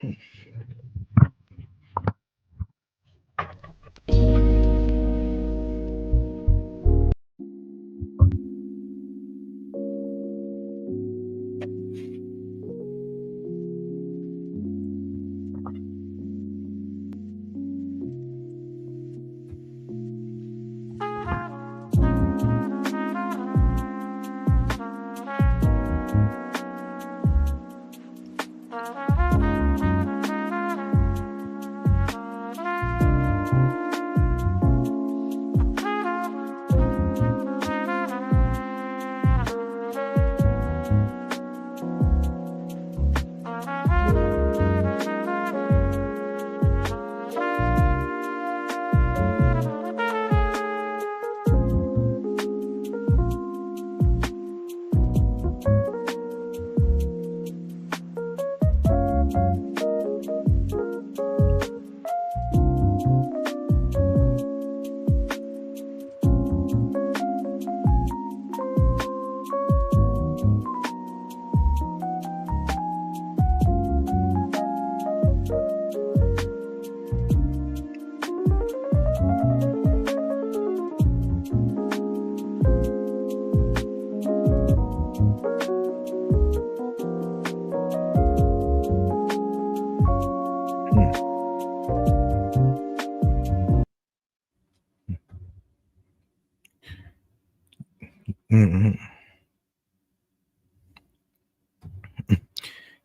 Mm-hmm.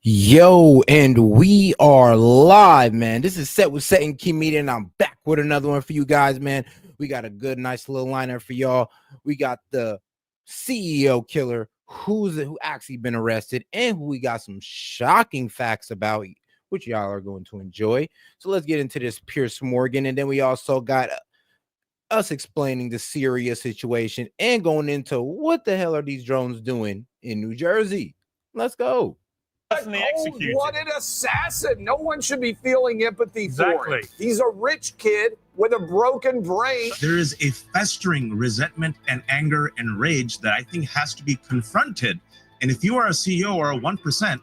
Yo, and we are live, man. This is Set with Set and Key Media, and I'm back with another one for you guys, man. We got a good, nice little lineup for y'all. We got the CEO killer who actually been arrested, and who we got some shocking facts about, which y'all are going to enjoy. So let's get into this Pierce Morgan, and then we also got us explaining the Syria situation and going into what the hell are these drones doing in New Jersey. Let's go. Cold-blooded assassin. No one should be feeling empathy for him. He's a rich kid with a broken brain. There is a festering resentment and anger and rage that I think has to be confronted. And if you are a CEO or a 1%,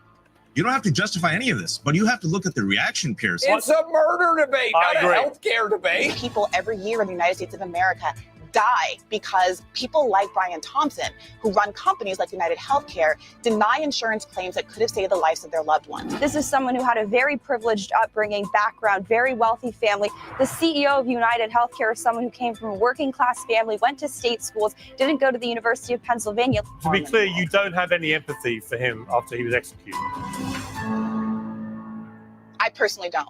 you don't have to justify any of this, but you have to look at the reaction, Pierce. It's a murder debate, not a healthcare debate. People every year in the United States of America die because people like Brian Thompson, who run companies like United Healthcare, deny insurance claims that could have saved the lives of their loved ones. This is someone who had a very privileged upbringing, background, very wealthy family. The CEO of United Healthcare is someone who came from a working class family, went to state schools, didn't go to the University of Pennsylvania. To be clear, you don't have any empathy for him after he was executed. I personally don't.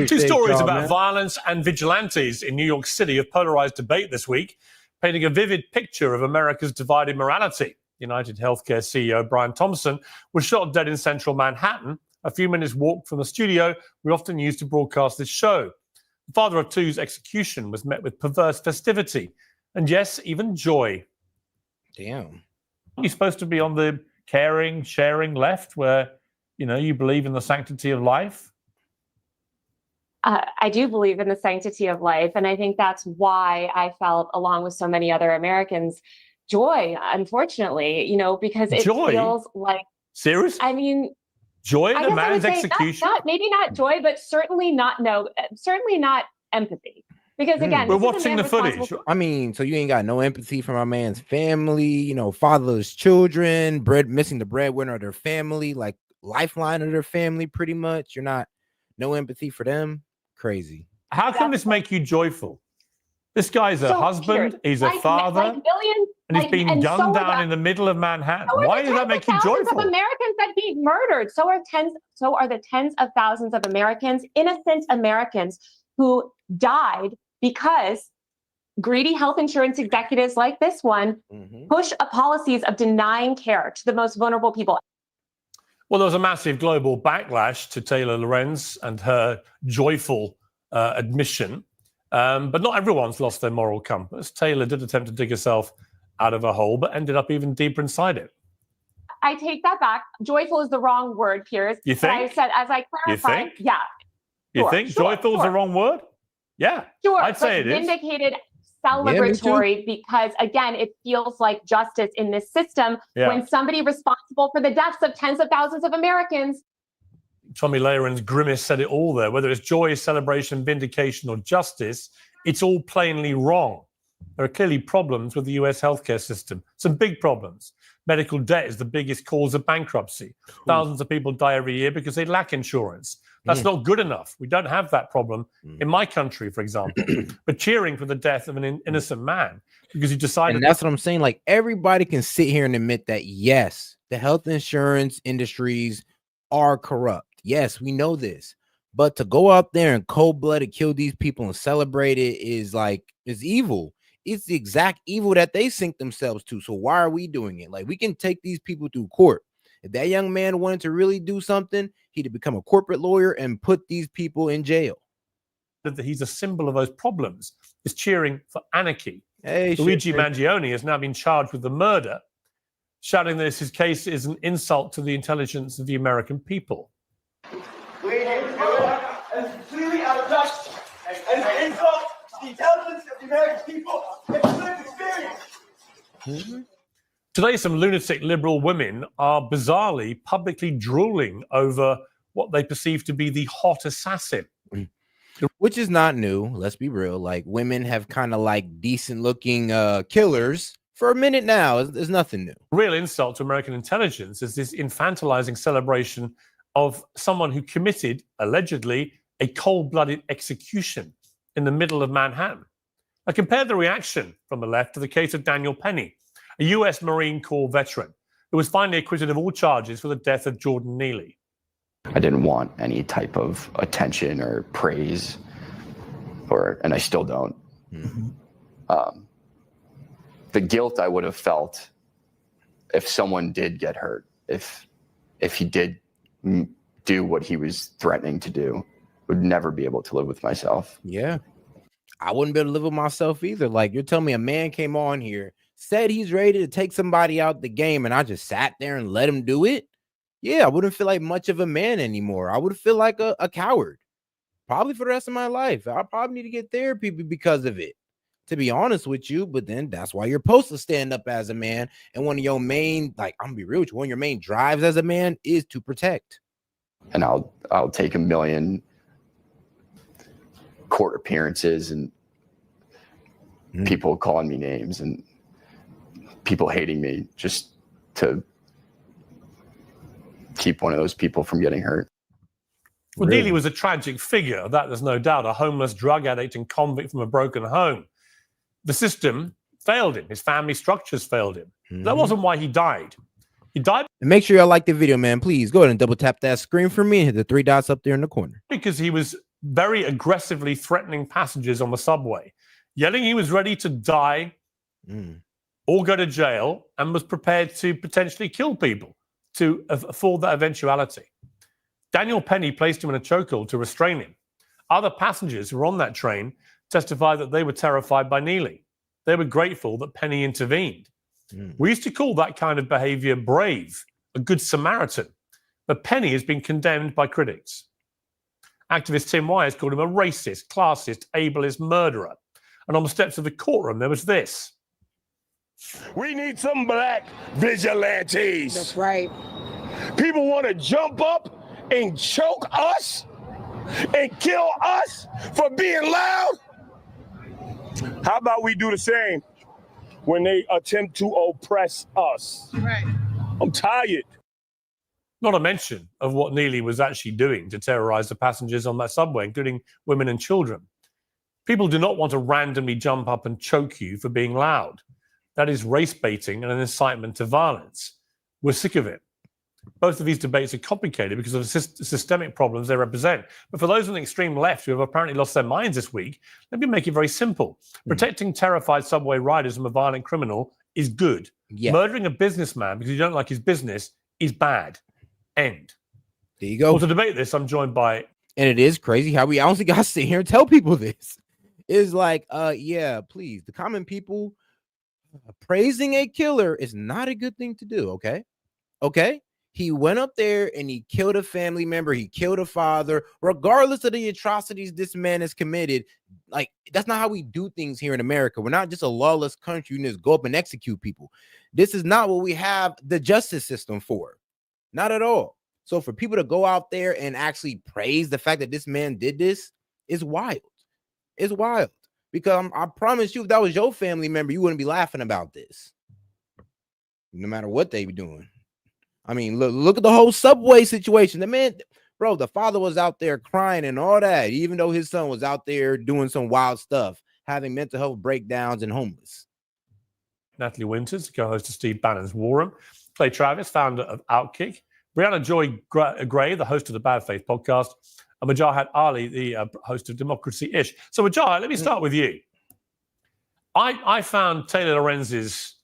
Two stories about violence and vigilantes in New York City have polarized debate this week, painting a vivid picture of America's divided morality. United Healthcare CEO Brian Thompson was shot dead in central Manhattan, a few minutes walk from the studio we often use to broadcast this show. The father of two's execution was met with perverse festivity and, yes, even joy. Damn. You're supposed to be on the caring, sharing left where, you believe in the sanctity of life. I do believe in the sanctity of life. And I think that's why I felt, along with so many other Americans, joy, unfortunately, because it feels like... Serious? I mean... Joy at a man's execution? Maybe not joy, but certainly not empathy. Because again, we're watching the footage. I mean, so you ain't got no empathy for my man's family, fatherless children, missing the breadwinner of their family, like lifeline of their family, pretty much. You're not, no empathy for them. Crazy. How can this make you joyful? This guy's a husband, he's a father, and he's being gunned down in the middle of Manhattan. Why does that make you joyful? Of Americans that be murdered. So are the tens of thousands of Americans, innocent Americans, who died because greedy health insurance executives like this one push policies of denying care to the most vulnerable people. Well, there was a massive global backlash to Taylor Lorenz and her joyful admission, but not everyone's lost their moral compass. Taylor did attempt to dig herself out of a hole, but ended up even deeper inside it. I take that back. Joyful is the wrong word, Piers. You think? I said, as I clarified, yeah. You think joyful is the wrong word? Yeah, sure. I'd say it is. Vindicated, celebratory, because again, it feels like justice in this system when somebody responsible for the deaths of tens of thousands of Americans Tommy Lahiran's grimace said it all there. Whether it's joy, celebration, vindication, or justice, it's all plainly wrong. There are clearly problems with the US healthcare system, some big problems. Medical debt is the biggest cause of bankruptcy. Thousands of people die every year because they lack insurance. That's not good enough. We don't have that problem in my country, for example. But cheering for the death of an innocent man because he decided... And that's what I'm saying. Like, everybody can sit here and admit that, yes, the health insurance industries are corrupt. Yes, we know this. But to go out there and cold-blooded kill these people and celebrate it is evil. It's the exact evil that they sink themselves to. So why are we doing it? Like, we can take these people through court. If that young man wanted to really do something, he'd become a corporate lawyer and put these people in jail. That he's a symbol of those problems is cheering for anarchy. Hey, Luigi Mangione has now been charged with the murder, shouting that his case is an insult to the intelligence of the American people. It's completely out of touch and an insult to the intelligence of the American people and lived experience. Today, some lunatic liberal women are bizarrely publicly drooling over what they perceive to be the hot assassin. Which is not new. Let's be real. Like, women have kind of like decent looking killers for a minute now. There's nothing new. Real insult to American intelligence is this infantilizing celebration of someone who committed, allegedly, a cold-blooded execution in the middle of Manhattan. I compared the reaction from the left to the case of Daniel Penny, a U.S. Marine Corps veteran who was finally acquitted of all charges for the death of Jordan Neely. I didn't want any type of attention or praise, and I still don't. The guilt I would have felt if someone did get hurt, if he did do what he was threatening to do, would never be able to live with myself. Yeah, I wouldn't be able to live with myself either. Like, you're telling me a man came on here, said he's ready to take somebody out the game, and I just sat there and let him do it? Yeah, I wouldn't feel like much of a man anymore. I would feel like a coward, probably for the rest of my life. I probably need to get therapy because of it, to be honest with you. But then that's why you're supposed to stand up as a man. And one of your main, like, I'm gonna be real with you, one of your main drives as a man is to protect. And I'll take 1 million court appearances and people calling me names and people hating me just to keep one of those people from getting hurt. Well, Neely was a tragic figure, that there's no doubt, a homeless drug addict and convict from a broken home. The system failed him. His family structures failed him. That wasn't why he died. He died. And make sure y'all like the video, man. Please go ahead and double tap that screen for me and hit the 3 dots up there in the corner. Because he was very aggressively threatening passengers on the subway, yelling he was ready to die or go to jail, and was prepared to potentially kill people to afford that eventuality. Daniel Penny placed him in a chokehold to restrain him. Other passengers who were on that train testified that they were terrified by Neely. They were grateful that Penny intervened. We used to call that kind of behavior brave, a good Samaritan. But Penny has been condemned by critics. Activist Tim Wise called him a racist, classist, ableist murderer. And on the steps of the courtroom, there was this. We need some black vigilantes. That's right. People want to jump up and choke us and kill us for being loud. How about we do the same when they attempt to oppress us? Right. I'm tired. Not a mention of what Neely was actually doing to terrorize the passengers on that subway, including women and children. People do not want to randomly jump up and choke you for being loud. That is race baiting and an incitement to violence. We're sick of it. Both of these debates are complicated because of the systemic problems they represent. But for those on the extreme left who have apparently lost their minds this week, let me make it very simple. Protecting terrified subway riders from a violent criminal is good. Yeah. Murdering a businessman because you don't like his business is bad. End. There you go. Well, to debate this, I'm joined by... And it is crazy how we honestly got to sit here and tell people this. It's like, yeah, please, the common people, praising a killer is not a good thing to do, okay? Okay? He went up there and he killed a family member. He killed a father. Regardless of the atrocities this man has committed, like, that's not how we do things here in America. We're not just a lawless country. You just go up and execute people. This is not what we have the justice system for. Not at all. So for people to go out there and actually praise the fact that this man did this is wild. It's wild. Because I promise you, if that was your family member, you wouldn't be laughing about this. No matter what they be doing. I mean, look at the whole Subway situation. The man, bro, the father was out there crying and all that, even though his son was out there doing some wild stuff, having mental health breakdowns and homeless. Natalie Winters, co-host of Steve Bannon's War Room. Clay Travis, founder of Outkick. Brianna Joy Gray, the host of the Bad Faith podcast. And Wajahat Ali, the host of Democracy-ish. So, Wajahat, let me start with you. I found Taylor Lorenz's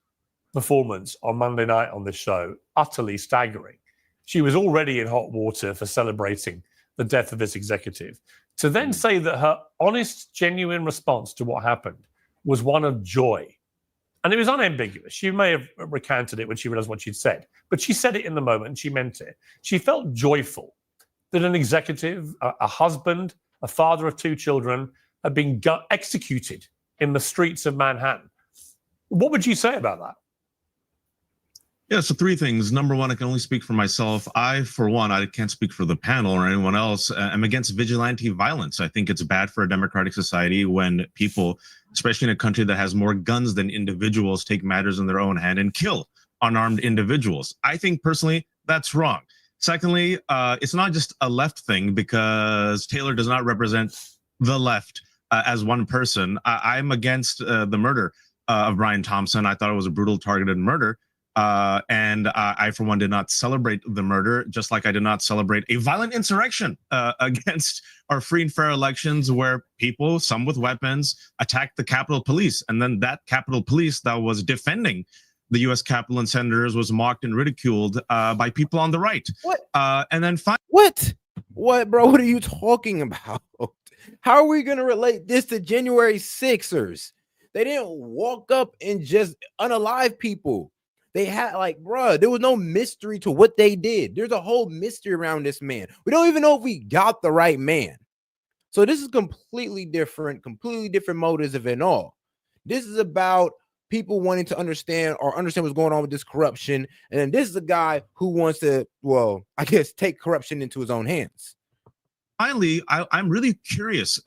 performance on Monday night on this show utterly staggering. She was already in hot water for celebrating the death of this executive. To then say that her honest, genuine response to what happened was one of joy. And it was unambiguous. She may have recanted it when she realized what she'd said, but she said it in the moment and she meant it. She felt joyful that an executive, a husband, a father of 2 children, had been executed in the streets of Manhattan. What would you say about that? Yeah, so 3 things. Number one, I can only speak for myself. For one, I can't speak for the panel or anyone else. I'm against vigilante violence. I think it's bad for a democratic society when people, especially in a country that has more guns than individuals, take matters in their own hand and kill unarmed individuals. I think personally that's wrong. Secondly, it's not just a left thing because Taylor does not represent the left as one person. I'm against the murder of Brian Thompson. I thought it was a brutal targeted murder. And I, for one, did not celebrate the murder, just like I did not celebrate a violent insurrection against our free and fair elections where people, some with weapons, attacked the Capitol Police. And then that Capitol Police that was defending the U.S. Capitol and senators was mocked and ridiculed by people on the right. What? And then What, bro? What are you talking about? How are we going to relate this to January 6ers? They didn't walk up and just unalive people. They had bro, there was no mystery to what they did. There's a whole mystery around this man. We don't even know if we got the right man. So this is completely different motives of it all. This is about people wanting to understand what's going on with this corruption. And then this is a guy who wants to, take corruption into his own hands. Finally, I'm really curious,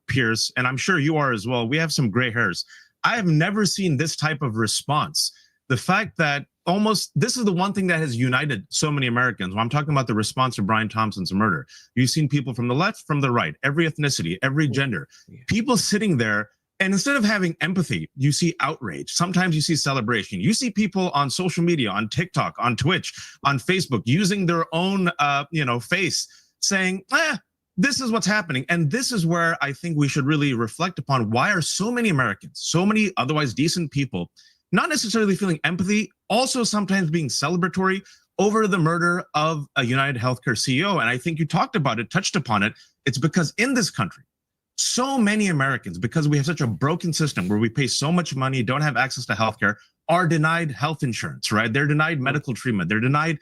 Pierce, and I'm sure you are as well. We have some gray hairs. I have never seen this type of response. The fact that this is the one thing that has united so many Americans. When I'm talking about the response to Brian Thompson's murder, you've seen people from the left, from the right, every ethnicity, every gender, people sitting there. And instead of having empathy, you see outrage. Sometimes you see celebration. You see people on social media, on TikTok, on Twitch, on Facebook, using their own, face, saying, this is what's happening. And this is where I think we should really reflect upon why are so many Americans, so many otherwise decent people, not necessarily feeling empathy, also sometimes being celebratory over the murder of a United Healthcare CEO. And I think you touched upon it. It's because in this country, so many Americans, because we have such a broken system where we pay so much money, don't have access to healthcare, are denied health insurance, right? They're denied medical treatment. They're denied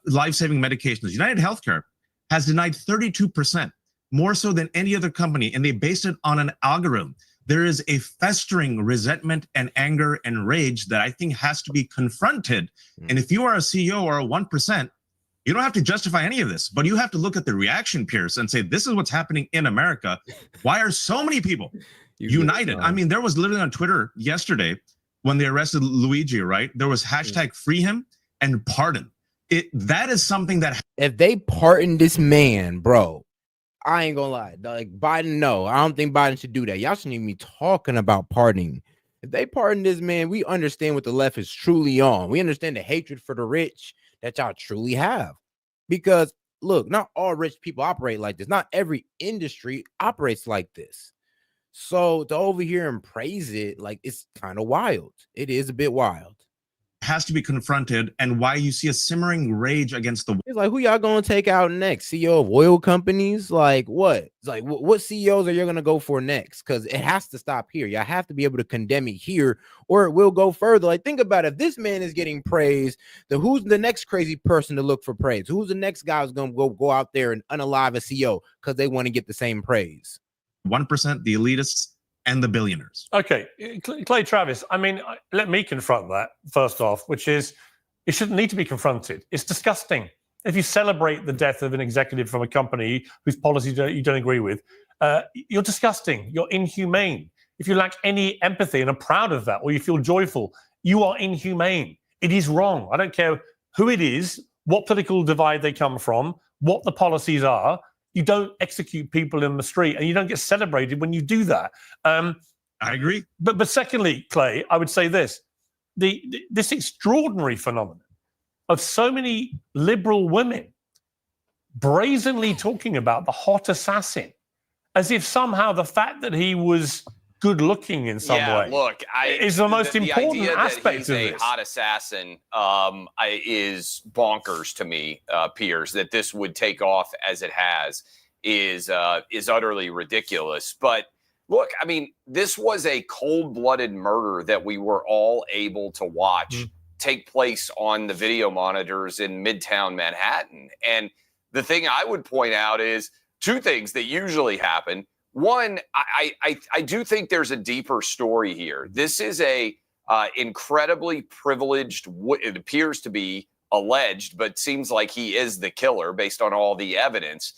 life-saving medications. United Healthcare has denied 32%, more so than any other company, and they based it on an algorithm. There is a festering resentment and anger and rage that I think has to be confronted. And if you are a CEO or a 1%, you don't have to justify any of this, but you have to look at the reaction, Pierce, and say, this is what's happening in America. Why are so many people united? I mean, there was literally on Twitter yesterday when they arrested Luigi, right? There was hashtag free him and pardon. That is something that if they pardon this man, bro, I ain't gonna lie. Biden, no, I don't think Biden should do that. Y'all shouldn't even be talking about pardoning. If they pardon this man, we understand what the left is truly on. We understand the hatred for the rich that y'all truly have. Because look, not all rich people operate like this. Not every industry operates like this. So to over here and praise it, it's kind of wild. It is a bit wild. Has to be confronted, and why you see a simmering rage against the. It's who y'all gonna take out next? CEO of oil companies? What? It's what CEOs are you gonna go for next? Because it has to stop here. Y'all have to be able to condemn it here, or it will go further. Think about it. If this man is getting praise, then who's the next crazy person to look for praise? Who's the next guy who's gonna go out there and unalive a CEO because they want to get the same praise? 1%, the elitists, and the billionaires. Okay, Clay Travis, I mean, let me confront that first off, which is it shouldn't need to be confronted. It's disgusting. if you celebrate the death of an executive from a company whose policies you don't agree with, you're disgusting. You're inhumane. If you lack any empathy and are proud of that, or you feel joyful, you are inhumane. It is wrong. I don't care who it is, what political divide they come from, what the policies are. You don't execute people in the street, and you don't get celebrated when you do that. I agree. But secondly, Clay, I would say this: this extraordinary phenomenon of so many liberal women brazenly talking about the hot assassin, as if somehow the fact that he was good looking in some way is the most important aspect of this. A hot assassin is bonkers to me, Piers. That this would take off as it has is utterly ridiculous. But look, I mean, this was a cold-blooded murder that we were all able to watch take place on the video monitors in Midtown Manhattan. And the thing I would point out is two things that usually happen. One, I do think there's a deeper story here. This is a incredibly privileged, it appears to be alleged, but seems like he is the killer based on all the evidence.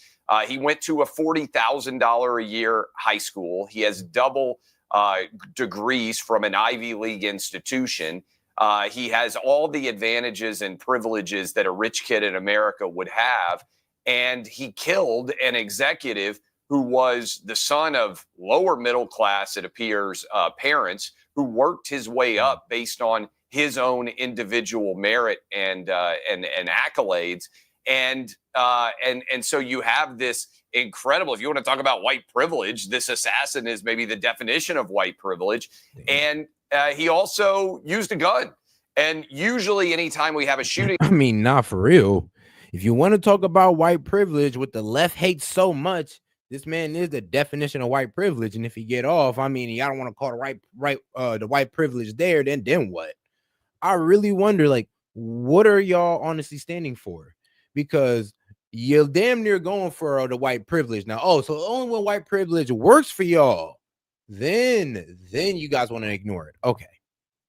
He went to a $40,000 a year high school. He has double degrees from an Ivy League institution. He has all the advantages and privileges that a rich kid in America would have. And he killed an executive who was the son of lower middle class, it appears, parents, who worked his way up based on his own individual merit and accolades. And so you have this incredible, if you want to talk about white privilege, this assassin is maybe the definition of white privilege. And he also used a gun. And usually anytime we have a shooting. I mean, not for real. If you want to talk about white privilege, what the left hates so much, this man is the definition of white privilege. And if he get off, I mean, I don't want to call the white privilege there, then what? I really wonder, like, what are y'all honestly standing for? Because you're damn near going for the white privilege now. Oh, so only when white privilege works for y'all, then you guys want to ignore it. Okay.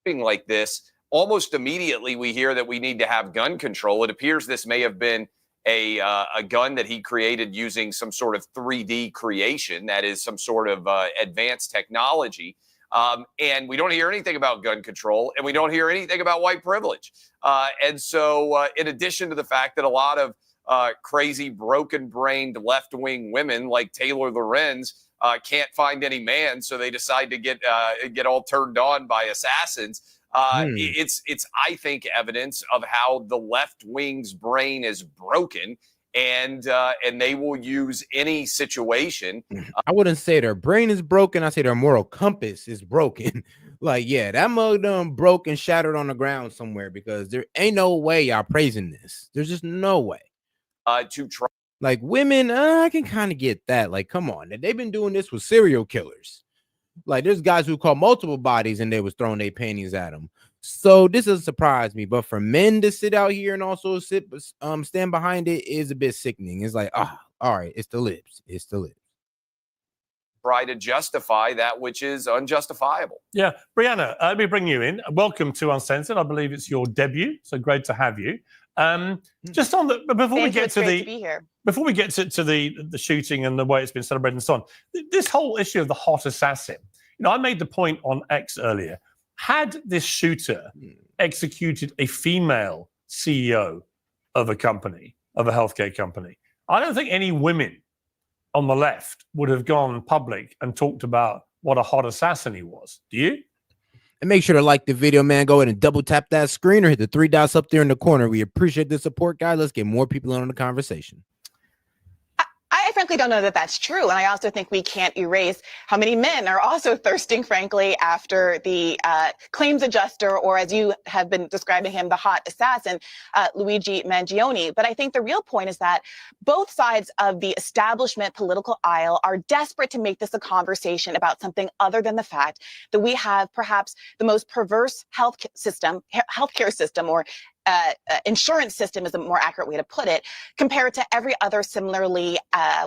Like this, almost immediately we hear that we need to have gun control. It appears this may have been a gun that he created using some sort of 3D creation, that is some sort of advanced technology. And we don't hear anything about gun control, and we don't hear anything about white privilege. And so in addition to the fact that a lot of crazy, broken-brained left-wing women like Taylor Lorenz can't find any man, so they decide to get all turned on by assassins. It's I think evidence of how the left wing's brain is broken, and they will use any situation. I wouldn't say their brain is broken. I say their moral compass is broken. Like, yeah, that mug done broke and shattered on the ground somewhere, because there ain't no way y'all praising this. There's just no way. To try, like, women, I can kind of get that. Like, come on, they've been doing this with serial killers. Like, there's guys who call multiple bodies and they was throwing their panties at them. So this doesn't surprise me. But for men to sit out here and also stand behind it is a bit sickening. It's like, all right, it's the lips. It's the lips. Try to justify that which is unjustifiable. Yeah. Brianna, let me bring you in. Welcome to Uncensored. I believe it's your debut. So great to have you. Just on the before we get to the shooting and the way it's been celebrated and so on, this whole issue of the hot assassin. You know, I made the point on X earlier. Had this shooter executed a female CEO of a company, of a healthcare company, I don't think any women on the left would have gone public and talked about what a hot assassin he was. Do you? And make sure to like the video, man. Go ahead and double tap that screen or hit the 3 dots up there in the corner. We appreciate the support, guys. Let's get more people on the conversation. I frankly don't know that that's true. And I also think we can't erase how many men are also thirsting, frankly, after the claims adjuster, or as you have been describing him, the hot assassin, Luigi Mangione. But I think the real point is that both sides of the establishment political aisle are desperate to make this a conversation about something other than the fact that we have perhaps the most perverse healthcare system, or insurance system is a more accurate way to put it, compared to every other similarly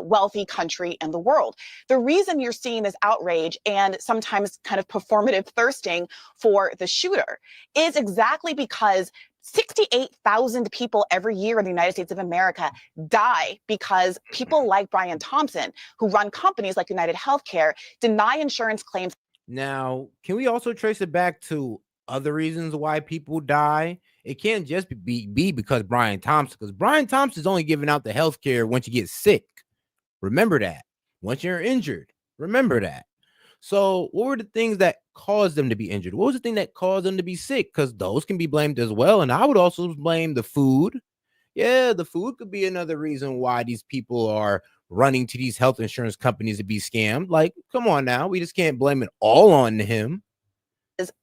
wealthy country in the world. The reason you're seeing this outrage and sometimes kind of performative thirsting for the shooter is exactly because 68,000 people every year in the United States of America die because people like Brian Thompson, who run companies like United Healthcare, deny insurance claims. Now, can we also trace it back to other reasons why people die? It can't just be because Brian Thompson, because Brian Thompson's only giving out the health care once you get sick. Remember that. Once you're injured, remember that. So what were the things that caused them to be injured? What was the thing that caused them to be sick? Because those can be blamed as well. And I would also blame the food. Yeah, the food could be another reason why these people are running to these health insurance companies to be scammed. Like, come on now. We just can't blame it all on him.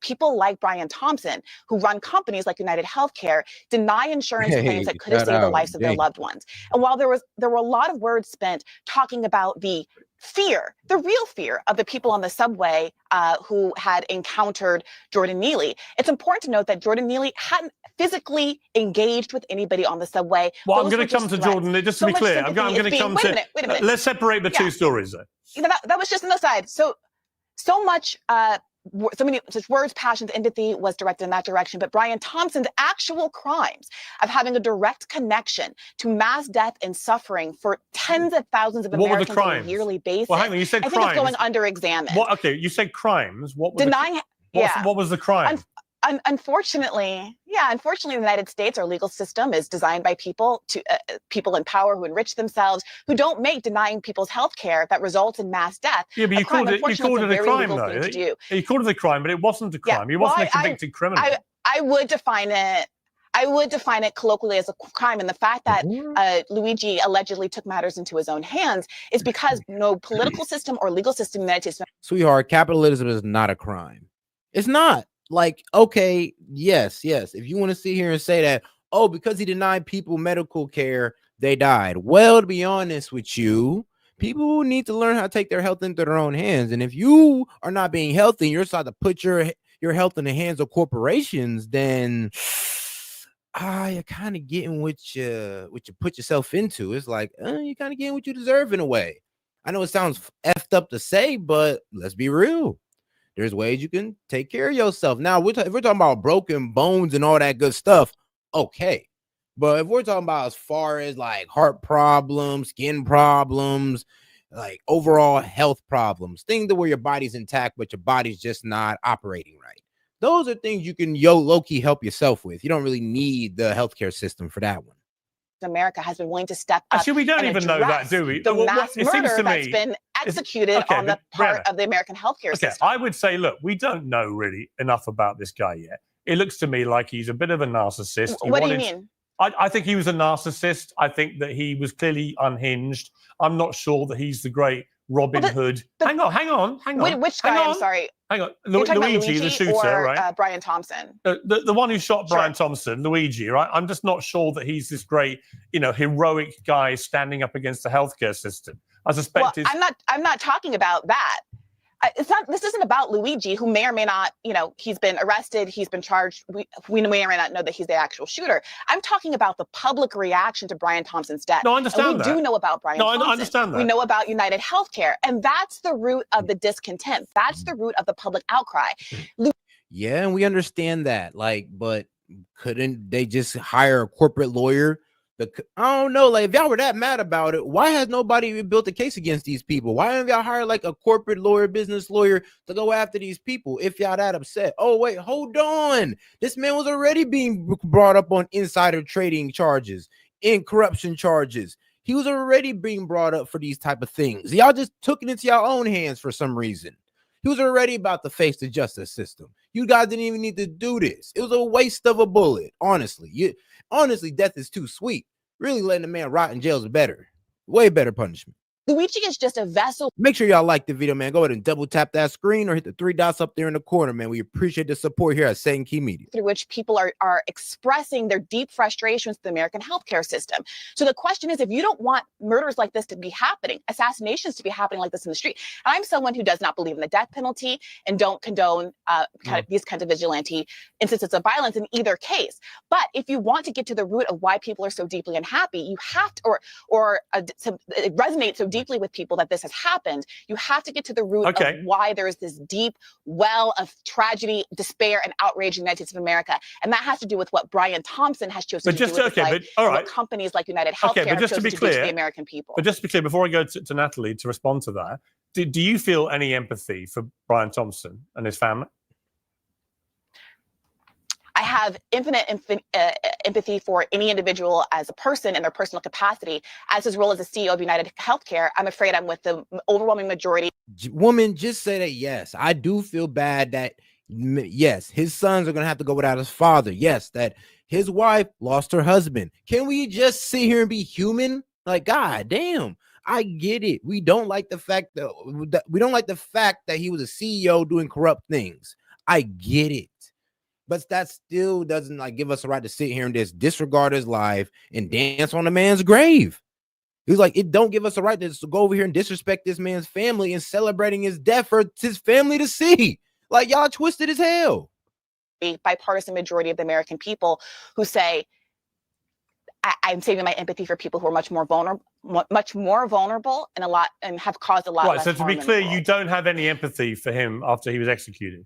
People like Brian Thompson, who run companies like United Healthcare, deny insurance claims that could have saved the lives of their loved ones. And while there were a lot of words spent talking about the fear, the real fear of the people on the subway who had encountered Jordan Neely, it's important to note that Jordan Neely hadn't physically engaged with anybody on the subway. Well, I'm going to come to Jordan, just to be clear. I'm going to come to... Wait a minute. Let's separate the two stories, though. You know, that was just an aside. So much... so many such words, passions, empathy was directed in that direction. But Brian Thompson's actual crimes of having a direct connection to mass death and suffering for tens of thousands of Americans on a yearly basis. Well, hang on, you said I crimes. think it's going under examined. Well, okay, you said crimes. What was denying? What was the crime? Unfortunately, the United States, our legal system is designed by people in power who enrich themselves, who don't make denying people's health care that results in mass death. Yeah, but you called it a crime, though. You called it a crime, but it wasn't a crime. He wasn't a convicted criminal. I would define it colloquially as a crime, and the fact that Luigi allegedly took matters into his own hands is because no political system or legal system in the United States. Sweetheart, capitalism is not a crime. It's not. Like, okay, yes. If you want to sit here and say that, oh, because he denied people medical care, they died. Well, to be honest with you, people need to learn how to take their health into their own hands. And if you are not being healthy, you're trying to put your health in the hands of corporations, then you're kind of getting what you put yourself into. It's like, you're kind of getting what you deserve in a way. I know it sounds effed up to say, but let's be real. There's ways you can take care of yourself. Now, if we're talking about broken bones and all that good stuff, okay. But if we're talking about as far as like heart problems, skin problems, like overall health problems, things where your body's intact, but your body's just not operating right. Those are things you can low-key help yourself with. You don't really need the healthcare system for that one. America has been willing to step up. Actually, we don't even know that, do we? The mass murder that's been executed on the part of the American healthcare system. I would say, look, we don't know really enough about this guy yet. It looks to me like he's a bit of a narcissist. What do you mean? I think he was a narcissist. I think that he was clearly unhinged. I'm not sure that he's the great Robin Hood. Hang on. Which guy? I'm sorry. Hang on. Luigi, the shooter, right? Brian Thompson. The one who shot Brian Thompson, Luigi, right? I'm just not sure that he's this great, heroic guy standing up against the healthcare system. I suspect I'm not talking about that. This isn't about Luigi, who may or may not, he's been arrested, he's been charged. We may or may not know that he's the actual shooter. I'm talking about the public reaction to Brian Thompson's death. No, I understand that. We do know about Brian Thompson. I understand that. We know about United Healthcare, and that's the root of the discontent. That's the root of the public outcry. Yeah, and we understand that. But couldn't they just hire a corporate lawyer? I don't know. Like, if y'all were that mad about it, why has nobody built a case against these people? Why haven't y'all hired like a corporate lawyer, business lawyer to go after these people if y'all that upset? Oh, wait, hold on. This man was already being brought up on insider trading charges, in corruption charges. He was already being brought up for these type of things. Y'all just took it into your own hands for some reason. He was already about to face the justice system. You guys didn't even need to do this. It was a waste of a bullet, honestly. Honestly, death is too sweet. Really letting a man rot in jail is better. Way better punishment. Luigi is just a vessel. Make sure y'all like the video, man. Go ahead and double tap that screen or hit the 3 dots up there in the corner, man. We appreciate the support here at S.E.T Media. Through which people are expressing their deep frustrations with the American healthcare system. So the question is, if you don't want murders like this to be happening, assassinations to be happening like this in the street, and I'm someone who does not believe in the death penalty and don't condone these kinds of vigilante instances of violence in either case. But if you want to get to the root of why people are so deeply unhappy, you have to, or it resonates so deeply deeply with people that this has happened. You have to get to the root of why there is this deep well of tragedy, despair, and outrage in the United States of America. And that has to do with what Brian Thompson has chosen to do with his life, and what companies like United Healthcare have chosen to do to the American people. But just to be clear, before I go to Natalie to respond to that, do you feel any empathy for Brian Thompson and his family? I have infinite empathy for any individual as a person in their personal capacity. As his role as the CEO of United Healthcare, I'm afraid I'm with the overwhelming majority. Woman, just say that, yes, I do feel bad that, yes, his sons are going to have to go without his father. Yes, that his wife lost her husband. Can we just sit here and be human? Like, God damn, I get it. We don't like the fact that he was a CEO doing corrupt things. I get it. But that still doesn't like give us a right to sit here and just disregard his life and dance on a man's grave. He's like, it don't give us a right to go over here and disrespect this man's family and celebrating his death for his family to see. Like, y'all twisted as hell. A bipartisan majority of the American people who say, I'm saving my empathy for people who are much more vulnerable and have caused a lot. Right. So to be clear, you don't have any empathy for him after he was executed.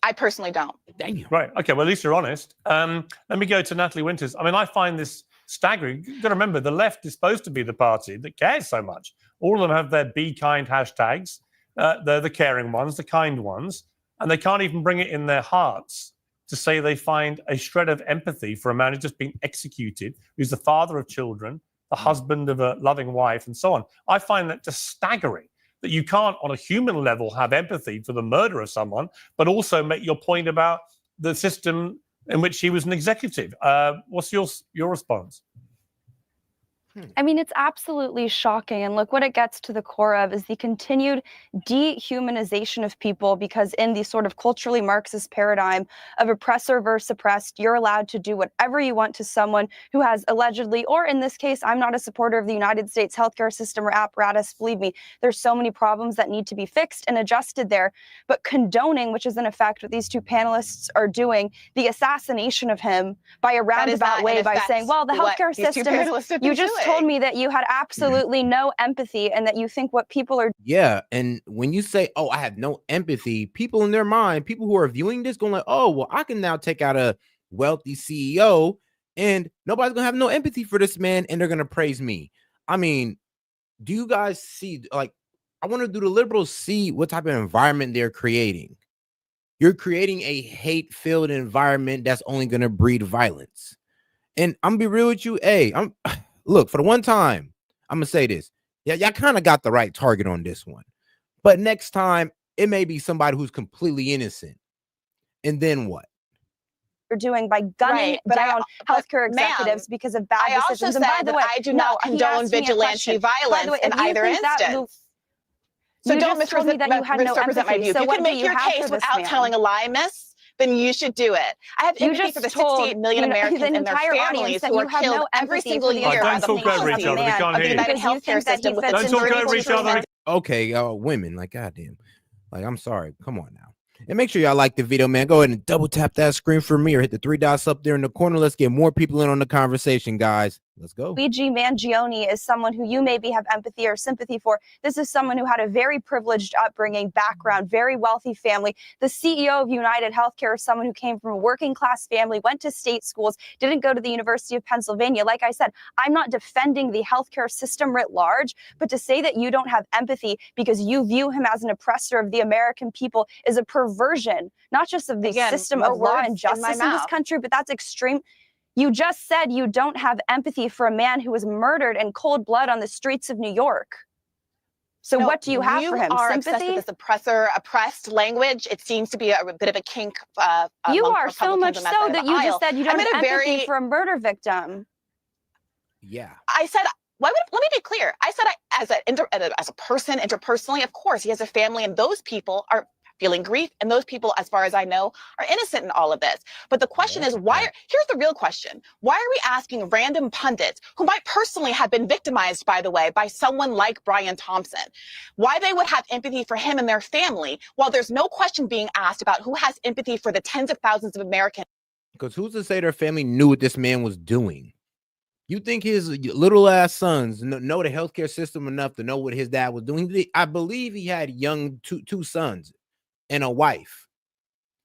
I personally don't. Damn. Right. Okay. Well, at least you're honest. Let me go to Natalie Winters. I mean, I find this staggering. You've got to remember, the left is supposed to be the party that cares so much. All of them have their Be Kind hashtags. They're the caring ones, the kind ones. And they can't even bring it in their hearts to say they find a shred of empathy for a man who's just been executed, who's the father of children, the husband of a loving wife, and so on. I find that just staggering. That you can't, on a human level, have empathy for the murder of someone, but also make your point about the system in which he was an executive. What's your response? I mean, it's absolutely shocking. And look, what it gets to the core of is the continued dehumanization of people, because in the sort of culturally Marxist paradigm of oppressor versus oppressed, you're allowed to do whatever you want to someone who has allegedly, or in this case, I'm not a supporter of the United States healthcare system or apparatus. Believe me, there's so many problems that need to be fixed and adjusted there. But condoning, which is in effect what these two panelists are doing, the assassination of him by a roundabout way by saying, well, the healthcare system is, you just told me that you had absolutely no empathy and that you think what people are. Yeah. And when you say, oh, I have no empathy, people in their mind, people who are viewing this going like, oh, well, I can now take out a wealthy CEO and nobody's going to have no empathy for this man and they're going to praise me. I mean, do you guys see, like, I wonder, do the liberals see what type of environment they're creating? You're creating a hate-filled environment that's only going to breed violence. And I'm going to be real with you. Hey, look, for the one time, I'm going to say this. Yeah, y'all kind of got the right target on this one. But next time, it may be somebody who's completely innocent. And then what? You're doing by gunning down healthcare executives because of bad decisions. And by the way, I do not condone vigilante violence in either instance. So don't misrepresent my view. If you can make your case without telling a lie, miss, then you should do it. I have empathy for the 68 million Americans and their families who are killed every single year by the policy of the United Healthcare system. Don't talk over each other. Okay, women, like, goddamn. Like, I'm sorry. Come on now. And make sure y'all like the video, man. Go ahead and double tap that screen for me or hit the 3 dots up there in the corner. Let's get more people in on the conversation, guys. Let's go. Luigi Mangione is someone who you maybe have empathy or sympathy for. This is someone who had a very privileged upbringing, background, very wealthy family. The CEO of United Healthcare is someone who came from a working class family, went to state schools, didn't go to the University of Pennsylvania. Like I said, I'm not defending the healthcare system writ large, but to say that you don't have empathy because you view him as an oppressor of the American people is a perversion, not just of the system of law and justice in this country, but that's extreme. You just said you don't have empathy for a man who was murdered in cold blood on the streets of New York. So what do you have for him? You are Sympathy? obsessed with this oppressed language. It seems to be a bit of a kink. You are so much so that you just said you don't have empathy for a murder victim. Yeah. I said, let me be clear. I said as a person, interpersonally, of course, he has a family and those people are feeling grief. And those people, as far as I know, are innocent in all of this. But the question is, here's the real question. Why are we asking random pundits, who might personally have been victimized, by the way, by someone like Brian Thompson, why they would have empathy for him and their family, while there's no question being asked about who has empathy for the tens of thousands of Americans? Because who's to say their family knew what this man was doing? You think his little ass sons know the healthcare system enough to know what his dad was doing? I believe he had young two sons and a wife.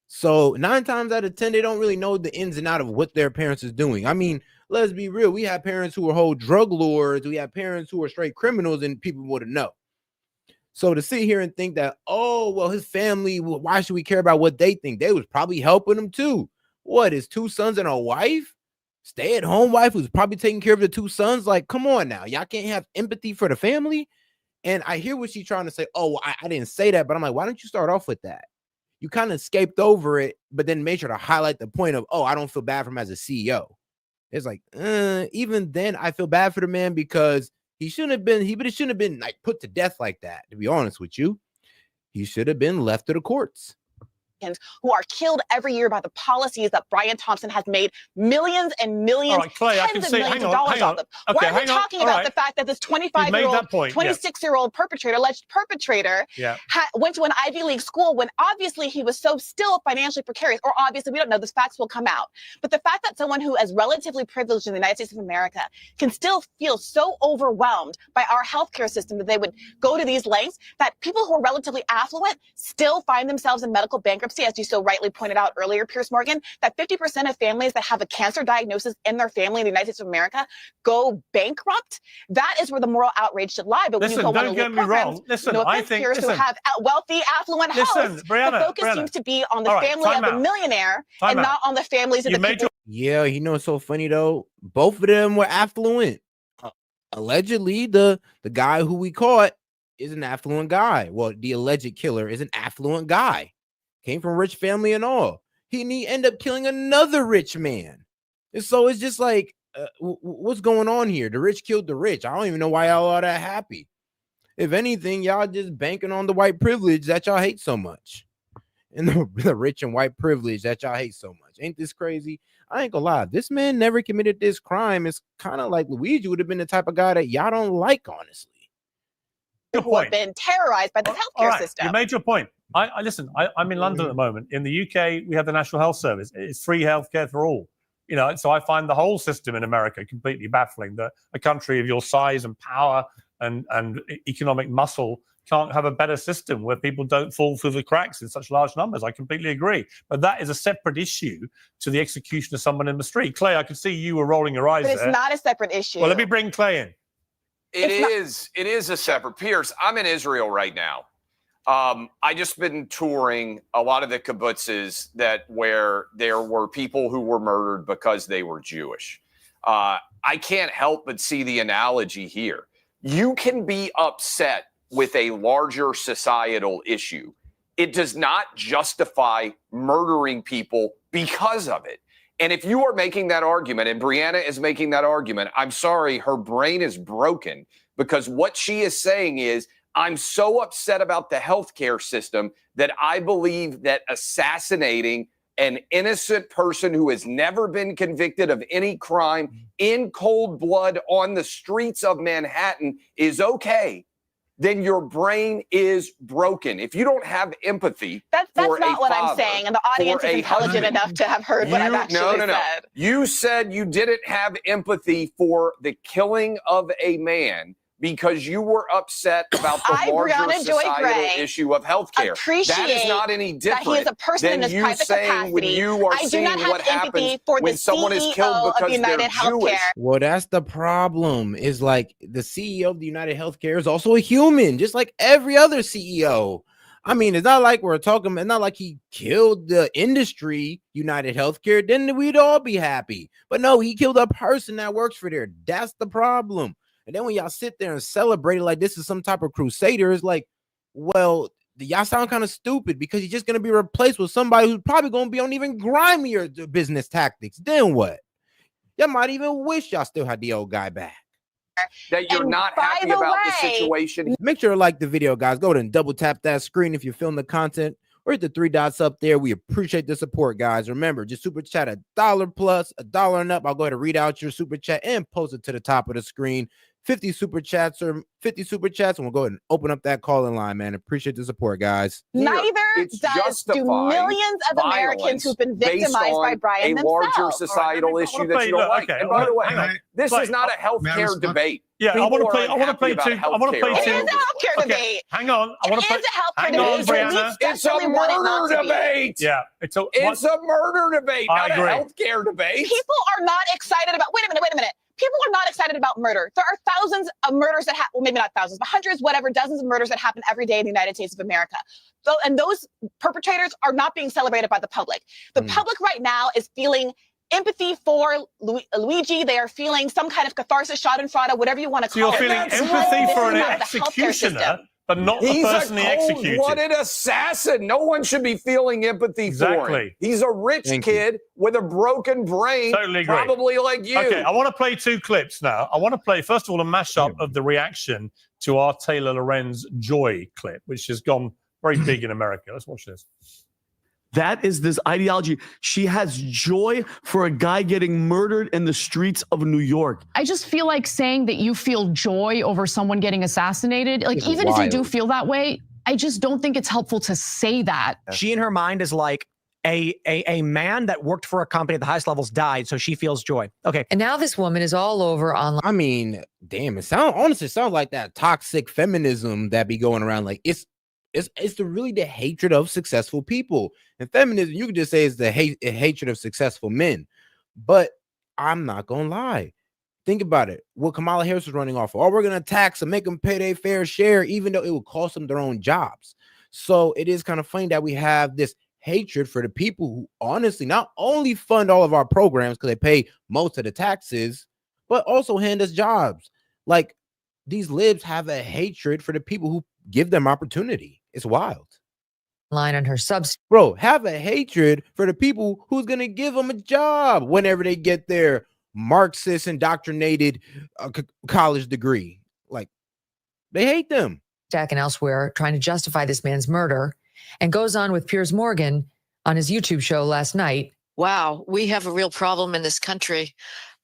So 9 times out of 10, they don't really know the ins and out of what their parents is doing. I mean, let's be real. We have parents who are whole drug lords. We have parents who are straight criminals, and people wouldn't know. So to sit here and think that, oh, well, his family, why should we care about what they think? They was probably helping him too. What, his 2 sons and a wife? Stay-at-home wife who's probably taking care of the 2 sons? Like, come on now. Y'all can't have empathy for the family? And I hear what she's trying to say. Oh, well, I didn't say that, but I'm like, why don't you start off with that? You kind of escaped over it, but then made sure to highlight the point of, oh, I don't feel bad for him as a CEO. It's like, even then, I feel bad for the man because he shouldn't have been like put to death like that. To be honest with you, he should have been left to the courts. Who are killed every year by the policies that Brian Thompson has made millions and millions, right, Clay, tens of millions of dollars off of. Okay, Why are we talking about the fact that this 25-year-old, 26-year-old perpetrator, alleged perpetrator, went to an Ivy League school when obviously he was so still financially precarious, or obviously we don't know, the facts will come out. But the fact that someone who is relatively privileged in the United States of America can still feel so overwhelmed by our healthcare system that they would go to these lengths, that people who are relatively affluent still find themselves in medical bankruptcy, as you so rightly pointed out earlier, Piers Morgan, that 50% of families that have a cancer diagnosis in their family in the United States of America go bankrupt. That is where the moral outrage should lie. But when you go on to programs, no offense, Piers, who have wealthy, affluent hosts, the focus seems to be on the family of a millionaire and not on the families of the people. Yeah, you know, it's so funny though. Both of them were affluent. Allegedly, the guy who we caught is an affluent guy. Well, the alleged killer is an affluent guy. Came from a rich family and all. He ended up killing another rich man. And so it's just like, what's going on here? The rich killed the rich. I don't even know why y'all are that happy. If anything, y'all just banking on the white privilege that y'all hate so much. And the rich and white privilege that y'all hate so much. Ain't this crazy? I ain't gonna lie. If this man never committed this crime, it's kind of like Luigi would have been the type of guy that y'all don't like, honestly. Who have been terrorized by the healthcare system. You made your point. I listen. I'm in London at the moment. In the UK, we have the National Health Service. It's free healthcare for all. You know, so I find the whole system in America completely baffling. That a country of your size and power and economic muscle can't have a better system where people don't fall through the cracks in such large numbers. I completely agree. But that is a separate issue to the execution of someone in the street. Clay, I could see you were rolling your eyes there. But it's not a separate issue. Well, let me bring Clay in. It is a separate. Piers, I'm in Israel right now. I just been touring a lot of the kibbutzes where there were people who were murdered because they were Jewish. I can't help but see the analogy here. You can be upset with a larger societal issue. It does not justify murdering people because of it. And if you are making that argument, and Brianna is making that argument, I'm sorry, her brain is broken, because what she is saying is, I'm so upset about the healthcare system that I believe that assassinating an innocent person who has never been convicted of any crime in cold blood on the streets of Manhattan is okay. Then your brain is broken. If you don't have empathy, that's not what I'm saying, and the audience is intelligent enough to have heard what I've actually said. You said you didn't have empathy for the killing of a man because you were upset about the larger societal issue of healthcare. That is not any different that he is a person in his you private saying capacity. when you are I do seeing not have what happens for when the someone is killed because United they're Jewish. Well, that's the problem. Is like the CEO of the United Healthcare is also a human, just like every other CEO. I mean, it's not like we're talking, it's not like he killed the industry, United Healthcare, then we'd all be happy. But no, he killed a person that works for there. That's the problem. And then when y'all sit there and celebrate it like this is some type of crusader, it's like, well, y'all sound kind of stupid because he's just going to be replaced with somebody who's probably going to be on even grimier business tactics. Then what? Y'all might even wish y'all still had the old guy back. That you're not happy about the situation. Make sure to like the video, guys. Go ahead and double tap that screen if you're feeling the content, or hit the 3 dots up there. We appreciate the support, guys. Remember, just super chat $1 plus, $1 and up. I'll go ahead and read out your super chat and post it to the top of the screen. 50 super chats, and we'll go ahead and open up that calling line, man. Appreciate the support, guys. Neither do millions of Americans who've been victimized by Brian a themselves. larger societal issue that you don't like. And by the way, this is not a healthcare debate. Yeah, I want to play. I want to play two. I want to play two. It is a healthcare debate. Hang on. I want to play. It is a healthcare Hang debate. on, So Brianna. It's a murder debate. Yeah, it's a murder debate, not a healthcare debate. People are not excited about. Wait a minute. People are not excited about murder. There are thousands of murders that happen. Well, maybe not thousands, but hundreds, whatever, dozens of murders that happen every day in the United States of America. So, and those perpetrators are not being celebrated by the public. The public right now is feeling empathy for Luigi. They are feeling some kind of catharsis, schadenfreude, whatever you want to call it. So you're feeling empathy for an executioner, but not the person he executed. He's a cold-blooded assassin. No one should be feeling empathy for him. He's a rich kid with a broken brain, probably like you. Okay, I want to play two clips now. I want to play, first of all, a mashup of the reaction to our Taylor Lorenz Joy clip, which has gone very big in America. Let's watch this. That is this ideology. She has joy for a guy getting murdered in the streets of New York. I just feel like saying that you feel joy over someone getting assassinated, like even if you do feel that way, I just don't think it's helpful to say that. She in her mind is like a man that worked for a company at the highest levels died, so she feels joy. Okay. And now this woman is all over online. I mean, damn, it honestly sounds like that toxic feminism that be going around. Like it's really the hatred of successful people. And feminism, you could just say, is the hatred of successful men. But I'm not gonna lie. Think about it. What Kamala Harris was running off. We're gonna tax them, make them pay their fair share, even though it would cost them their own jobs. So it is kind of funny that we have this hatred for the people who honestly not only fund all of our programs because they pay most of the taxes, but also hand us jobs. Like these libs have a hatred for the people who give them opportunity. It's wild. Line on her subs. Bro, have a hatred for the people who's going to give them a job whenever they get their Marxist indoctrinated college degree. Like, they hate them. Jack and elsewhere trying to justify this man's murder, and goes on with Piers Morgan on his YouTube show last night. Wow, we have a real problem in this country.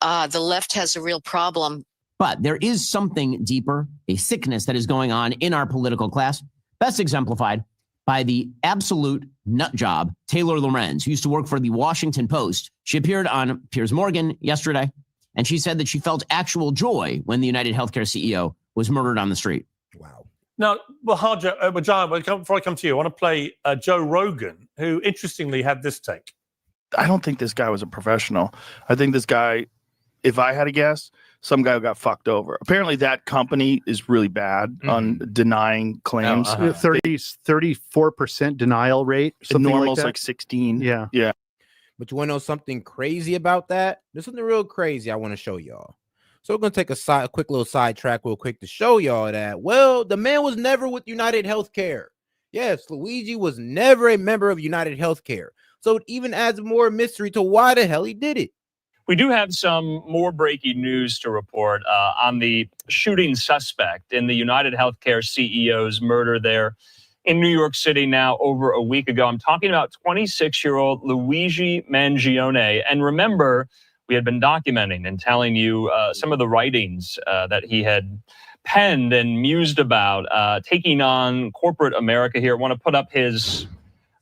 The left has a real problem. But there is something deeper, a sickness that is going on in our political class, best exemplified by the absolute nut job, Taylor Lorenz, who used to work for the Washington Post. She appeared on Piers Morgan yesterday, and she said that she felt actual joy when the United Healthcare CEO was murdered on the street. Wow. Now, John, before I come to you, I want to play Joe Rogan, who interestingly had this take. I don't think this guy was a professional. I think this guy, if I had to guess, some guy who got fucked over. Apparently that company is really bad on denying claims. 34% denial rate. Something normal's like, like 16. Yeah. Yeah. But you want to know something crazy about that? There's something real crazy I want to show y'all. So we're going to take a quick little sidetrack real quick to show y'all that, well, the man was never with United Healthcare. Yes, Luigi was never a member of United Healthcare. So it even adds more mystery to why the hell he did it. We do have some more breaking news to report on the shooting suspect in the United Healthcare CEO's murder there in New York City now over a week ago. I'm talking about 26-year-old Luigi Mangione. And remember, we had been documenting and telling you some of the writings that he had penned and mused about taking on corporate America here. I want to put up his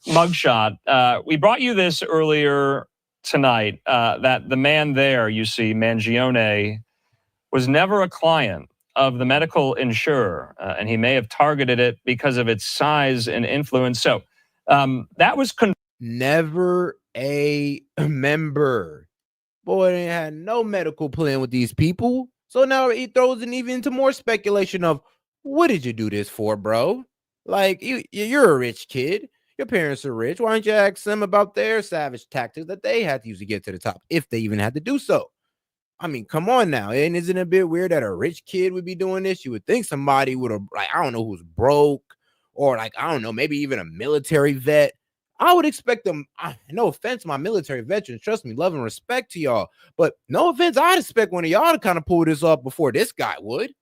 mugshot. We brought you this earlier tonight, that the man there, you see, Mangione, was never a client of the medical insurer, and he may have targeted it because of its size and influence. So that was never a member. Boy, they had no medical plan with these people. So now he throws in even into more speculation of, what did you do this for, bro? Like, you're a rich kid. Your parents are rich. Why don't you ask them about their savage tactics that they had to use to get to the top, if they even had to do so? I mean, come on now. And isn't it a bit weird that a rich kid would be doing this? You would think somebody would have, like, I don't know, who's broke, or like, I don't know, maybe even a military vet. I would expect them, no offense, my military veterans, trust me, love and respect to y'all. But no offense, I'd expect one of y'all to kind of pull this off before this guy would.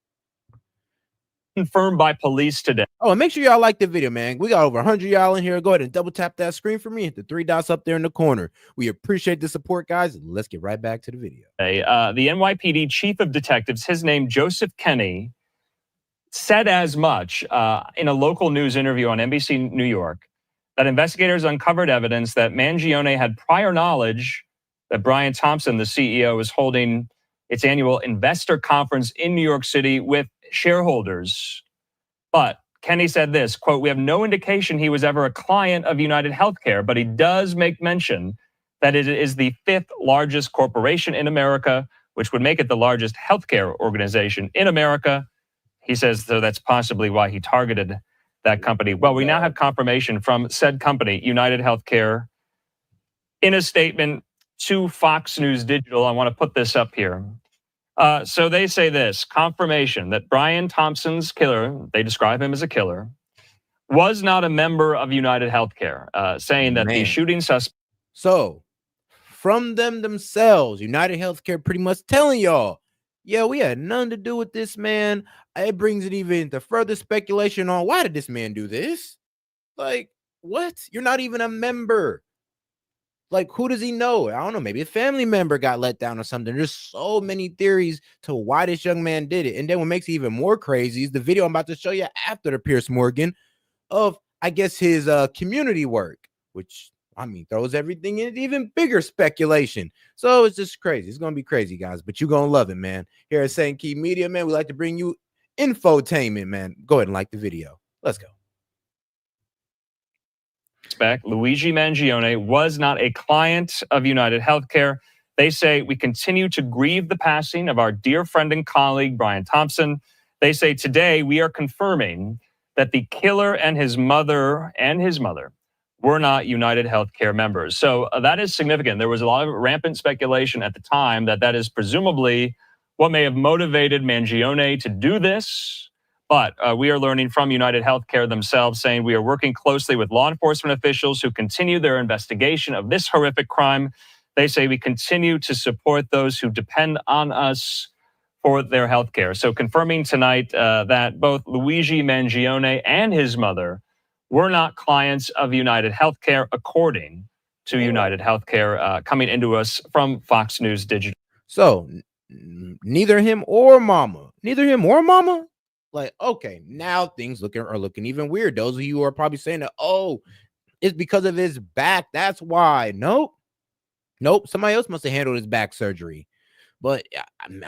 confirmed by police today. Oh, and make sure y'all like the video, man. We got over 100 y'all in here. Go ahead and double tap that screen for me. Hit the 3 dots up there in the corner. We appreciate the support, guys. Let's get right back to the video. The NYPD chief of detectives, his name Joseph Kenney, said as much in a local news interview on NBC New York that investigators uncovered evidence that Mangione had prior knowledge that Brian Thompson, the CEO, was holding its annual investor conference in New York City with shareholders. But Kenney said this, quote, "We have no indication he was ever a client of United Healthcare, but he does make mention that it is the 5th largest corporation in America, which would make it the largest healthcare organization in America." He says, so that's possibly why he targeted that company. Well, we now have confirmation from said company, United Healthcare, in a statement to Fox News Digital. I want to put this up here. So they say this, confirmation that Brian Thompson's killer, they describe him as a killer, was not a member of United Healthcare, saying that the shooting suspect. So from them themselves, United Healthcare pretty much telling y'all, yeah, we had nothing to do with this man. It brings it even to further speculation on why did this man do this? Like, what? You're not even a member. Like, who does he know? I don't know. Maybe a family member got let down or something. There's so many theories to why this young man did it. And then what makes it even more crazy is the video I'm about to show you after the Piers Morgan of, I guess, his community work, which, I mean, throws everything in even bigger speculation. So it's just crazy. It's going to be crazy, guys, but you're going to love it, man. Here at St. Key Media, man, we like to bring you infotainment, man. Go ahead and like the video. Let's go. Luigi Mangione was not a client of United Healthcare. They say, we continue to grieve the passing of our dear friend and colleague, Brian Thompson. They say today we are confirming that the killer and his mother were not United Healthcare members. So that is significant. There was a lot of rampant speculation at the time that that is presumably what may have motivated Mangione to do this. But we are learning from United Healthcare themselves, saying we are working closely with law enforcement officials who continue their investigation of this horrific crime. They say we continue to support those who depend on us for their health care. So confirming tonight that both Luigi Mangione and his mother were not clients of United Healthcare, according to United Healthcare, coming into us from Fox News Digital. So neither him or mama. Like, okay, now things are looking even weird. Those of you who are probably saying that, oh, it's because of his back. That's why. Nope. Somebody else must have handled his back surgery. But,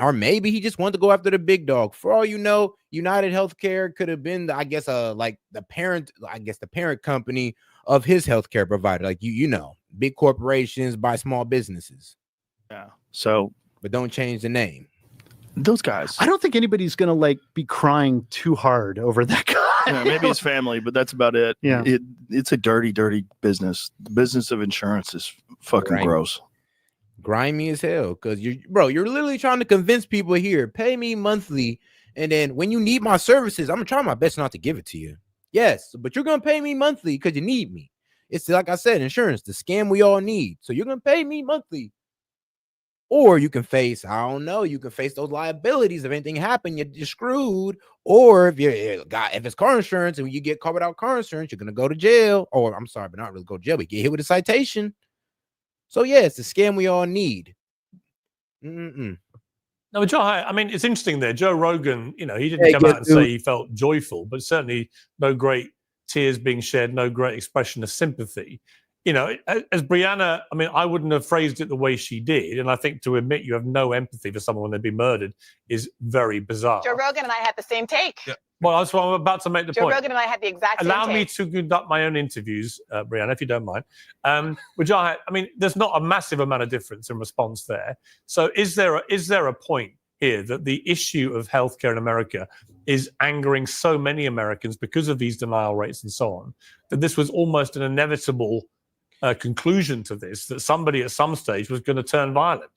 or maybe he just wanted to go after the big dog. For all you know, United Healthcare could have been, like the parent company of his healthcare provider. Like, you know, big corporations buy small businesses. Yeah. So, but don't change the name. Those guys. I don't think anybody's gonna like be crying too hard over that guy. Yeah, maybe his family, but that's about it. Yeah. It's a dirty business. The business of insurance is fucking gross. Grimy as hell. Because you're literally trying to convince people here, pay me monthly, and then when you need my services, I'm gonna try my best not to give it to you. Yes, but you're gonna pay me monthly because you need me. It's like I said, insurance, the scam we all need. So you're gonna pay me monthly. Or you can face, you can face those liabilities. If anything happened, you're screwed. Or if it's car insurance and you get caught without car insurance, you're gonna go to jail. Or I'm sorry, but not really go to jail, but get hit with a citation. So yeah, it's the scam we all need. No, Joe, I mean, it's interesting there. Joe Rogan, he didn't come out and say he felt joyful, but certainly no great tears being shed, no great expression of sympathy. As Brianna, I mean, I wouldn't have phrased it the way she did. And I think to admit you have no empathy for someone when they've been murdered is very bizarre. Joe Rogan and I had the same take. Yeah. Well, that's what I'm about to make the point. Joe Rogan and I had the exact same take. Allow me to conduct my own interviews, Brianna, if you don't mind. Which I mean, there's not a massive amount of difference in response there. So is there a point here that the issue of healthcare in America is angering so many Americans because of these denial rates and so on, that this was almost an inevitable conclusion to this, that somebody at some stage was going to turn violent?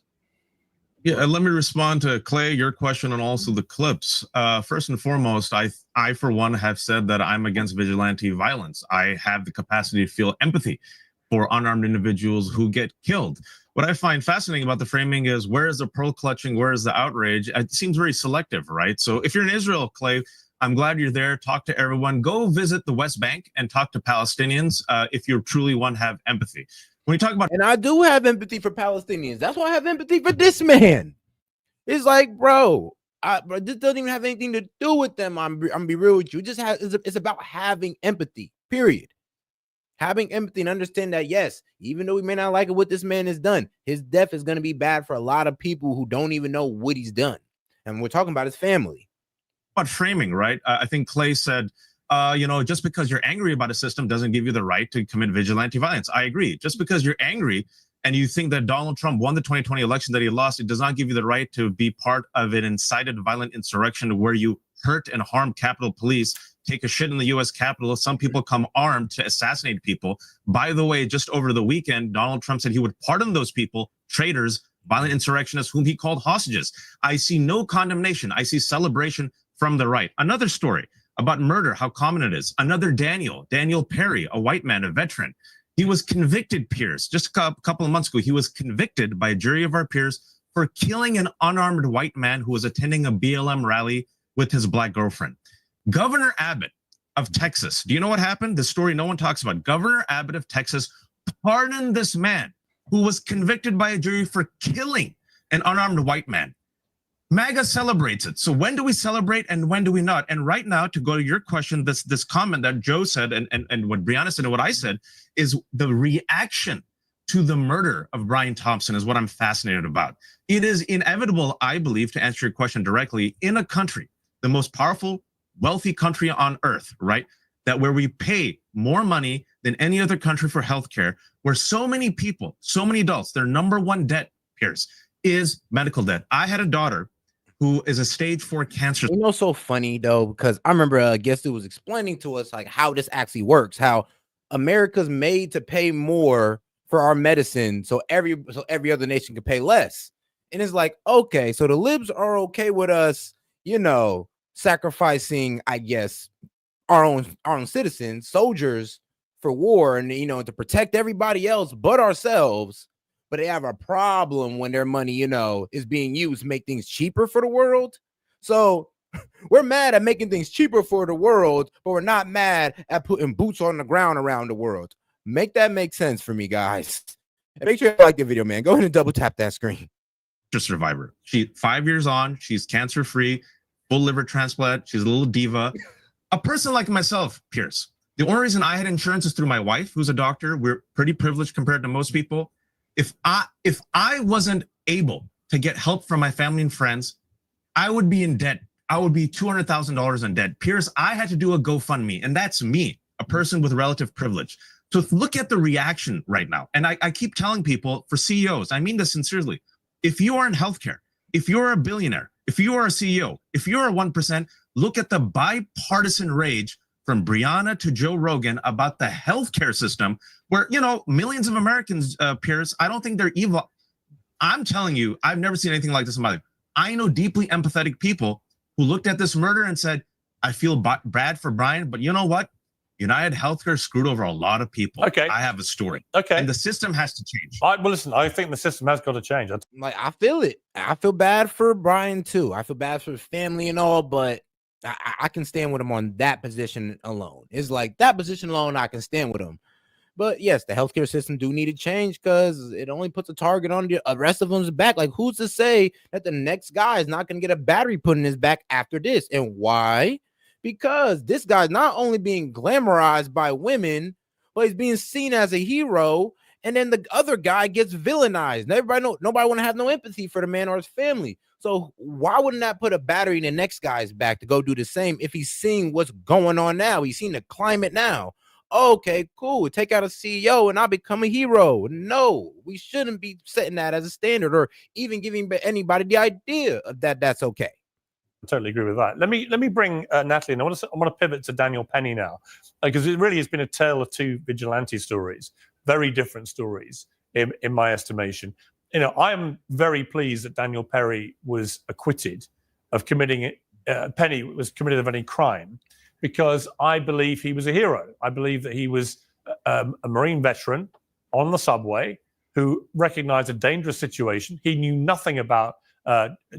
Yeah, let me respond to Clay, your question, and also the clips. First and foremost, I for one have said that I'm against vigilante violence. I have the capacity to feel empathy for unarmed individuals who get killed. What I find fascinating about the framing is, where is the pearl clutching? Where is the outrage? It seems very selective, right? So if you're in Israel, Clay, I'm glad you're there. Talk to everyone. Go visit the West Bank and talk to Palestinians if you truly want to have empathy. When we talk about, and I do have empathy for Palestinians. That's why I have empathy for this man. It's like, bro, this doesn't even have anything to do with them. I'm gonna be real with you. It's about having empathy. Period. Having empathy and understand that, yes, even though we may not like it what this man has done, his death is going to be bad for a lot of people who don't even know what he's done. And we're talking about his family. About framing, right? I think Clay said, just because you're angry about a system doesn't give you the right to commit vigilante violence. I agree. Just because you're angry and you think that Donald Trump won the 2020 election that he lost, it does not give you the right to be part of an incited violent insurrection where you hurt and harm Capitol Police, take a shit in the U.S. Capitol. Some people come armed to assassinate people. By the way, just over the weekend, Donald Trump said he would pardon those people, traitors, violent insurrectionists whom he called hostages. I see no condemnation. I see celebration from the right. Another story about murder, how common it is. Another Daniel Perry, a white man, a veteran. He was convicted, peers, just a couple of months ago. He was convicted by a jury of our peers for killing an unarmed white man who was attending a BLM rally with his black girlfriend. Governor Abbott of Texas, do you know what happened? The story no one talks about. Governor Abbott of Texas pardoned this man who was convicted by a jury for killing an unarmed white man. MAGA celebrates it. So when do we celebrate and when do we not? And right now, to go to your question, this comment that Joe said and what Brianna said and what I said is the reaction to the murder of Brian Thompson is what I'm fascinated about. It is inevitable, I believe, to answer your question directly, in a country, the most powerful, wealthy country on earth, right? That where we pay more money than any other country for healthcare, where so many people, so many adults, their number one debt, Piers, is medical debt. I had a daughter who is a stage 4 cancer. You know, so funny though, because I remember a guest who was explaining to us like how this actually works, how America's made to pay more for our medicine, so every other nation can pay less. And it's like, okay, so the libs are okay with us, sacrificing, I guess, our own citizens, soldiers for war, and to protect everybody else but ourselves. But they have a problem when their money, is being used to make things cheaper for the world. So we're mad at making things cheaper for the world, but we're not mad at putting boots on the ground around the world. Make that make sense for me, guys. And make sure you like the video, man. Go ahead and double tap that screen. Survivor. She 5 years on, she's cancer free, full liver transplant. She's a little diva. A person like myself, Pierce. The only reason I had insurance is through my wife, who's a doctor. We're pretty privileged compared to most people. If I wasn't able to get help from my family and friends, I would be in debt. I would be $200,000 in debt. Pierce, I had to do a GoFundMe, and that's me, a person with relative privilege. So look at the reaction right now. And I keep telling people, for CEOs, I mean this sincerely, if you are in healthcare, if you're a billionaire, if you are a CEO, if you're a 1%, look at the bipartisan rage from Brianna to Joe Rogan about the healthcare system, where, millions of Americans, Pierce, I don't think they're evil. I'm telling you, I've never seen anything like this in my life. I know deeply empathetic people who looked at this murder and said, I feel bad for Brian, but you know what? United Healthcare screwed over a lot of people. Okay. I have a story. Okay. And the system has to change. Well, listen, I think the system has got to change. I feel it. I feel bad for Brian too. I feel bad for his family and all, but I can stand with him on that position alone. It's like that position alone, I can stand with him. But yes, the healthcare system do need to change because it only puts a target on the rest of them's back. Like, who's to say that the next guy is not going to get a battery put in his back after this? And why? Because this guy's not only being glamorized by women, but he's being seen as a hero. And then the other guy gets villainized. Nobody want to have no empathy for the man or his family. So why wouldn't that put a battery in the next guy's back to go do the same if he's seeing what's going on now? He's seeing the climate now. Okay, cool. Take out a CEO and I'll become a hero. No, we shouldn't be setting that as a standard or even giving anybody the idea of that's okay. I totally agree with that. Let me bring Natalie in. I want to pivot to Daniel Penny now, because it really has been a tale of two vigilante stories, very different stories in my estimation. I am very pleased that Daniel Penny was acquitted of committing of any crime, because I believe he was a hero. I believe that he was a Marine veteran on the subway who recognized a dangerous situation. He knew nothing about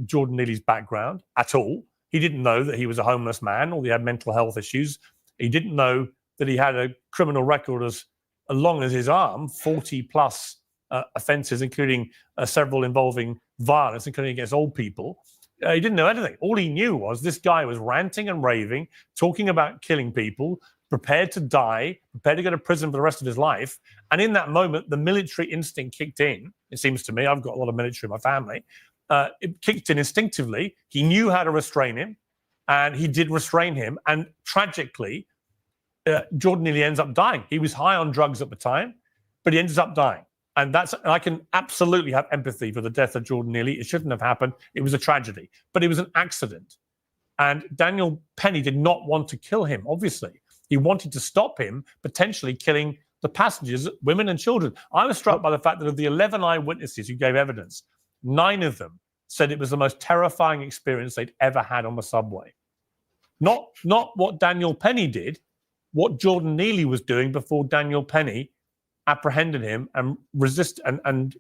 Jordan Neely's background at all. He didn't know that he was a homeless man or he had mental health issues. He didn't know that he had a criminal record as long as his arm, 40 plus offenses, including several involving violence, including against old people. He didn't know anything. All he knew was this guy was ranting and raving, talking about killing people, prepared to die, prepared to go to prison for the rest of his life. And in that moment, the military instinct kicked in. It seems to me, I've got a lot of military in my family. It kicked in instinctively. He knew how to restrain him, and he did restrain him. And tragically, Jordan Neely ends up dying. He was high on drugs at the time, but he ends up dying. And I can absolutely have empathy for the death of Jordan Neely. It shouldn't have happened. It was a tragedy, but it was an accident. And Daniel Penny did not want to kill him, obviously. He wanted to stop him potentially killing the passengers, women and children. I was struck by the fact that of the 11 eyewitnesses who gave evidence, 9 of them said it was the most terrifying experience they'd ever had on the subway. Not what Daniel Penny did, what Jordan Neely was doing before Daniel Penny apprehended him and and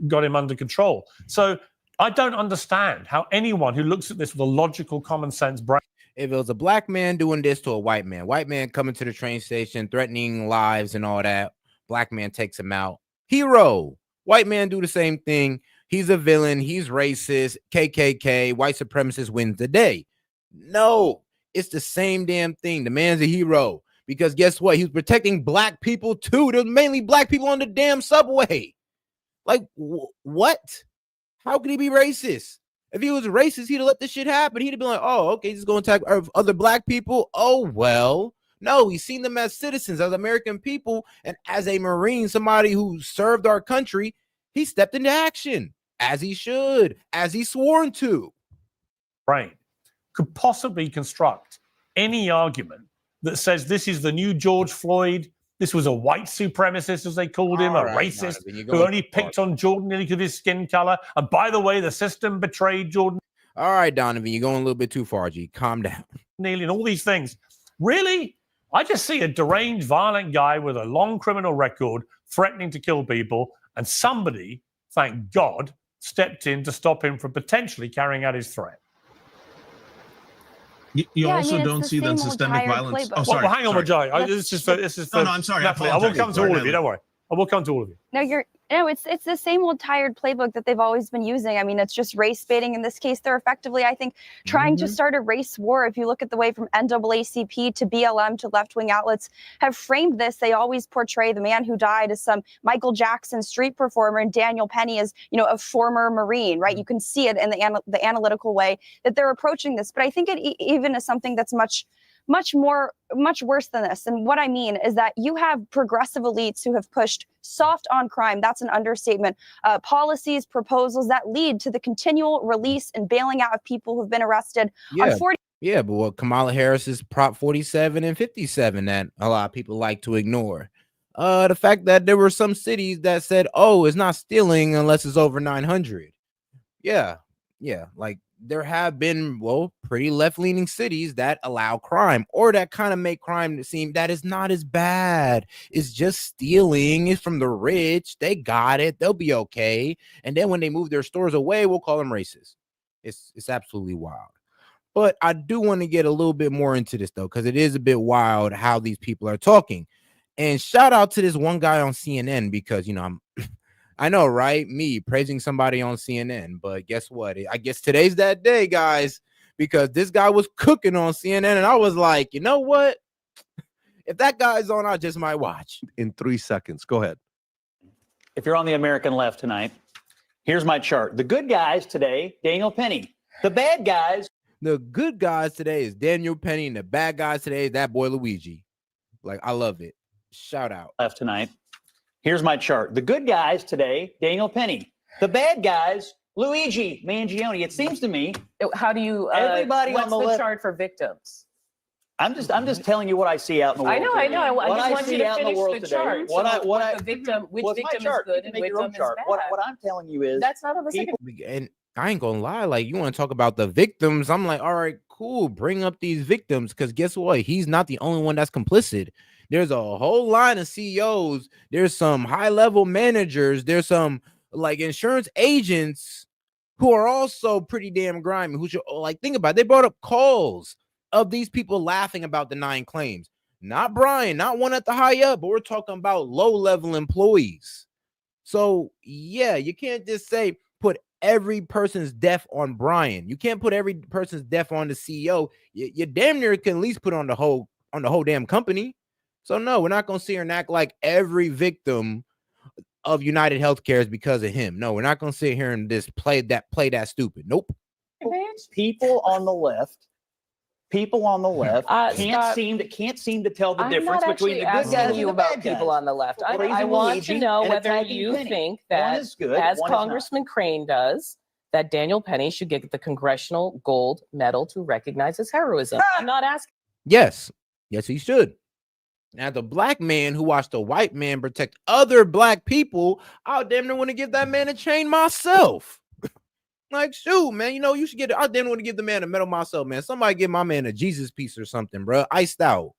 got him under control. So I don't understand how anyone who looks at this with a logical, common sense brain. If it was a black man doing this to a white man coming to the train station, threatening lives and all that, black man takes him out. Hero. White man do the same thing. He's a villain. He's racist. KKK. White supremacist wins the day. No, it's the same damn thing. The man's a hero. Because guess what? He was protecting black people too. There's mainly black people on the damn subway. Like, what? How could he be racist? If he was racist, he'd have let this shit happen. He'd have been like, oh, okay, he's going to attack other black people. Oh, well. No, he's seen them as citizens, as American people. And as a Marine, somebody who served our country, he stepped into action, as he should, as he's sworn to. Brain could possibly construct any argument that says this is the new George Floyd, this was a white supremacist, as they called him, a racist who only picked on Jordan Neely because of his skin color. And by the way, the system betrayed Jordan. All right, Donovan, you're going a little bit too far, G. Calm down. Neely and all these things. Really? I just see a deranged, violent guy with a long criminal record threatening to kill people, and somebody, thank God, stepped in to stop him from potentially carrying out his threat. You also don't see that systemic violence. Oh, sorry. Well, hang on, Jai. This is for. No, I'm sorry. Natalie, I will come to all of you. Don't worry. I will come to all of you. No, it's the same old tired playbook that they've always been using. I mean, it's just race baiting. In this case, they're effectively, I think, trying to start a race war. If you look at the way from NAACP to BLM to left-wing outlets have framed this, they always portray the man who died as some Michael Jackson street performer and Daniel Penny as, a former Marine, right? You can see it in the analytical way that they're approaching this. But I think it even is something that's much worse than this. And what I mean is that you have progressive elites who have pushed soft on crime. That's an understatement. Policies, proposals that lead to the continual release and bailing out of people who've been arrested on 40. Yeah, but what Kamala Harris is Prop 47 and 57 that a lot of people like to ignore. The fact that there were some cities that said, oh, it's not stealing unless it's over 900. Yeah, like there have been, pretty left-leaning cities that allow crime or that kind of make crime seem that is not as bad. It's just stealing. It's from the rich. They got it. They'll be okay. And then when they move their stores away, we'll call them racist. It's absolutely wild. But I do want to get a little bit more into this, though, because it is a bit wild how these people are talking. And shout out to this one guy on CNN because, I know, right? Me praising somebody on CNN. But guess what? I guess today's that day, guys, because this guy was cooking on CNN. And I was like, you know what? If that guy's on, I just might watch. In 3 seconds. Go ahead. If you're on the American left tonight, here's my chart. The good guys today, Daniel Penny. The bad guys. The good guys today is Daniel Penny. And the bad guys today is that boy Luigi. Like, I love it. Shout out. Left tonight. Here's my chart. The good guys today, Daniel Penny. The bad guys, Luigi Mangione. It seems to me. How do you? Everybody what's on the the left, chart for victims? I'm just telling you what I see out in the world. I know. I just want you to finish the today, chart. What the victim, which victim is chart. good and which victim is bad. What I'm telling you is that's not on the second. And I ain't gonna lie, like you want to talk about the victims. I'm like, all right, cool. Bring up these victims because guess what? He's not the only one that's complicit. There's a whole line of CEOs. There's some high-level managers. There's some like insurance agents who are also pretty damn grimy, who should, like, think about it. They brought up calls of these people laughing about the 9 claims. Not Brian, not one at the high up, but we're talking about low-level employees. So, yeah, you can't just say put every person's death on Brian. You can't put every person's death on the CEO. You damn near can at least put on the whole damn company. So, no, we're not going to sit here and act like every victim of United Healthcare is because of him. No, we're not going to sit here and just play that stupid. Nope. People on the left can't seem to tell the difference between the good guys and you the about bad guys. people on the left. I Praising want to Luigi know and whether attacking you Penny. think One that, is good, as one is not. Congressman Crane does, that Daniel Penny should get the Congressional Gold Medal to recognize his heroism. I'm not asking. Yes, he should. Now, the black man who watched a white man protect other black people, I damn near want to give that man a chain myself. Like, shoot, man, you should I damn want to give the man a medal myself, man. Somebody give my man a Jesus piece or something, bro. Iced out.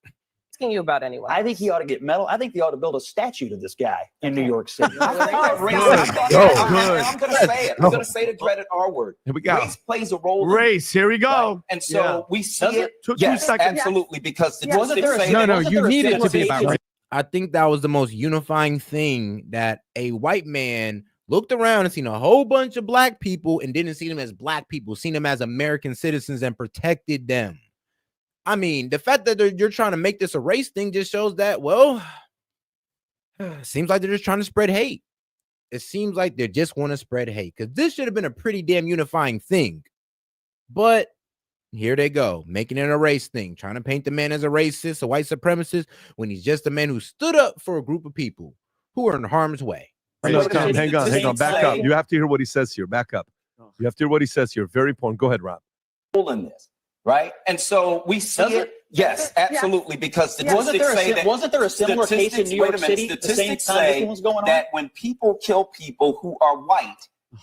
Asking you about anyone. I think he ought to get medal. I think they ought to build a statue to this guy in New York City. I'm going to say the dreaded R word. Here we go. Race plays a role. Race. Here we go. Right? And so we see it. Took yes, 2 seconds. absolutely. Because the Wasn't there say a- that- wasn't there a You need it to similar be about case- race. I think that was the most unifying thing, that a white man looked around and seen a whole bunch of black people and didn't see them as black people, seen them as American citizens and protected them. I mean, the fact that you're trying to make this a race thing just shows that, well, seems like they're just trying to spread hate. It seems like they just want to spread hate, because this should have been a pretty damn unifying thing. But here they go, making it a race thing, trying to paint the man as a racist, a white supremacist, when he's just a man who stood up for a group of people who are in harm's way. Hang on. Back up. You have to hear what he says here. Back up. You have to hear what he says here. Very important. Go ahead, Rob. in this, right? And so we see it. Yes, absolutely. Because statistics say that. Wasn't there a similar case in New York City at the same Statistics time this say thing was going on? that when people kill people who are white,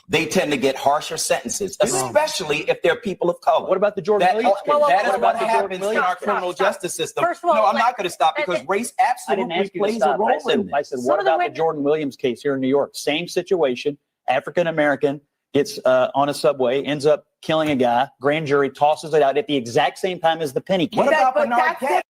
they tend to get harsher sentences, especially if they're people of color. What about the Jordan Williams case? That is what happens in our criminal justice system. First of all, no, I'm not going to stop, because race I didn't absolutely ask you to plays a stop. role in I this. said, what about the Jordan Williams case here in New York? Same situation. African American gets on a subway, ends up killing a guy. Grand jury tosses it out at the exact same time as the Penny case. What about Bernard Cat?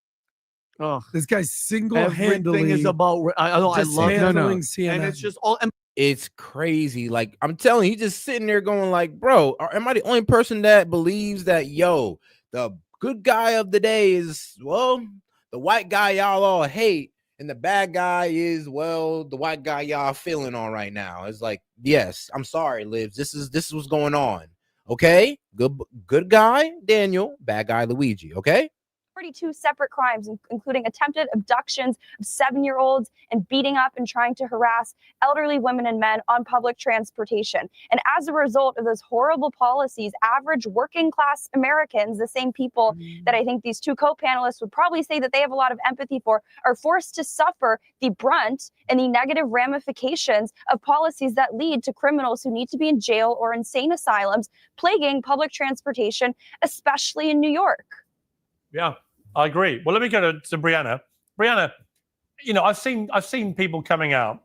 Oh, this guy's single-handedly everything is about. I love dismantling CNN. And it's just all. It's crazy. Like, I'm telling you, he's just sitting there going like, bro, am I the only person that believes that, yo, the good guy of the day is, well, the white guy y'all all hate, and the bad guy is, well, the white guy y'all feeling on right now? It's like, yes, I'm sorry, Libs. This is what's going on. Okay? Good guy, Daniel, bad guy, Luigi. Okay? 42 separate crimes, including attempted abductions of 7-year-olds and beating up and trying to harass elderly women and men on public transportation. And as a result of those horrible policies, average working class Americans, the same people that I think these two co-panelists would probably say that they have a lot of empathy for, are forced to suffer the brunt and the negative ramifications of policies that lead to criminals who need to be in jail or insane asylums, plaguing public transportation, especially in New York. Yeah, I agree. Well, let me go to Brianna. Brianna, I've seen people coming out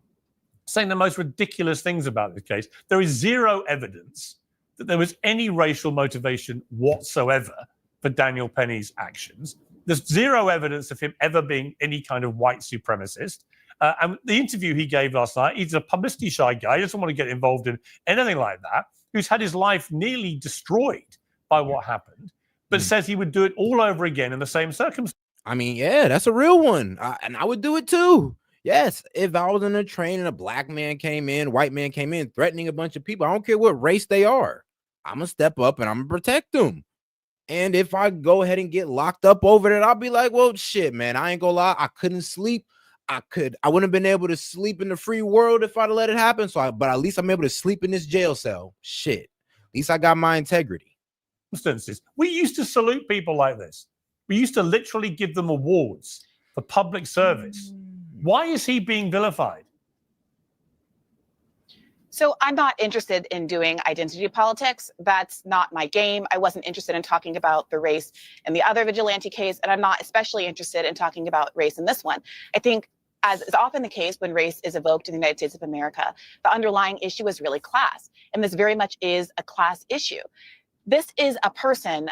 saying the most ridiculous things about this case. There is zero evidence that there was any racial motivation whatsoever for Daniel Penny's actions. There's zero evidence of him ever being any kind of white supremacist. And the interview he gave last night, he's a publicity shy guy. He doesn't want to get involved in anything like that, who's had his life nearly destroyed by what happened, but says he would do it all over again in the same circumstances. I mean, yeah, that's a real one. And I would do it too. Yes, if I was in a train and a black man came in, white man came in, threatening a bunch of people, I don't care what race they are, I'm going to step up and I'm going to protect them. And if I go ahead and get locked up over that, I'll be like, well, shit, man, I ain't gonna lie. I couldn't sleep. I wouldn't have been able to sleep in the free world if I'd let it happen. But at least I'm able to sleep in this jail cell. Shit. At least I got my integrity. Instances. We used to salute people like this. We used to literally give them awards for public service. Why is he being vilified? So I'm not interested in doing identity politics. That's not my game. I wasn't interested in talking about the race in the other vigilante case, and I'm not especially interested in talking about race in this one. I think as is often the case when race is evoked in the United States of America, the underlying issue is really class. And this very much is a class issue. This is a person,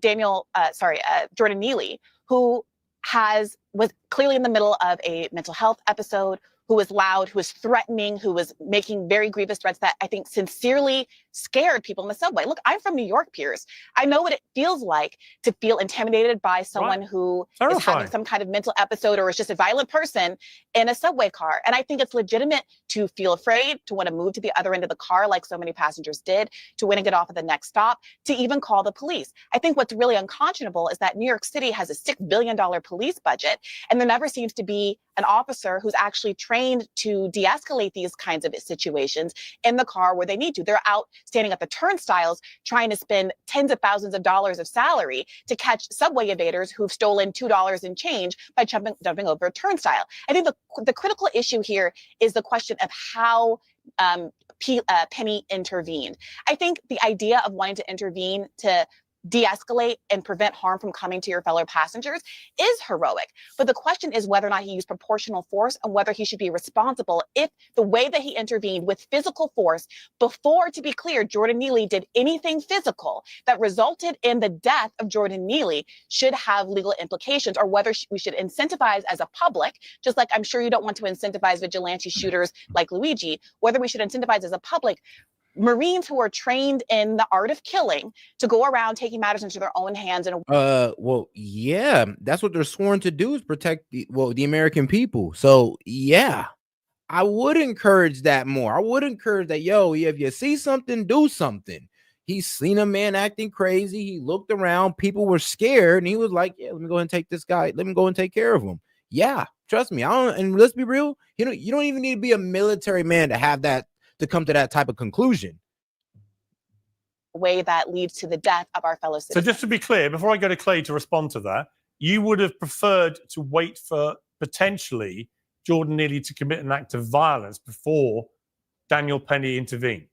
Jordan Neely, who was clearly in the middle of a mental health episode, who was loud, who was threatening, who was making very grievous threats that I think sincerely scared people in the subway. Look, I'm from New York, Piers. I know what it feels like to feel intimidated by someone who is having some kind of mental episode or is just a violent person in a subway car. And I think it's legitimate to feel afraid, to want to move to the other end of the car like so many passengers did, to want to get off at the next stop, to even call the police. I think what's really unconscionable is that New York City has a $6 billion police budget, and there never seems to be an officer who's actually trained to de-escalate these kinds of situations in the car where they need to. They're out standing at the turnstiles trying to spend tens of thousands of dollars of salary to catch subway evaders who've stolen $2 in change by jumping over a turnstile. I think the critical issue here is the question of how Penny intervened. I think the idea of wanting to intervene to de-escalate and prevent harm from coming to your fellow passengers is heroic. But the question is whether or not he used proportional force and whether he should be responsible if the way that he intervened with physical force before, to be clear, Jordan Neely did anything physical that resulted in the death of Jordan Neely should have legal implications, or whether we should incentivize as a public, just like I'm sure you don't want to incentivize vigilante shooters like Luigi, whether we should incentivize as a public Marines who are trained in the art of killing to go around taking matters into their own hands. Well, yeah, that's what they're sworn to do, is protect the American people. So yeah, I would encourage that more. I would encourage that, if you see something, do something. He's seen a man acting crazy. He looked around, people were scared, and he was like, yeah, let me go and take this guy. Let me go and take care of him. Yeah, trust me. And let's be real, you don't even need to be a military man to have that, to come to that type of conclusion. Way that leads to the death of our fellow citizens. So just to be clear, before I go to Clay to respond to that, you would have preferred to wait for potentially Jordan Neely to commit an act of violence before Daniel Penny intervened?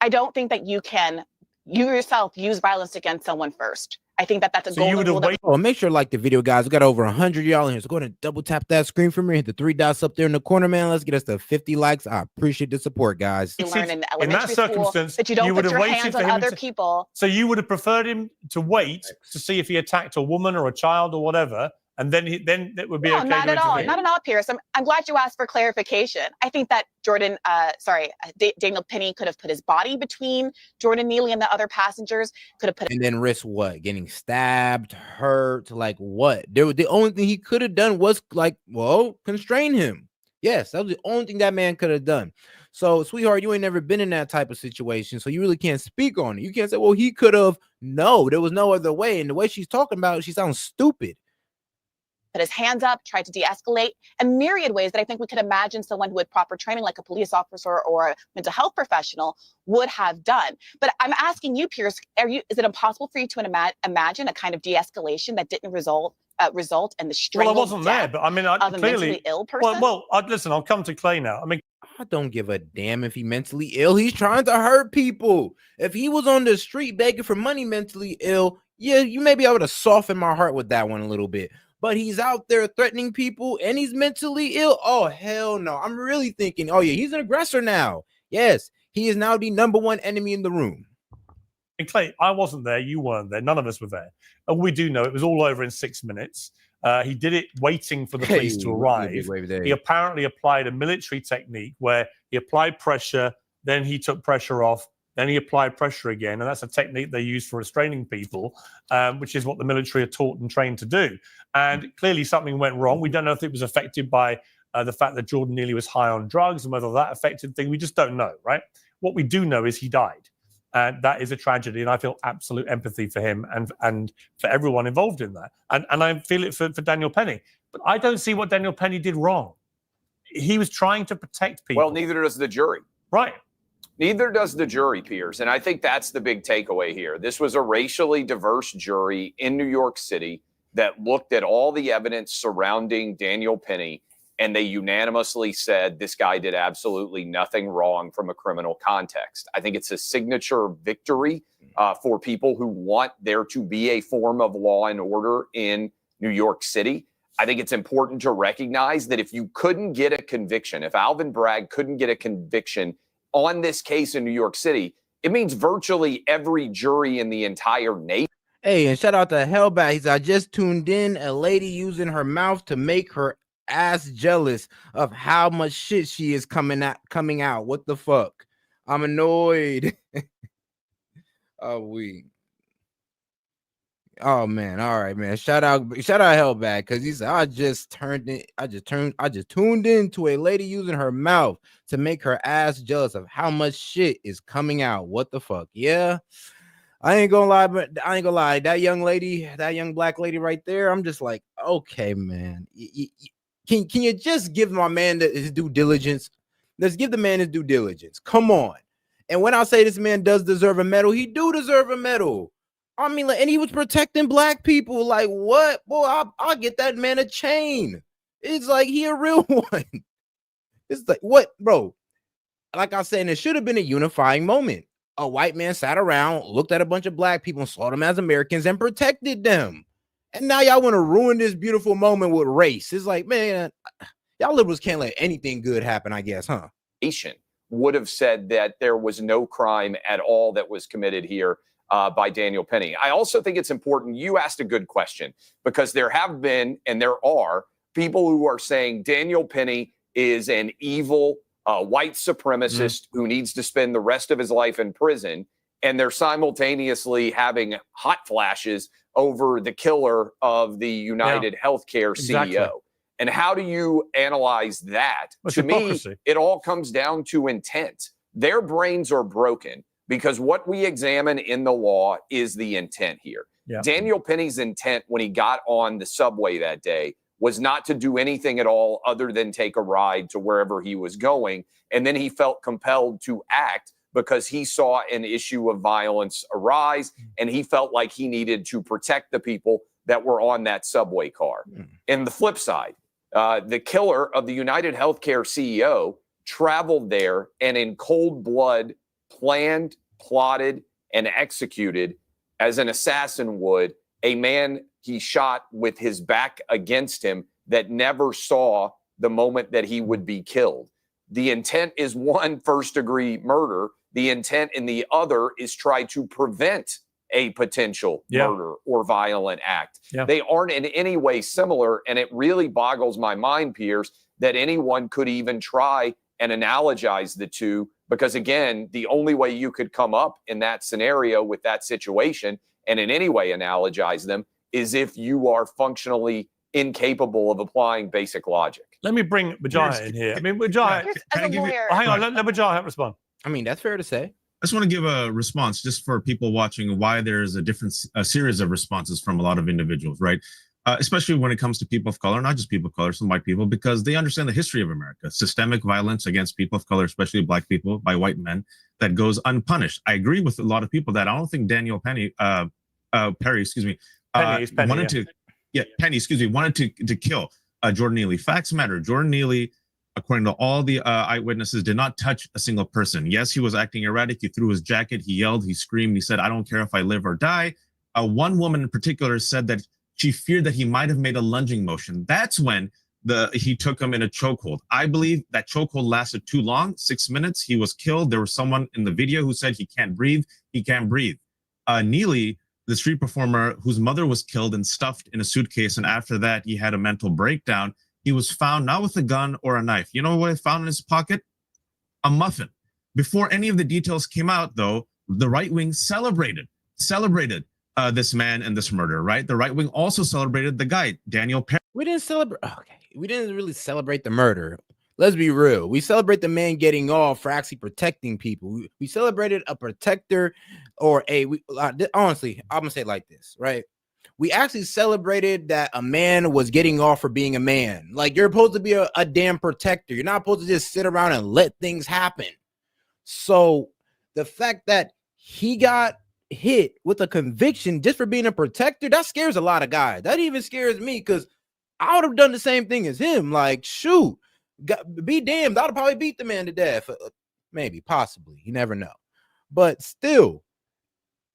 I don't think that you yourself use violence against someone first. I think that's a golden rule. Oh, make sure to like the video, guys. We got over 100 y'all in here, so go ahead and double tap that screen for me. Hit the 3 dots up there in the corner, man. Let's get us to 50 likes. I appreciate the support, guys. You learn in elementary school that you don't put your hands on other people. So you would have preferred him to wait to see if he attacked a woman or a child or whatever, and then it would be okay. Not at all. Not at all, Pierce. I'm glad you asked for clarification. I think that Daniel Penny could have put his body between Jordan Neely and the other passengers. Could have put and then risk what? Getting stabbed, hurt, like what? The only thing he could have done was constrain him. Yes, that was the only thing that man could have done. So, sweetheart, you ain't never been in that type of situation, so you really can't speak on it. You can't say, well, he could have. No, there was no other way. And the way she's talking about it, she sounds stupid. Put his hands up, tried to de-escalate, and myriad ways that I think we could imagine someone who had proper training, like a police officer or a mental health professional, would have done. But I'm asking you, Pierce, is it impossible for you to imagine a kind of de-escalation that didn't result in the strangled Well, I wasn't there, but I mean, of a clearly mentally ill person? Listen, I'll come to Clay now. I mean, I don't give a damn if he's mentally ill. He's trying to hurt people. If he was on the street begging for money mentally ill, yeah, you may be able to soften my heart with that one a little bit. But he's out there threatening people and he's mentally ill. Oh, hell no. I'm really thinking, oh, yeah, he's an aggressor now. Yes, he is now the #1 enemy in the room. And Clay, I wasn't there. You weren't there. None of us were there. And we do know it was all over in 6 minutes. He did it waiting for the police to arrive. He apparently applied a military technique where he applied pressure, then he took pressure off, then he applied pressure again. And that's a technique they use for restraining people, which is what the military are taught and trained to do. And clearly something went wrong. We don't know if it was affected by the fact that Jordan Neely was high on drugs and whether that affected things. We just don't know, right? What we do know is he died. And that is a tragedy. And I feel absolute empathy for him and for everyone involved in that. And I feel it for Daniel Penny. But I don't see what Daniel Penny did wrong. He was trying to protect people. Well, neither does the jury. Right. Neither does the jury, Piers. And I think that's the big takeaway here. This was a racially diverse jury in New York City that looked at all the evidence surrounding Daniel Penny, and they unanimously said this guy did absolutely nothing wrong from a criminal context. I think it's a signature victory for people who want there to be a form of law and order in New York City. I think it's important to recognize that if you couldn't get a conviction, if Alvin Bragg couldn't get a conviction on this case in New York City, it means virtually every jury in the entire nation. Hey, and shout out to Hellbat. He said, I just tuned in. A lady using her mouth to make her ass jealous of how much shit she is coming out. What the fuck? I'm annoyed. Oh man, all right, man. Shout out Hellbat, because he said I just tuned in to a lady using her mouth to make her ass jealous of how much shit is coming out. What the fuck? Yeah. I ain't gonna lie. That young lady, that young black lady right there, I'm just like, okay, man. Can you just give my man his due diligence? Let's give the man his due diligence. Come on. And when I say this man does deserve a medal, he do deserve a medal. I mean, like, and he was protecting black people. Like, what? Boy, I'll get that man a chain. It's like he a real one. It's like, what, bro? Like I said, it should have been a unifying moment. A white man sat around, looked at a bunch of black people and saw them as Americans and protected them. And now y'all want to ruin this beautiful moment with race. It's like, man, y'all liberals can't let anything good happen, I guess, huh? Would have said that there was no crime at all that was committed here by Daniel Penny. I also think it's important. You asked a good question, because there have been and there are people who are saying Daniel Penny is an evil white supremacist who needs to spend the rest of his life in prison. And they're simultaneously having hot flashes over the killer of the United Healthcare CEO. And how do you analyze that? To me, it all comes down to intent. Their brains are broken because what we examine in the law is the intent here. Daniel Penny's intent when he got on the subway that day was not to do anything at all other than take a ride to wherever he was going. And then he felt compelled to act because he saw an issue of violence arise and he felt like he needed to protect the people that were on that subway car. And the flip side, the killer of the United Healthcare CEO traveled there and in cold blood planned, plotted, and executed as an assassin would a man he shot with his back against him that never saw the moment that he would be killed. The intent is one, first-degree murder. The intent in the other is try to prevent a potential murder or violent act. They aren't in any way similar, and it really boggles my mind, Piers, that anyone could even try and analogize the two, because, again, the only way you could come up in that scenario with that situation and in any way analogize them is if you are functionally incapable of applying basic logic. Let me bring Bajaya in here. I mean, Bajaya, hang on, let Bajaya respond. I mean, that's fair to say. I just want to give a response just for people watching why there's a series of responses from a lot of individuals, right? Especially when it comes to people of color, not just people of color, some white people, because they understand the history of America. Systemic violence against people of color, especially black people, by white men, that goes unpunished. I agree with a lot of people that I don't think Daniel Penny, Perry, excuse me, wanted to kill Jordan Neely. Facts matter. Jordan Neely, according to all the eyewitnesses, did not touch a single person. Yes, he was acting erratic. He threw his jacket. He yelled. He screamed. He said, "I don't care if I live or die." One woman in particular said that she feared that he might have made a lunging motion. That's when he took him in a chokehold. I believe that chokehold lasted too long, 6 minutes. He was killed. There was someone in the video who said he can't breathe. He can't breathe. Neely, the street performer whose mother was killed and stuffed in a suitcase, and after that he had a mental breakdown. He was found not with a gun or a knife. You know what I found in his pocket? A muffin. Before any of the details came out, though, the right wing celebrated this man and this murder, right? The right wing also celebrated the guy, Daniel Perry. We didn't celebrate. Okay, we didn't really celebrate the murder. Let's be real. We celebrate the man getting off for actually protecting people. We celebrated a protector or honestly, I'm going to say it like this, right? We actually celebrated that a man was getting off for being a man. Like, you're supposed to be a damn protector. You're not supposed to just sit around and let things happen. So the fact that he got hit with a conviction just for being a protector, that scares a lot of guys. That even scares me, because I would have done the same thing as him. Like, shoot, be damned, I'd probably beat the man to death. Maybe, possibly, you never know. But still,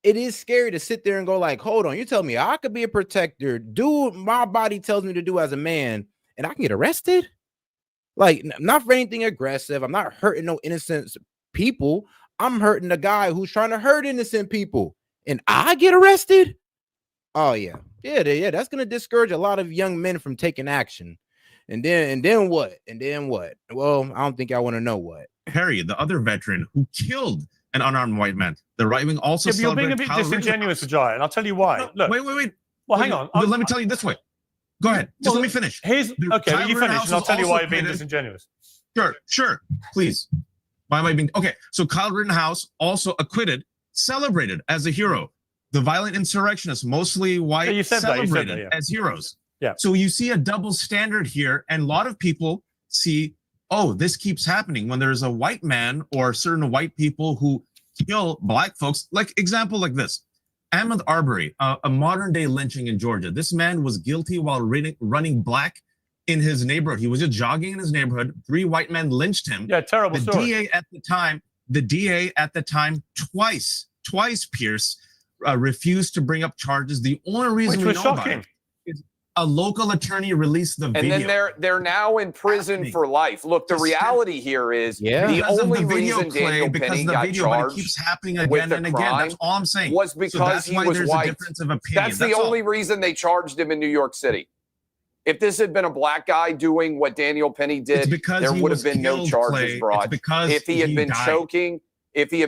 it is scary to sit there and go like, hold on, you tell me I could be a protector, do what my body tells me to do as a man, and I can get arrested? Like, not for anything aggressive. I'm not hurting no innocent people. I'm hurting the guy who's trying to hurt innocent people, and I get arrested? Oh yeah. Yeah, that's gonna discourage a lot of young men from taking action. And then what? Well, I don't think I want to know what. Harry, the other veteran who killed an unarmed white man. The right wing also you're being a bit disingenuous, Ajay, and I'll tell you why. No, Look, wait. Well, hang on. Let me tell you this way. Go ahead. Just let me finish. Okay, well, you finish, and I'll tell you why you're being disingenuous. Sure. Please. Why am I being okay? So Kyle Rittenhouse also acquitted, celebrated as a hero. The violent insurrectionists, mostly white, celebrated as heroes. Yeah. So you see a double standard here, and a lot of people see, oh, this keeps happening when there's a white man or certain white people who kill black folks. Like example like this. Ahmaud Arbery, a modern day lynching in Georgia. This man was guilty while running black in his neighborhood. He was just jogging in his neighborhood. 3 white men lynched him. Yeah, terrible the story. The DA at the time, twice, Pierce, refused to bring up charges. The only reason we know about it is a local attorney released the video. And then they're now in prison for life. Look, the reality here is the only reason Daniel Penny got charged keeps happening again with the and again. crime That's all I'm saying. was because he was white. That's the only reason they charged him in New York City. If this had been a black guy doing what Daniel Penny did, there would have been no charges brought. If he had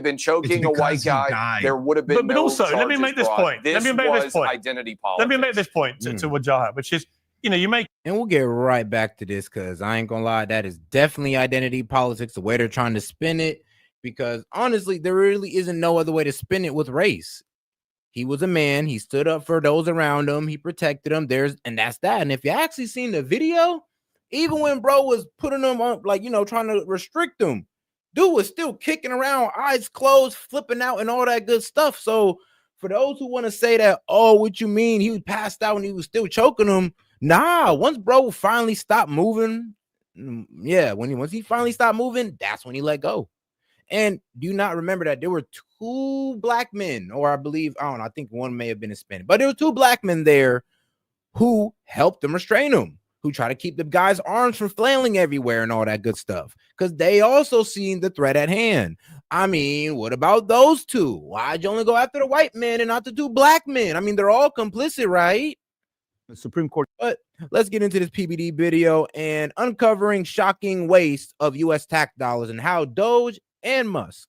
been choking a white guy, there would have been but no also, charges let me make this brought. point. This Let me make this was point. identity politics. Let me make this point to Wajahat, which is, you make. And we'll get right back to this because I ain't gonna lie, that is definitely identity politics, the way they're trying to spin it. Because honestly, there really isn't no other way to spin it with race. He was a man. He stood up for those around him. He protected them. And that's that. And if you actually seen the video, even when bro was putting them on, like, trying to restrict them, dude was still kicking around, eyes closed, flipping out, and all that good stuff. So for those who want to say that, oh, what you mean? He was passed out and he was still choking them. Nah, once bro finally stopped moving, once he finally stopped moving, that's when he let go. And do you not remember that there were 2 black men, or I believe, I don't know, I think one may have been Hispanic, but there were 2 black men there who helped them restrain him, who try to keep the guy's arms from flailing everywhere and all that good stuff, because they also seen the threat at hand. I mean, what about those 2? Why'd you only go after the white men and not the 2 black men? I mean, they're all complicit, right? The Supreme Court. But let's get into this PBD video and uncovering shocking waste of U.S. tax dollars and how Doge and Musk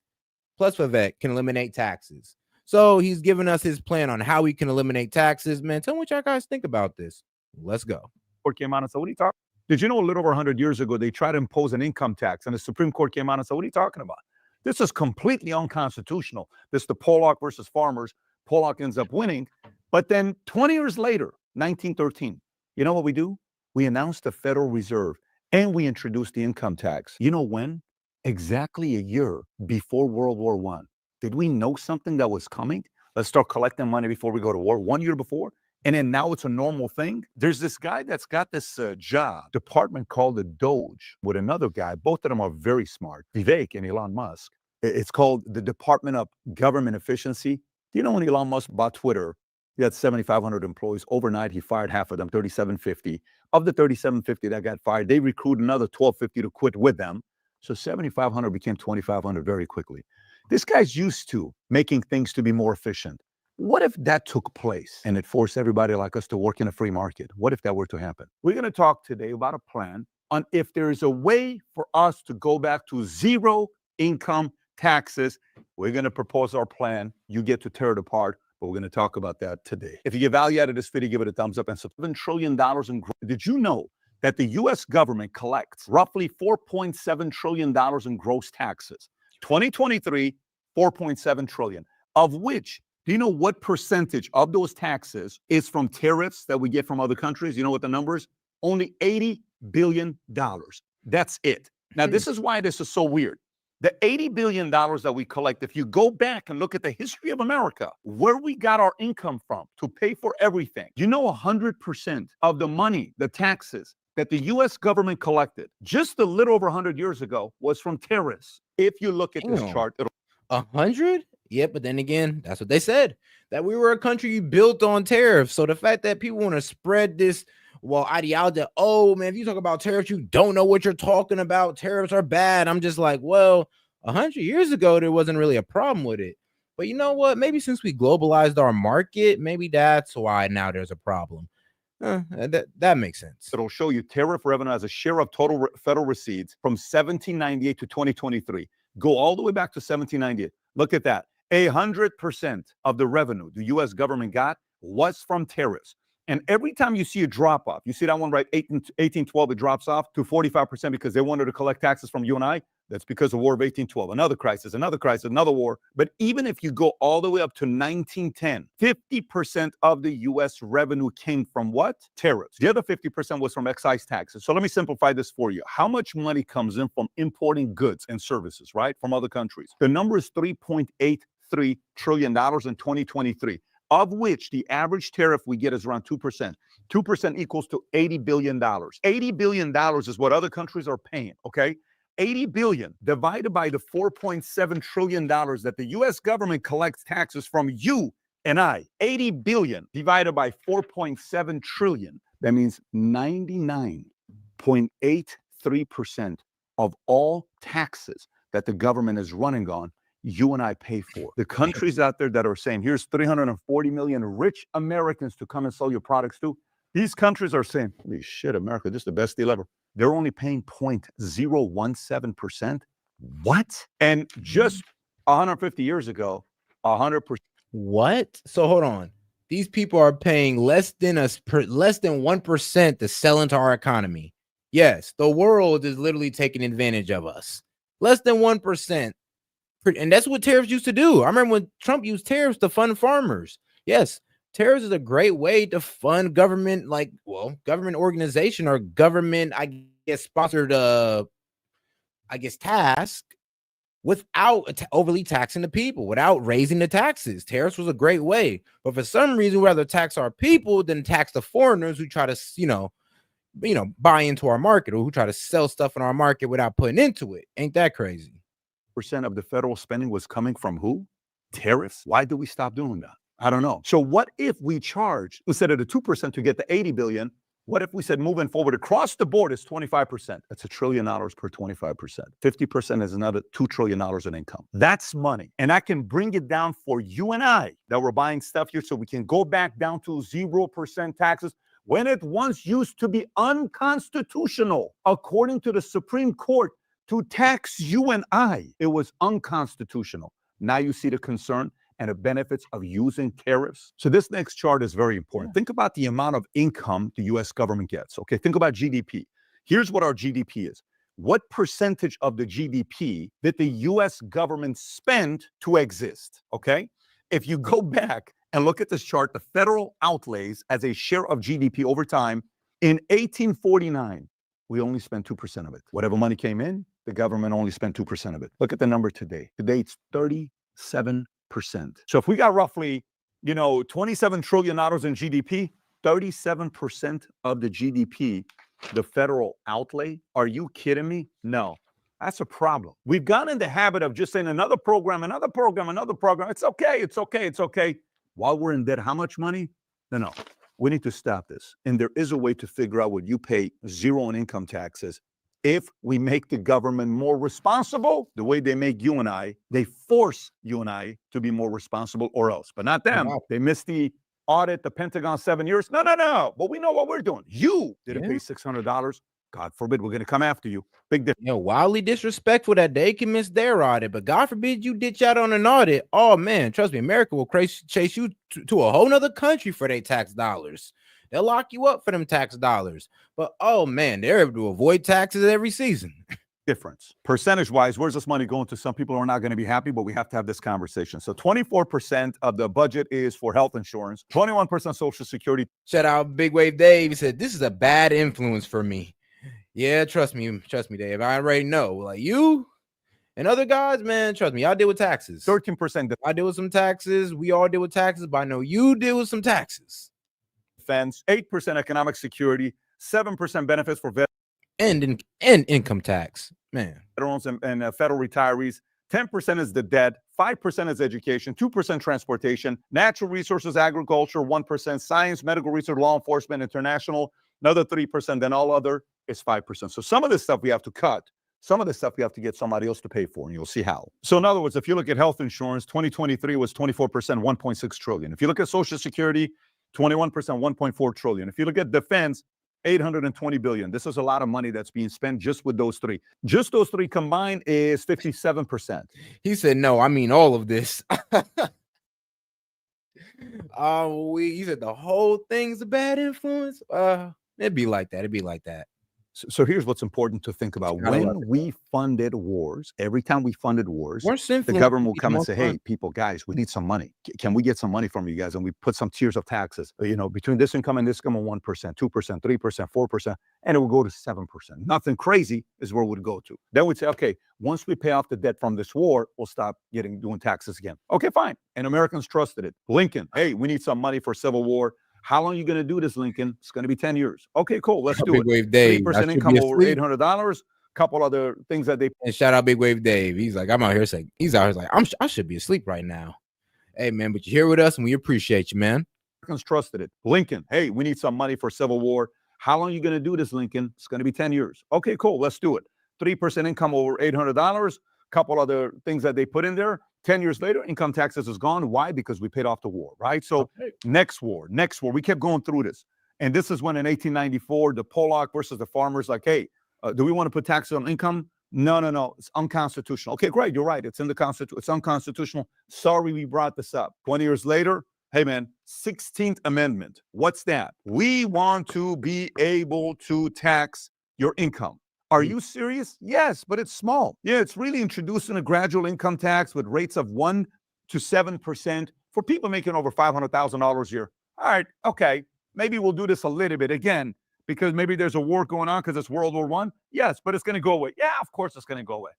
plus Vivek can eliminate taxes. So he's giving us his plan on how we can eliminate taxes. Man, tell me what y'all guys think about this. Let's go. Court came out and said, what are you talking? Did you know a little over 100 years ago, they tried to impose an income tax and the Supreme Court came out and said, what are you talking about? This is completely unconstitutional. This is the Pollock versus Farmers. Pollock ends up winning. But then 20 years later, 1913, you know what we do? We announced the Federal Reserve and we introduced the income tax. You know when? Exactly a year before World War I. Did we know something that was coming? Let's start collecting money before we go to war. 1 year before, and then now it's a normal thing. There's this guy that's got this department called the Doge with another guy. Both of them are very smart, Vivek and Elon Musk. It's called the Department of Government Efficiency. Do you know when Elon Musk bought Twitter, he had 7,500 employees. Overnight, he fired half of them, 3,750. Of the 3,750 that got fired, they recruited another 1,250 to quit with them. So 7,500 became 2,500 very quickly. This guy's used to making things to be more efficient. What if that took place and it forced everybody like us to work in a free market? What if that were to happen? We're going to talk today about a plan on if there is a way for us to go back to 0 income taxes. We're going to propose our plan. You get to tear it apart, but we're going to talk about that today. If you get value out of this video, give it a thumbs up and $7 trillion in growth. Did you know that the U.S. government collects roughly $4.7 trillion in gross taxes? 2023, 4.7 trillion, of which, do you know what percentage of those taxes is from tariffs that we get from other countries? You know what the number is? Only $80 billion. That's it. Now, this is why this is so weird. The $80 billion that we collect, if you go back and look at the history of America, where we got our income from to pay for everything, 100% of the money, the taxes that the U.S. government collected just a little over 100 years ago was from tariffs. If you look at this chart, 100? Yeah, but then again, that's what they said, that we were a country built on tariffs. So the fact that people want to spread this ideology that, oh man, if you talk about tariffs, you don't know what you're talking about. Tariffs are bad. I'm just like, well, 100 years ago, there wasn't really a problem with it. But you know what? Maybe since we globalized our market, maybe that's why now there's a problem. That makes sense. It'll show you tariff revenue as a share of total federal receipts from 1798 to 2023. Go all the way back to 1798. Look at that. 100% of the revenue the U.S. government got was from tariffs. And every time you see a drop off, you see that one, right? 1812, it drops off to 45% because they wanted to collect taxes from you and I. That's because of War of 1812, another crisis, another war. But even if you go all the way up to 1910, 50% of the U.S. revenue came from what? Tariffs. The other 50% was from excise taxes. So let me simplify this for you. How much money comes in from importing goods and services, right, from other countries? The number is $3.83 trillion in 2023. Of which the average tariff we get is around 2%. 2% equals to $80 billion. $80 billion is what other countries are paying, okay? 80 billion divided by the $4.7 trillion that the U.S. government collects taxes from you and I. 80 billion divided by 4.7 trillion. That means 99.83% of all taxes that the government is running on, you and I pay for. The countries out there that are saying, here's 340 million rich Americans to come and sell your products to, these countries are saying, holy shit, America, this is the best deal ever. They're only paying 0.017%. What? And just 150 years ago, 100%. What? So hold on. These people are paying less than 1% to sell into our economy. Yes, the world is literally taking advantage of us. Less than 1%. And that's what tariffs used to do. I remember when Trump used tariffs to fund farmers. Yes, tariffs is a great way to fund government, government organization or government, sponsored, task without overly taxing the people, without raising the taxes. Tariffs was a great way. But for some reason, we'd rather tax our people than tax the foreigners who try to, buy into our market or who try to sell stuff in our market without putting into it. Ain't that crazy? Percent of the federal spending was coming from who? Tariffs. Why did we stop doing that? I don't know. So what if we charge, instead of the 2% to get the 80 billion, what if we said moving forward across the board is 25%? That's $1 trillion per 25%. 50% is another $2 trillion in income. That's money. And I can bring it down for you and I that we're buying stuff here so we can go back down to 0% taxes when it once used to be unconstitutional, according to the Supreme Court, to tax you and I. It was unconstitutional. Now you see the concern and the benefits of using tariffs. So this next chart is very important. Think about the amount of income the U.S. government gets. Okay, think about GDP. Here's what our GDP is. What percentage of the GDP did the U.S. government spend to exist? Okay, if you go back and look at this chart, the federal outlays as a share of GDP over time, in 1849, we only spent 2% of it. Whatever money came in, the government only spent 2% of it. Look at the number today. Today, it's 37%. So if we got roughly, $27 trillion in GDP, 37% of the GDP, the federal outlay. Are you kidding me? No. That's a problem. We've gotten in the habit of just saying another program. It's okay. While we're in debt, how much money? No. We need to stop this. And there is a way to figure out what you pay zero in income taxes. If we make the government more responsible, the way they make you and I, they force you and I to be more responsible or else. But not them. They missed the audit, the Pentagon 7 years. No. But we know what we're doing. You didn't pay $600. God forbid, we're going to come after you. Big difference. Wildly disrespectful that they can miss their audit, but God forbid you ditch out on an audit. Oh man, trust me, America will chase you to a whole nother country for their tax dollars. They'll lock you up for them tax dollars. But oh man, they're able to avoid taxes every season. Difference. Percentage-wise, where's this money going to? Some people are not going to be happy, but we have to have this conversation. So 24% of the budget is for health insurance, 21% Social Security. Shout out Big Wave Dave. He said, this is a bad influence for me. Yeah, trust me, Dave. I already know. Like you and other guys, man, trust me, I deal with taxes. 13%. I deal with some taxes. We all deal with taxes, but I know you deal with some taxes. Defense, 8% economic security, 7% benefits for veterans. And income tax, man. Veterans and federal retirees, 10% is the debt, 5% is education, 2% transportation, natural resources, agriculture, 1%, science, medical research, law enforcement, international, another 3%, then all other is 5%. So some of this stuff we have to cut. Some of the stuff we have to get somebody else to pay for, and you'll see how. So in other words, if you look at health insurance, 2023 was 24%, 1.6 trillion. If you look at Social Security, 21%, 1.4 trillion. If you look at defense, 820 billion. This is a lot of money that's being spent just with those three. Just those three combined is 57%. He said, no, I mean all of this. He said the whole thing's a bad influence. It'd be like that. It'd be like that. So here's what's important to think about. When we funded wars, every time we funded wars, the government will come and say, hey, people, guys, we need some money. Can we get some money from you guys? And we put some tiers of taxes, between this income and this income, 1%, 2%, 3%, 4%, and it will go to 7%. Nothing crazy is where it would go to. Then we'd say, okay, once we pay off the debt from this war, we'll stop doing taxes again. Okay, fine. And Americans trusted it. Lincoln, hey, we need some money for Civil War. How long are you going to do this, Lincoln? It's going to be 10 years. Okay, cool. Let's do it. Wave Dave. 3% income over $800. Couple other things that they. And shout out Big Wave Dave. He's like, I'm out here saying, I should be asleep right now. Hey, man, but you're here with us and we appreciate you, man. Americans trusted it. Lincoln, hey, we need some money for Civil War. How long are you going to do this, Lincoln? It's going to be 10 years. Okay, cool. Let's do it. 3% income over $800. Couple other things that they put in there. 10 years later, income taxes is gone. Why? Because we paid off the war, right? So next war. We kept going through this. And this is when in 1894, the Pollock versus the farmers, like, hey, do we want to put taxes on income? No. It's unconstitutional. Okay, great. You're right. It's in the Constitution. It's unconstitutional. Sorry, we brought this up. 20 years later, hey, man, 16th Amendment. What's that? We want to be able to tax your income. Are you serious? Yes, but it's small. Yeah, it's really introducing a gradual income tax with rates of 1 to 7% for people making over $500,000 a year. All right, okay, maybe we'll do this a little bit again because maybe there's a war going on because it's World War I. Yes, but it's going to go away. Yeah, of course it's going to go away.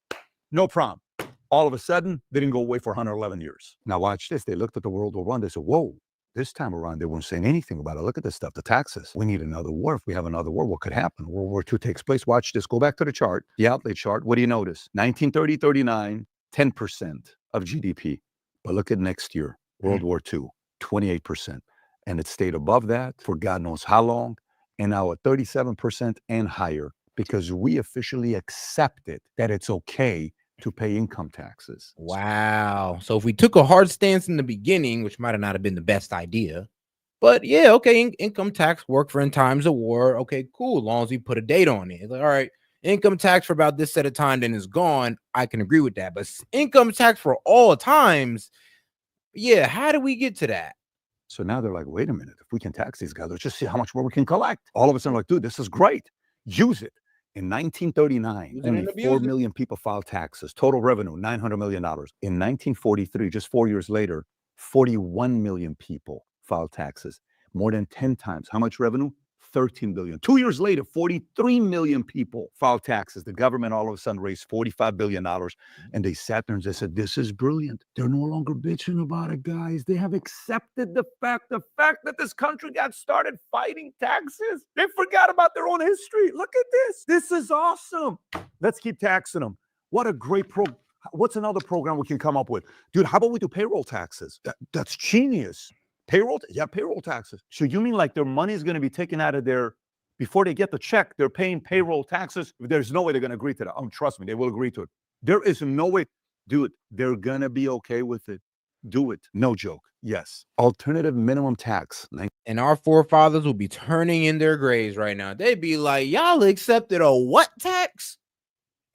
No problem. All of a sudden, they didn't go away for 111 years. Now watch this. They looked at the World War I. They said, whoa. This time around, they weren't saying anything about it. Look at this stuff, the taxes. We need another war. If we have another war, what could happen? World War II takes place. Watch this. Go back to the chart, the outlay chart. What do you notice? 1930-39, 10% of GDP. But look at next year, World War II, 28%. And it stayed above that for God knows how long. And now at 37% and higher because we officially accepted that it's okay to pay income taxes. Wow. So if we took a hard stance in the beginning, which might have not have been the best idea, but yeah, okay, income tax work for in times of war. Okay, cool. As long as we put a date on it. It's like, all right, income tax for about this set of time, then it's gone. I can agree with that. But income tax for all times, yeah, how do we get to that? So now they're like, wait a minute, if we can tax these guys, let's just see how much more we can collect. All of a sudden, like, dude, this is great. Use it. In 1939, only 4 million people filed taxes. Total revenue, $900 million. In 1943, just 4 years later, 41 million people filed taxes. More than 10 times. How much revenue? 13 billion. 2 years later, 43 million people filed taxes. The government all of a sudden raised $45 billion. And they sat there and they said, this is brilliant. They're no longer bitching about it, guys. They have accepted the fact that this country got started fighting taxes. They forgot about their own history. Look at this. This is awesome. Let's keep taxing them. What a great program. What's another program we can come up with? Dude, how about we do payroll taxes? That's genius. Payroll? Yeah, payroll taxes. So you mean like their money is going to be taken out of their, before they get the check, they're paying payroll taxes? There's no way they're going to agree to that. Trust me, they will agree to it. There is no way. Dude, they're going to be okay with it. Do it. No joke. Yes. Alternative minimum tax. And our forefathers will be turning in their graves right now. They'd be like, y'all accepted a what tax?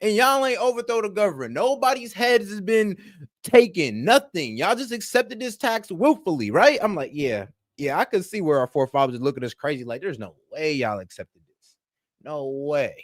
And y'all ain't overthrow the government. Nobody's heads has been taken. Nothing. Y'all just accepted this tax willfully, right? I'm like, yeah, I could see where our forefathers look at us crazy. Like, there's no way y'all accepted this. No way.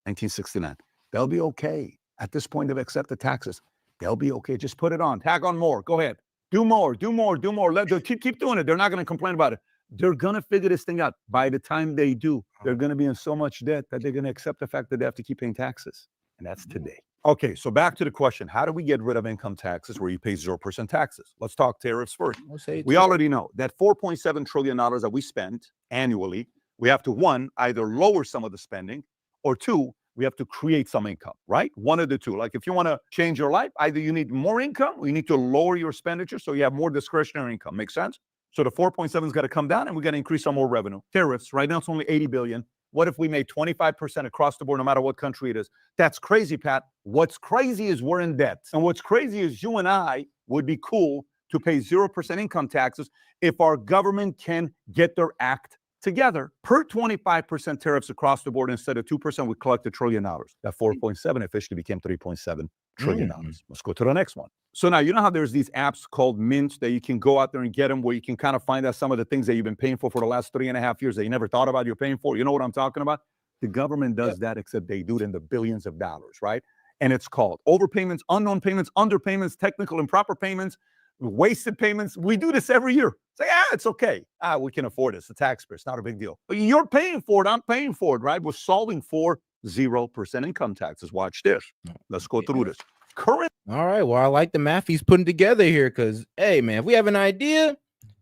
1969. They'll be okay. At this point, they've accepted taxes. They'll be okay. Just put it on. Tag on more. Go ahead. Do more. Let them keep doing it. They're not going to complain about it. They're going to figure this thing out. By the time they do, they're going to be in so much debt that they're going to accept the fact that they have to keep paying taxes. And that's today. Okay, so back to the question. How do we get rid of income taxes where you pay 0% taxes? Let's talk tariffs first. We already know that $4.7 trillion that we spend annually, we have to, one, either lower some of the spending, or two, we have to create some income, right? One of the two. Like if you want to change your life, either you need more income or you need to lower your expenditure so you have more discretionary income. Make sense? So the 4.7 is going to come down and we're going to increase some more revenue. Tariffs, right now it's only 80 billion. What if we made 25% across the board, no matter what country it is? That's crazy, Pat. What's crazy is we're in debt. And what's crazy is you and I would be cool to pay 0% income taxes if our government can get their act together. Per 25% tariffs across the board instead of 2%, we collect $1 trillion. That 4.7 officially became 3.7 trillion dollars. Let's go to the next one. So now, you know how there's these apps called Mint that you can go out there and get them, where you can kind of find out some of the things that you've been paying for the last 3.5 years that you never thought about you're paying for. You know what I'm talking about? The government does that, except they do it in the billions of dollars, right? And it's called overpayments, unknown payments, underpayments, technical improper payments, wasted payments. We do this every year. Say, it's okay. We can afford it. It's a taxpayer. It's not a big deal. But you're paying for it. I'm paying for it, right? We're solving for 0% income taxes. Watch this. Let's go through this. Current. All right. Well, I like the math he's putting together here because, hey, man, if we have an idea,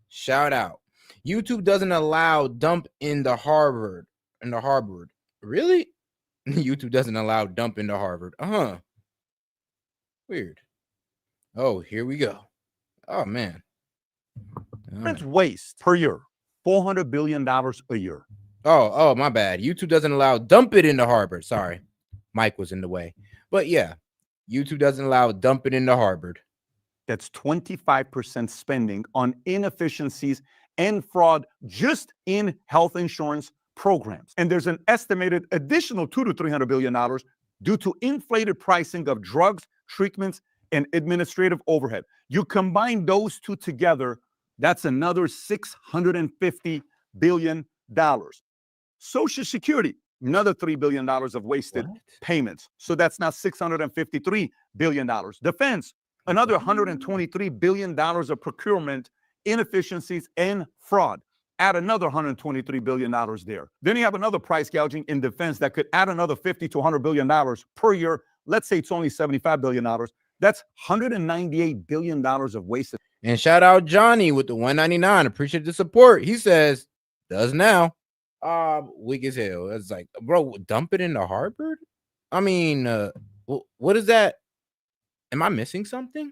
shout out. YouTube doesn't allow dump in the Harvard. Really? YouTube doesn't allow dump into Harvard. Weird. Oh, here we go. Oh, man. Current waste per year, $400 billion a year. Oh, my bad. YouTube doesn't allow dump it into Harvard. Sorry. Mike was in the way. But yeah, YouTube doesn't allow dump it into Harvard. That's 25% spending on inefficiencies and fraud just in health insurance programs. And there's an estimated additional $200 to $300 billion due to inflated pricing of drugs, treatments, and administrative overhead. You combine those two together, that's another $650 billion. Social Security, another $3 billion of wasted payments. So that's now $653 billion. Defense, another $123 billion of procurement inefficiencies and fraud. Add another $123 billion there. Then you have another price gouging in defense that could add another $50 to $100 billion per year. Let's say it's only $75 billion. That's $198 billion of wasted. And shout out Johnny with the 199. Appreciate the support. He says, does now. Weak as hell. It's like, bro, dump it into Harvard? I mean, what is that? Am I missing something?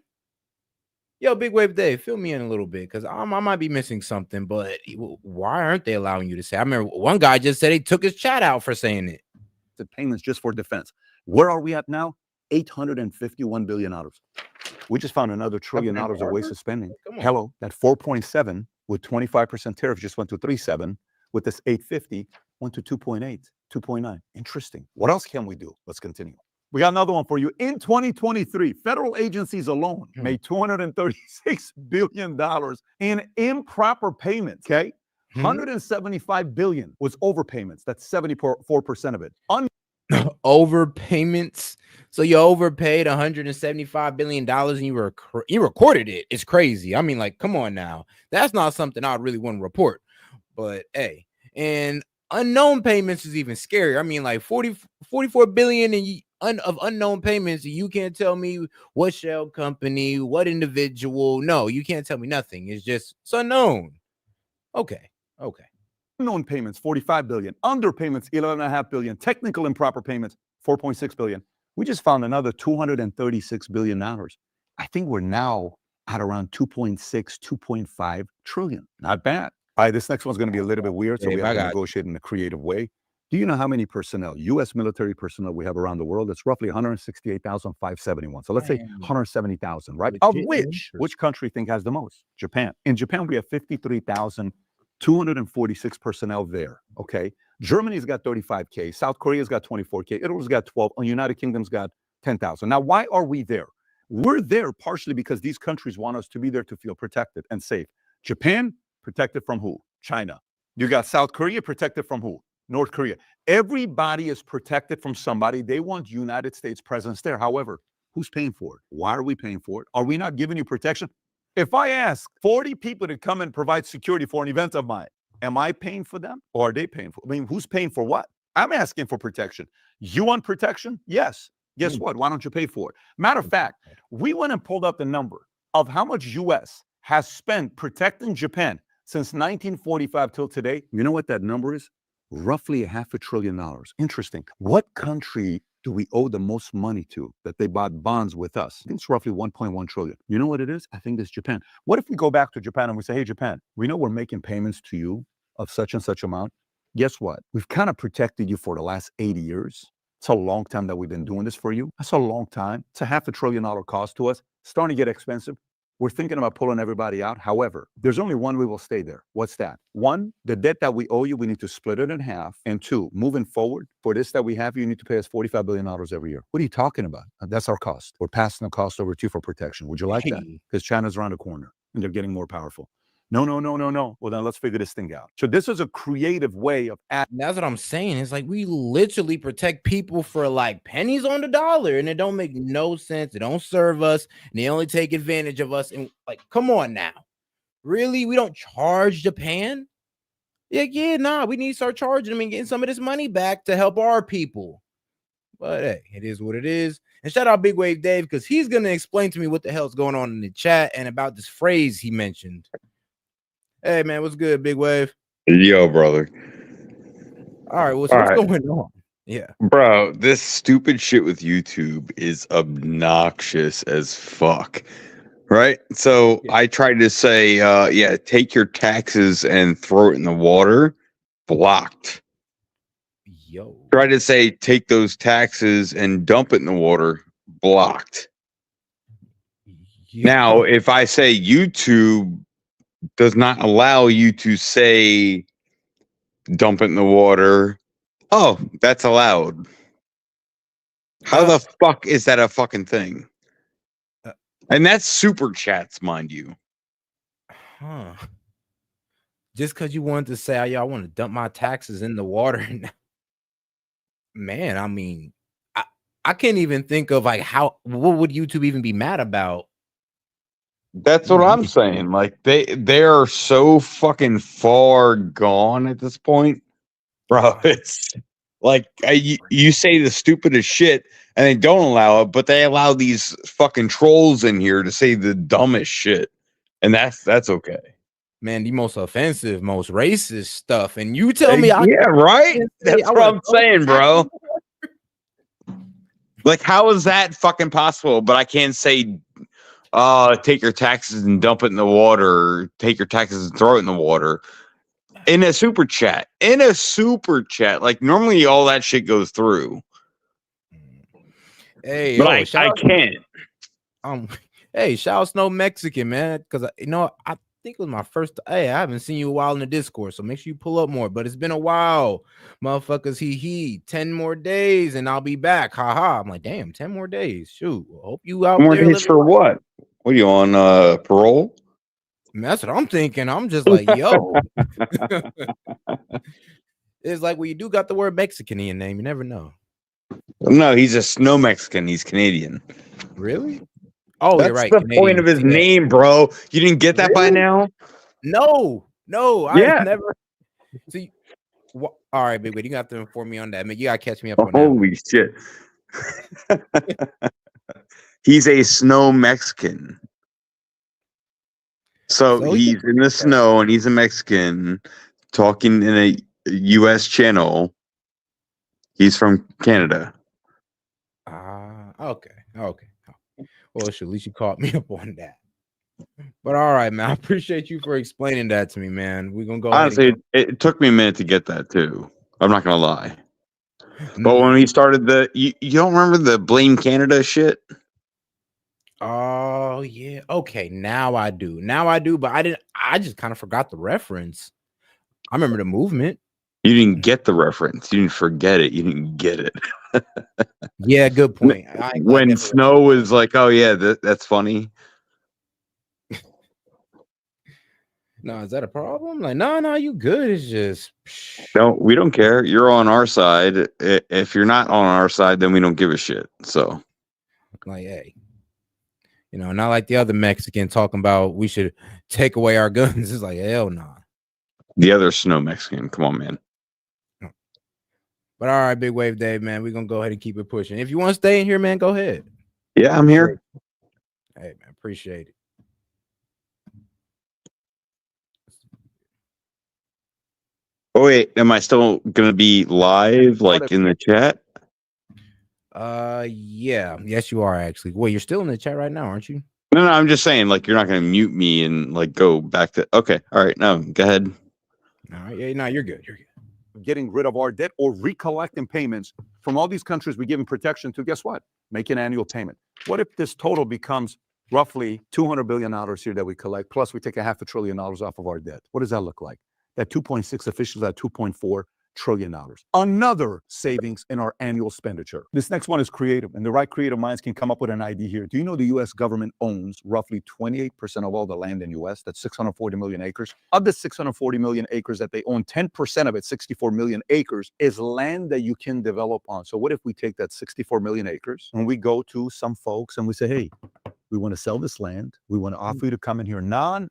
Yo, Big Wave Dave, fill me in a little bit because I might be missing something, but why aren't they allowing you to say? I remember one guy just said he took his chat out for saying it. The payments just for defense. Where are we at now? $851 billion. We just found another $1 trillion of wasted spending. Hello, that 4.7 with 25% tariff just went to 3.7. With this 850, went to 2.8, 2.9. Interesting. What else can we do? Let's continue. We got another one for you. In 2023, federal agencies alone made $236 billion in improper payments. Okay, 175 billion was overpayments. That's 74% of it. Overpayments. So you overpaid $175 billion and you recorded it. It's crazy. I mean, like, come on now. That's not something I really want to report. But hey, and unknown payments is even scarier. I mean, like 44 billion of unknown payments. You can't tell me what shell company, what individual. No, you can't tell me nothing. It's unknown. Okay. Unknown payments, 45 billion. Underpayments, 11.5 billion. Technical improper payments, 4.6 billion. We just found another $236 billion. I think we're now at around 2.6, 2.5 trillion. Not bad. All right, this next one's going to be a little bit weird, so we have to negotiate in a creative way. Do you know how many personnel, U.S. military personnel we have around the world? It's roughly 168,571. So let's say 170,000, right? Of which country think has the most? Japan. In Japan, we have 53,246 personnel there, okay? Germany's got 35K. South Korea's got 24K. Italy's got 12. And United Kingdom's got 10,000. Now, why are we there? We're there partially because these countries want us to be there to feel protected and safe. Japan, protected from who? China. You got South Korea, protected from who? North Korea. Everybody is protected from somebody. They want United States presence there. However, who's paying for it? Why are we paying for it? Are we not giving you protection? If I ask 40 people to come and provide security for an event of mine, am I paying for them or are they paying for? I mean, who's paying for what? I'm asking for protection. You want protection? Yes. Guess what? Why don't you pay for it? Matter of fact, we went and pulled up the number of how much U.S. has spent protecting Japan since 1945 till today. You know what that number is? roughly $500 billion. Interesting. What country do we owe the most money to that they bought bonds with us? I think it's roughly 1.1 trillion. You know what it is? I think it's Japan. What if we go back to Japan and we say, hey, Japan, we know we're making payments to you of such and such amount. Guess what? We've kind of protected you for the last 80 years. It's a long time that we've been doing this for you. That's a long time. It's a $500 billion cost to us. It's starting to get expensive. We're thinking about pulling everybody out. However, there's only one way we'll stay there. What's that? One, the debt that we owe you, we need to split it in half. And two, moving forward, for this that we have, you need to pay us $45 billion every year. What are you talking about? That's our cost. We're passing the cost over to you for protection. Would you like that? Because China's around the corner and they're getting more powerful. No. Well, then let's figure this thing out. So this is a creative way of That's what I'm saying. It's like we literally protect people for like pennies on the dollar, and it don't make no sense. It don't serve us, and they only take advantage of us. And like, come on now, really? We don't charge Japan? Yeah, we need to start charging them and getting some of this money back to help our people. But hey, it is what it is. And shout out Big Wave Dave, because he's gonna explain to me what the hell's going on in the chat and about this phrase he mentioned. Hey man, what's good, Big Wave? Yo, brother. All right, what's going on? Yeah, bro, this stupid shit with YouTube is obnoxious as fuck. Right? So I tried to say, take your taxes and throw it in the water. Blocked. Yo. Tried to say, take those taxes and dump it in the water. Blocked. Now, if I say YouTube does not allow you to say dump it in the water, oh, that's allowed. How the fuck is that a fucking thing? And that's super chats, mind you. Huh. Just because you wanted to say, I want to dump my taxes in the water. Man, I mean, I can't even think of like what would YouTube even be mad about? That's what I'm saying. Like they are so fucking far gone at this point, bro. It's like you say the stupidest shit and they don't allow it, but they allow these fucking trolls in here to say the dumbest shit, and that's okay. Man, the most offensive, most racist stuff, and you tell me, right? That's what I'm saying, bro. Like, how is that fucking possible? But I can't say, take your taxes and dump it in the water, or take your taxes and throw it in the water. In a super chat. Like, normally all that shit goes through. Hey, but I can't. Hey, shout out Snow Mexican, man. Because I think it was my first. Hey, I haven't seen you a while in the Discord, so make sure you pull up more. But it's been a while, motherfuckers. 10 more days and I'll be back. Haha. I'm like, damn, 10 more days. Shoot. Well, hope you out more there. Days for what? What are you on parole? Man, that's what I'm thinking. I'm just like, yo. It's like, well, you do got the word Mexican in your name. You never know. No, he's a Snow Mexican. He's Canadian. Really? Oh, that's you're right. The Canadian. point of his name, bro. You didn't get that by now? No, I never. See, all right, big wait. You got to inform me on that. Man, you got to catch me up on that. Holy shit. He's a Snow Mexican. So he's in the snow and he's a Mexican talking in a U.S. channel. He's from Canada. Okay. Well, at least you caught me up on that. But all right, man. I appreciate you for explaining that to me, man. We're gonna go. Honestly, it took me a minute to get that too. I'm not gonna lie. But when we started you don't remember the Blame Canada shit? Oh yeah. Okay, now I do. But I just kind of forgot the reference. I remember the movement. You didn't get the reference. You didn't forget it. You didn't get it. Yeah, good point. When Snow was like, "Oh yeah, that's funny." No, is that a problem? Like, no, you good. It's just no, we don't care. You're on our side. If you're not on our side, then we don't give a shit. So, like, hey, not like the other Mexican talking about we should take away our guns. It's like, hell no. Nah. The other Snow Mexican, come on, man. But all right, Big Wave Dave, man, we're gonna go ahead and keep it pushing. If you want to stay in here, man, go ahead. Yeah, I'm here. Hey, man, appreciate it. Oh wait, am I still gonna be live, like in the chat? Yeah, yes, you are actually. Wait, you're still in the chat right now, aren't you? No, I'm just saying, like, you're not gonna mute me and like go back to. Okay, all right, no, go ahead. All right, yeah, no, you're good. You're good. Getting rid of our debt or recollecting payments from all these countries we give them protection to. Guess what? Make an annual payment. What if this total becomes roughly $200 billion here that we collect, plus we take $500 billion off of our debt? What does that look like? That 2.6 officials at $2.4 trillion. Another savings in our annual expenditure. This next one is creative, and the right creative minds can come up with an idea here. Do you know the U.S. government owns roughly 28% of all the land in the U.S.? That's 640 million acres. Of the 640 million acres that they own, 10% of it, 64 million acres, is land that you can develop on. So what if we take that 64 million acres and we go to some folks and we say, hey, we want to sell this land. We want to offer you to come in here.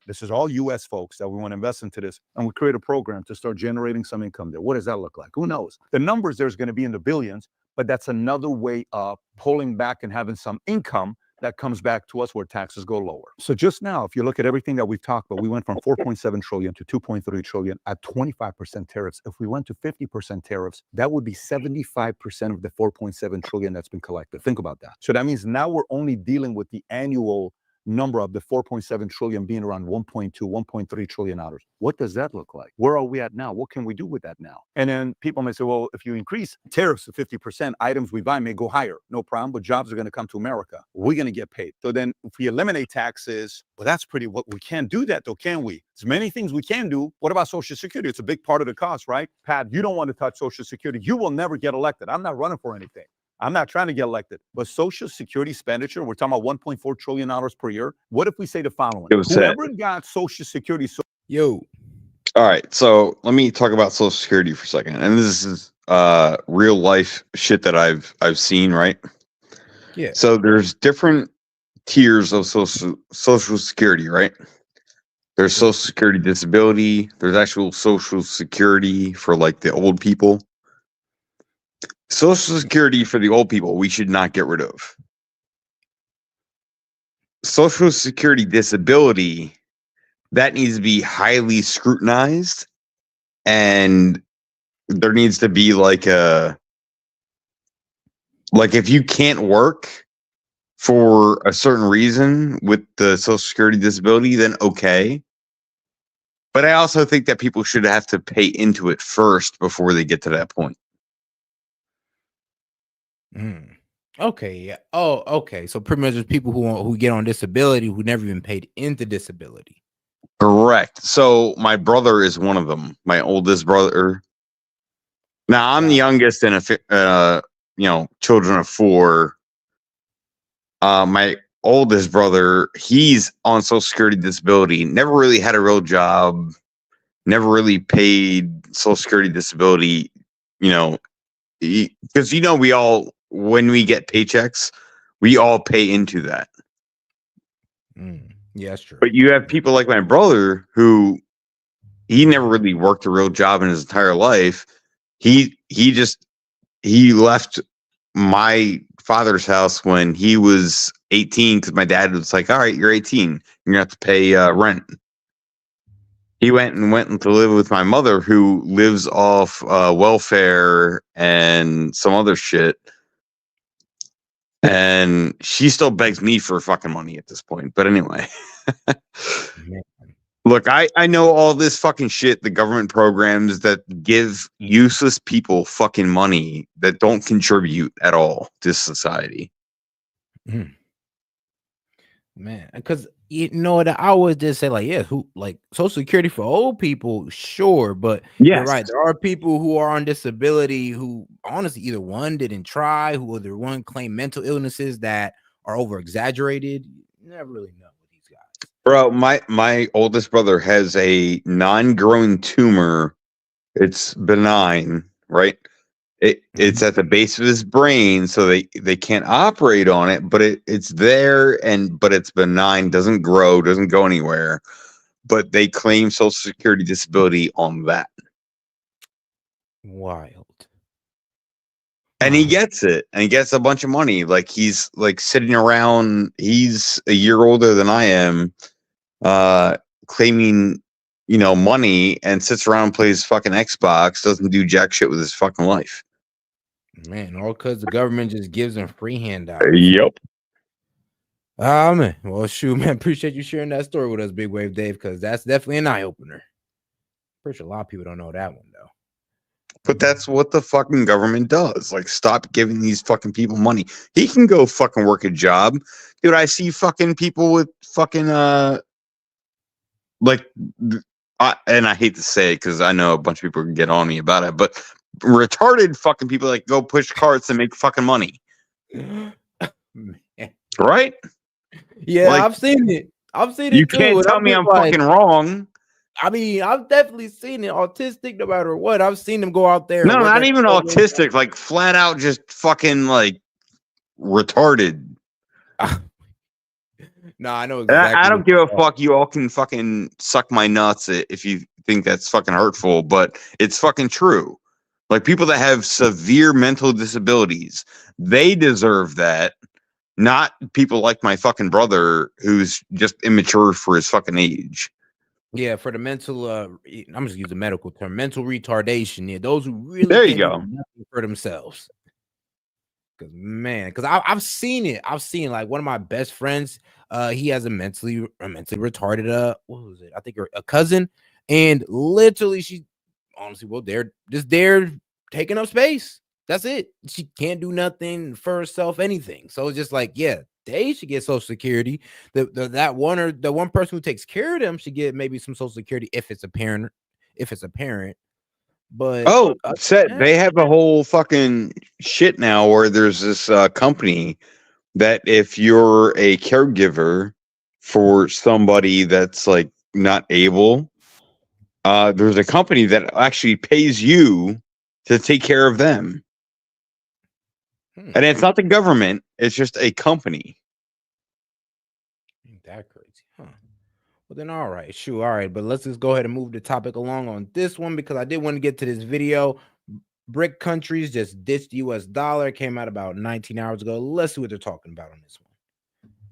This is all U.S. folks that we want to invest into this. And we create a program to start generating some income there. What does that look like? Who knows? The numbers there's going to be in the billions, but that's another way of pulling back and having some income that comes back to us where taxes go lower. So just now, if you look at everything that we've talked about, we went from 4.7 trillion to 2.3 trillion at 25% tariffs. If we went to 50% tariffs, that would be 75% of the 4.7 trillion that's been collected. Think about that. So that means now we're only dealing with the annual number of the 4.7 trillion being around 1.2, 1.3 trillion dollars. What does that look like? Where are we at now? What can we do with that now? And then people may say, well, if you increase tariffs to 50%, items we buy may go higher. No problem, but jobs are going to come to America. We're going to get paid. So then if we eliminate taxes, well, that's pretty, what we can't do that though, can we? There's many things we can do. What about Social Security? It's a big part of the cost, right? Pat, you don't want to touch Social Security. You will never get elected. I'm not running for anything. I'm not trying to get elected, but Social Security expenditure, we're talking about $1.4 trillion per year. What if we say the following? Whoever got Social Security. All right, so let me talk about Social Security for a second. And this is real life shit that I've seen, right? Yeah. So there's different tiers of Social Security, right? There's Social Security disability. There's actual Social Security for like the old people. Social Security for the old people, we should not get rid of. Social Security disability, that needs to be highly scrutinized, and there needs to be like if you can't work for a certain reason with the Social Security disability, then okay. But I also think that people should have to pay into it first before they get to that point. Okay, yeah. Oh, okay. So pretty much there's people who get on disability who never even paid into disability. Correct. So my brother is one of them. My oldest brother. Now I'm the youngest in children of four. My oldest brother, he's on Social Security disability. Never really had a real job. Never really paid Social Security disability. Because we all, when we get paychecks, we all pay into that. Yeah, that's true. But you have people like my brother who he never really worked a real job in his entire life. He left my father's house when he was 18 because my dad was like, all right, you're 18. You're gonna have to pay rent. He went to live with my mother, who lives off welfare and some other shit. And she still begs me for fucking money at this point. But anyway, look, I know all this fucking shit, the government programs that give useless people fucking money that don't contribute at all to society. Man, because I always just say like, yeah, who like Social Security for old people, sure, but you're right. There are people who are on disability who honestly either one didn't try, who either one claim mental illnesses that are over exaggerated. You never really know with these guys. Bro, my oldest brother has a non-growing tumor. It's benign, right? It's at the base of his brain, so they can't operate on it, but it's there, but it's benign, doesn't grow, doesn't go anywhere. But they claim Social Security disability on that. Wild. And he gets it, and he gets a bunch of money. Like he's like sitting around. He's a year older than I am, claiming money and sits around and plays fucking Xbox, doesn't do jack shit with his fucking life. Man, all because the government just gives them free handouts. Yep. Man. Well, shoot, man. Appreciate you sharing that story with us, Big Wave Dave, because that's definitely an eye opener. Pretty sure a lot of people don't know that one though. But that's what the fucking government does. Like, stop giving these fucking people money. He can go fucking work a job. Dude, I see fucking people with fucking and I hate to say it because I know a bunch of people can get on me about it, but retarded fucking people like go push carts and make fucking money. Right? Yeah, Like, I've seen it. You can't tell me I'm fucking wrong. I mean, I've definitely seen it. Autistic, no matter what. I've seen them go out there. No, work not at even the- autistic. Like flat out, just fucking like retarded. No, I know And exactly. I don't what give a you're fuck. You all can fucking suck my nuts if you think that's fucking hurtful, but it's fucking true. Like people that have severe mental disabilities, they deserve that. Not people like my fucking brother who's just immature for his fucking age. Yeah, for the mental, I'm just using medical term, mental retardation. Yeah, those who really There you can't go. do nothing for themselves. Because I've seen it. I've seen like one of my best friends. He has a mentally retarded. What was it? I think a cousin, and literally she, honestly, well, they're taking up space. That's it. She can't do nothing for herself, anything. So it's just like, yeah, they should get Social Security. The one person who takes care of them should get maybe some Social Security if it's a parent. But They have a whole fucking shit now where there's this company that if you're a caregiver for somebody that's like not able, there's a company that actually pays you to take care of them. And it's not the government, it's just a company. Ain't that crazy, huh? Well, then, all right, sure, all right. But let's just go ahead and move the topic along on this one because I did want to get to this video. BRIC countries just ditched the US dollar. It came out about 19 hours ago. Let's see what they're talking about on this one.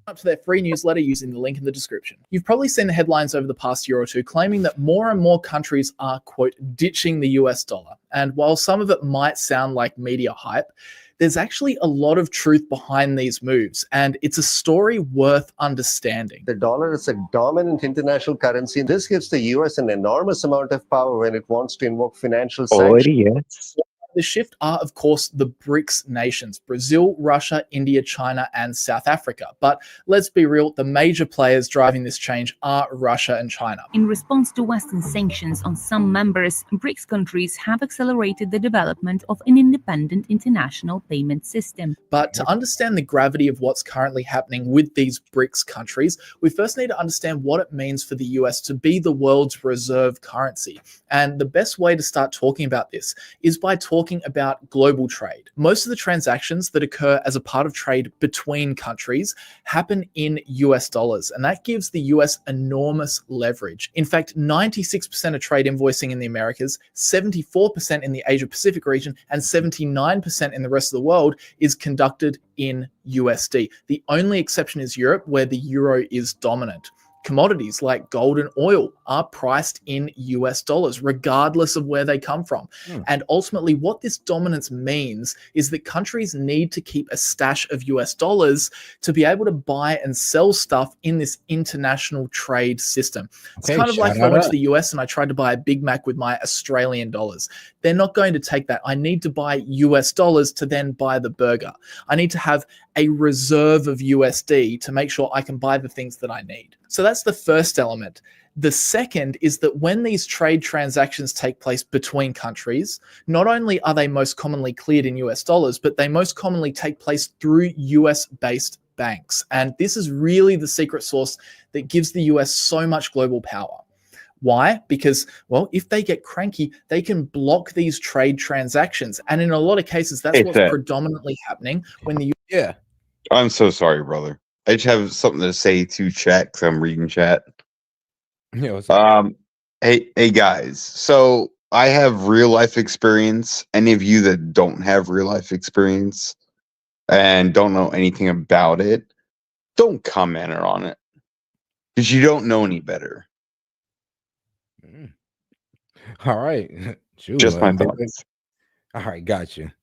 Up to their free newsletter using the link in the description. You've probably seen the headlines over the past year or two claiming that more and more countries are, quote, ditching the US dollar. And while some of it might sound like media hype, there's actually a lot of truth behind these moves, and it's a story worth understanding. The dollar is a dominant international currency. This gives the US an enormous amount of power when it wants to invoke financial sanctions. The shift are, of course, the BRICS nations: Brazil, Russia, India, China, and South Africa. But let's be real, the major players driving this change are Russia and China. In response to Western sanctions on some members, BRICS countries have accelerated the development of an independent international payment system. But to understand the gravity of what's currently happening with these BRICS countries, we first need to understand what it means for the US to be the world's reserve currency. And the best way to start talking about this is by talking about global trade. Most of the transactions that occur as a part of trade between countries happen in US dollars, and that gives the US enormous leverage. In fact, 96% of trade invoicing in the Americas, 74% in the Asia Pacific region, and 79% in the rest of the world is conducted in USD. The only exception is Europe, where the euro is dominant. Commodities like gold and oil are priced in US dollars, regardless of where they come from. And ultimately, what this dominance means is that countries need to keep a stash of US dollars to be able to buy and sell stuff in this international trade system. It's kind of like if I went to the US and I tried to buy a Big Mac with my Australian dollars. They're not going to take that. I need to buy US dollars to then buy the burger. I need to have a reserve of USD to make sure I can buy the things that I need. So that's the first element. The second is that when these trade transactions take place between countries, not only are they most commonly cleared in US dollars, but they most commonly take place through US-based banks. And this is really the secret sauce that gives the US so much global power. Why? Because, well, if they get cranky, they can block these trade transactions. And in a lot of cases, that's what's predominantly happening when the... Yeah. I'm so sorry, brother. I just have something to say to chat because I'm reading chat. Yeah, what's up? Hey guys. So I have real life experience. Any of you that don't have real life experience and don't know anything about it, don't comment on it because you don't know any better. All right. Shoot, Just my man. thoughts. All right, gotcha.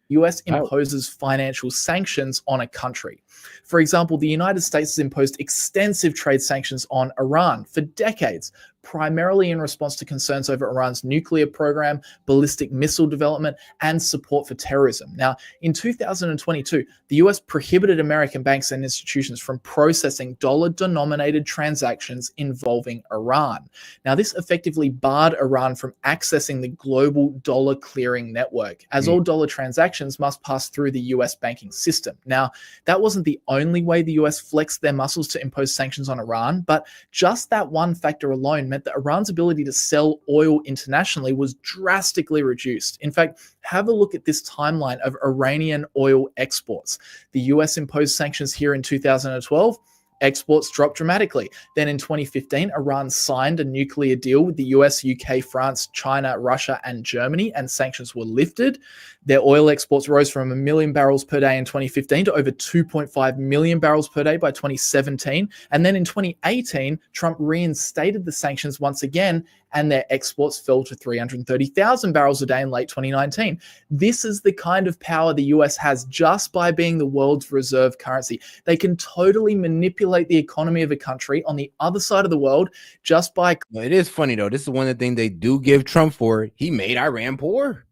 US Oh. imposes financial sanctions on a country. For example, the United States has imposed extensive trade sanctions on Iran for decades, primarily in response to concerns over Iran's nuclear program, ballistic missile development, and support for terrorism. Now, in 2022, the US prohibited American banks and institutions from processing dollar-denominated transactions involving Iran. Now, this effectively barred Iran from accessing the global dollar clearing network, as all dollar transactions must pass through the US banking system. Now, that wasn't the only way the US flexed their muscles to impose sanctions on Iran, but just that one factor alone meant that Iran's ability to sell oil internationally was drastically reduced. In fact, have a look at this timeline of Iranian oil exports. The US imposed sanctions here in 2012. Exports dropped dramatically. Then in 2015, Iran signed a nuclear deal with the US, UK, France, China, Russia, and Germany, and sanctions were lifted. Their oil exports rose from 1 million barrels per day in 2015 to over 2.5 million barrels per day by 2017. And then in 2018, Trump reinstated the sanctions once again, and their exports fell to 330,000 barrels a day in late 2019. This is the kind of power the US has just by being the world's reserve currency. They can totally manipulate the economy of a country on the other side of the world just by... It is funny, though. This is one of the things they do give Trump for. He made Iran poor.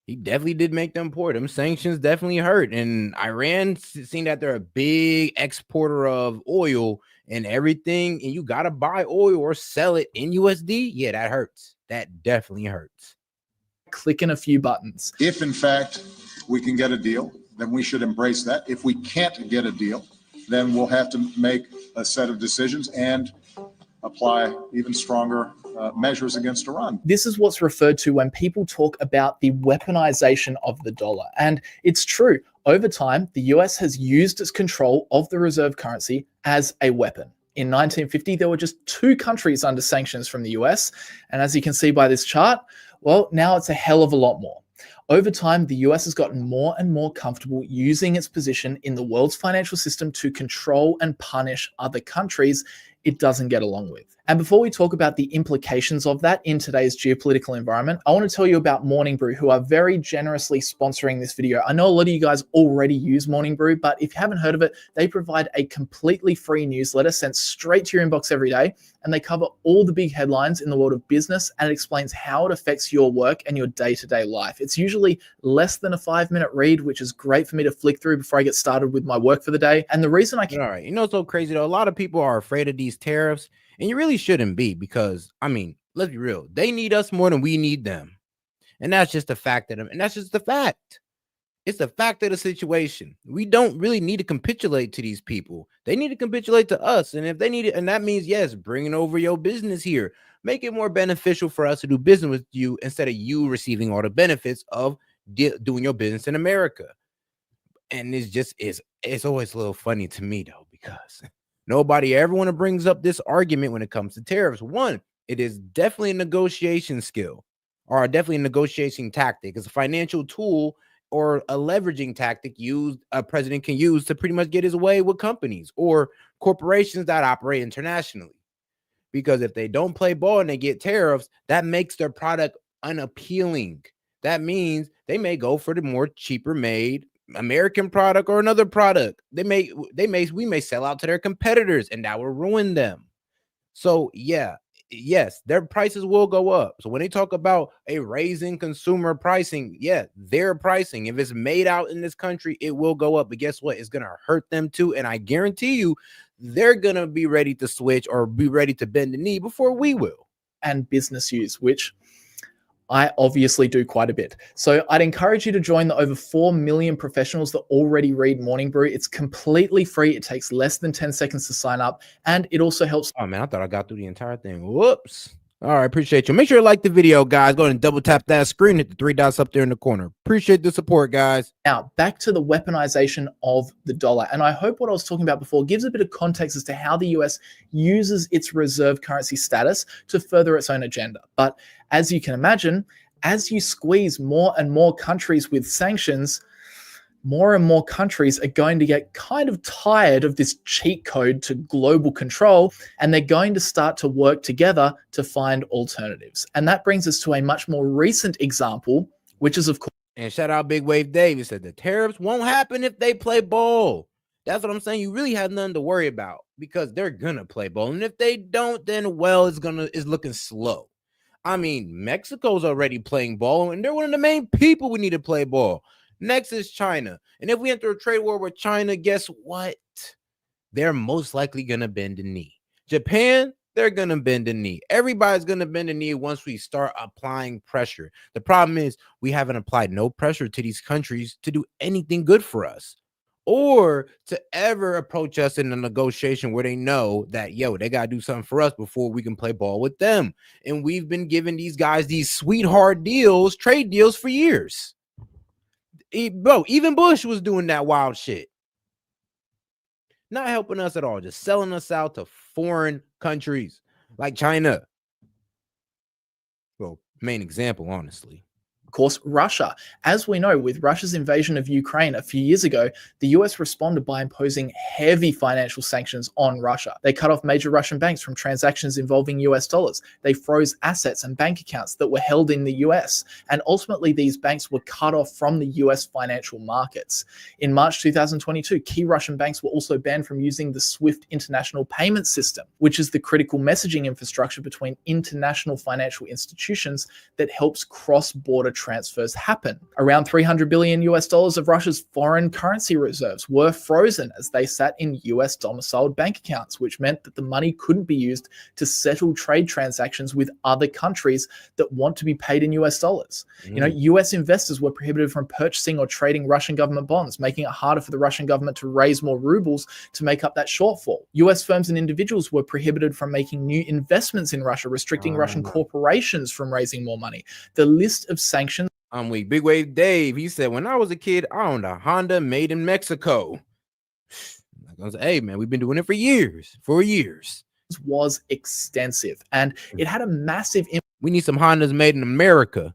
He definitely did make them poor. Them sanctions definitely hurt. And Iran, seeing that they're a big exporter of oil and everything, and you got to buy oil or sell it in USD, yeah, that hurts. That definitely hurts. Clicking a few buttons. If, in fact, we can get a deal, then we should embrace that. If we can't get a deal, then we'll have to make a set of decisions and apply even stronger measures against Iran. This is what's referred to when people talk about the weaponization of the dollar. And it's true. Over time, the US has used its control of the reserve currency as a weapon. In 1950, there were just 2 countries under sanctions from the US. And as you can see by this chart, well, now it's a hell of a lot more. Over time, the US has gotten more and more comfortable using its position in the world's financial system to control and punish other countries it doesn't get along with. And before we talk about the implications of that in today's geopolitical environment, I want to tell you about Morning Brew, who are very generously sponsoring this video. I know a lot of you guys already use Morning Brew, but if you haven't heard of it, they provide a completely free newsletter sent straight to your inbox every day, and they cover all the big headlines in the world of business, and it explains how it affects your work and your day-to-day life. It's usually less than a 5-minute read, which is great for me to flick through before I get started with my work for the day. And the reason I can... All right, you know what's so crazy though? A lot of people are afraid of these tariffs, and you really shouldn't be, because I mean, let's be real, they need us more than we need them, and that's just the fact of them. And that's just the fact. It's the fact of the situation. We don't really need to capitulate to these people. They need to capitulate to us. And if they need it, and that means, yes, bringing over your business here, make it more beneficial for us to do business with you instead of you receiving all the benefits of doing your business in America. And it's always a little funny to me though, because nobody ever want to brings up this argument when it comes to tariffs. One, it is definitely a negotiation skill, or definitely a negotiation tactic. It's a financial tool or a leveraging tactic a president can use to pretty much get his way with companies or corporations that operate internationally. Because if they don't play ball and they get tariffs, that makes their product unappealing. That means they may go for the more cheaper made American product or another product. We may sell out to their competitors, and that will ruin them. So yes, their prices will go up. So when they talk about a raising consumer pricing, yeah, their pricing, if it's made out in this country, it will go up. But guess what? It's gonna hurt them too. And I guarantee you, they're gonna be ready to switch or be ready to bend the knee before we will. And business use, which I obviously do quite a bit. So I'd encourage you to join the over 4 million professionals that already read Morning Brew. It's completely free. It takes less than 10 seconds to sign up. And it also helps. Oh man, I thought I got through the entire thing. Whoops. All right, appreciate you. Make sure you like the video, guys. Go ahead and double tap that screen, hit the 3 dots up there in the corner. Appreciate the support, guys. Now, back to the weaponization of the dollar. And I hope what I was talking about before gives a bit of context as to how the US uses its reserve currency status to further its own agenda. But as you can imagine, as you squeeze more and more countries with sanctions, more and more countries are going to get kind of tired of this cheat code to global control, and they're going to start to work together to find alternatives. And that brings us to a much more recent example, which is, of course. And shout out Big Wave Dave. He said the tariffs won't happen if they play ball. That's what I'm saying. You really have nothing to worry about because they're gonna play ball. And if they don't, then well, it's looking slow. I mean, Mexico's already playing ball, and they're one of the main people we need to play ball. Next is China. And if we enter a trade war with China, guess what? They're most likely going to bend the knee. Japan, they're going to bend the knee. Everybody's going to bend the knee once we start applying pressure. The problem is we haven't applied no pressure to these countries to do anything good for us or to ever approach us in a negotiation where they know that, yo, they got to do something for us before we can play ball with them. And we've been giving these guys these sweetheart deals, trade deals for years. Bro, even Bush was doing that wild shit. Not helping us at all, just selling us out to foreign countries like China. Well, main example, honestly. Of course, Russia. As we know, with Russia's invasion of Ukraine a few years ago, the US responded by imposing heavy financial sanctions on Russia. They cut off major Russian banks from transactions involving US dollars. They froze assets and bank accounts that were held in the US. And ultimately, these banks were cut off from the US financial markets. In March 2022, key Russian banks were also banned from using the SWIFT international payment system, which is the critical messaging infrastructure between international financial institutions that helps cross-border transfers happen. Around $300 billion of Russia's foreign currency reserves were frozen as they sat in US domiciled bank accounts, which meant that the money couldn't be used to settle trade transactions with other countries that want to be paid in US dollars. You know, US investors were prohibited from purchasing or trading Russian government bonds, making it harder for the Russian government to raise more rubles to make up that shortfall. US firms and individuals were prohibited from making new investments in Russia, restricting Russian corporations from raising more money. The list of sanctions. I'm weak. Big Wave Dave, he said, when I was a kid, I owned a Honda made in Mexico. I was like, hey, man, we've been doing it for years. Was extensive, and it had a massive impact. We need some Hondas made in America.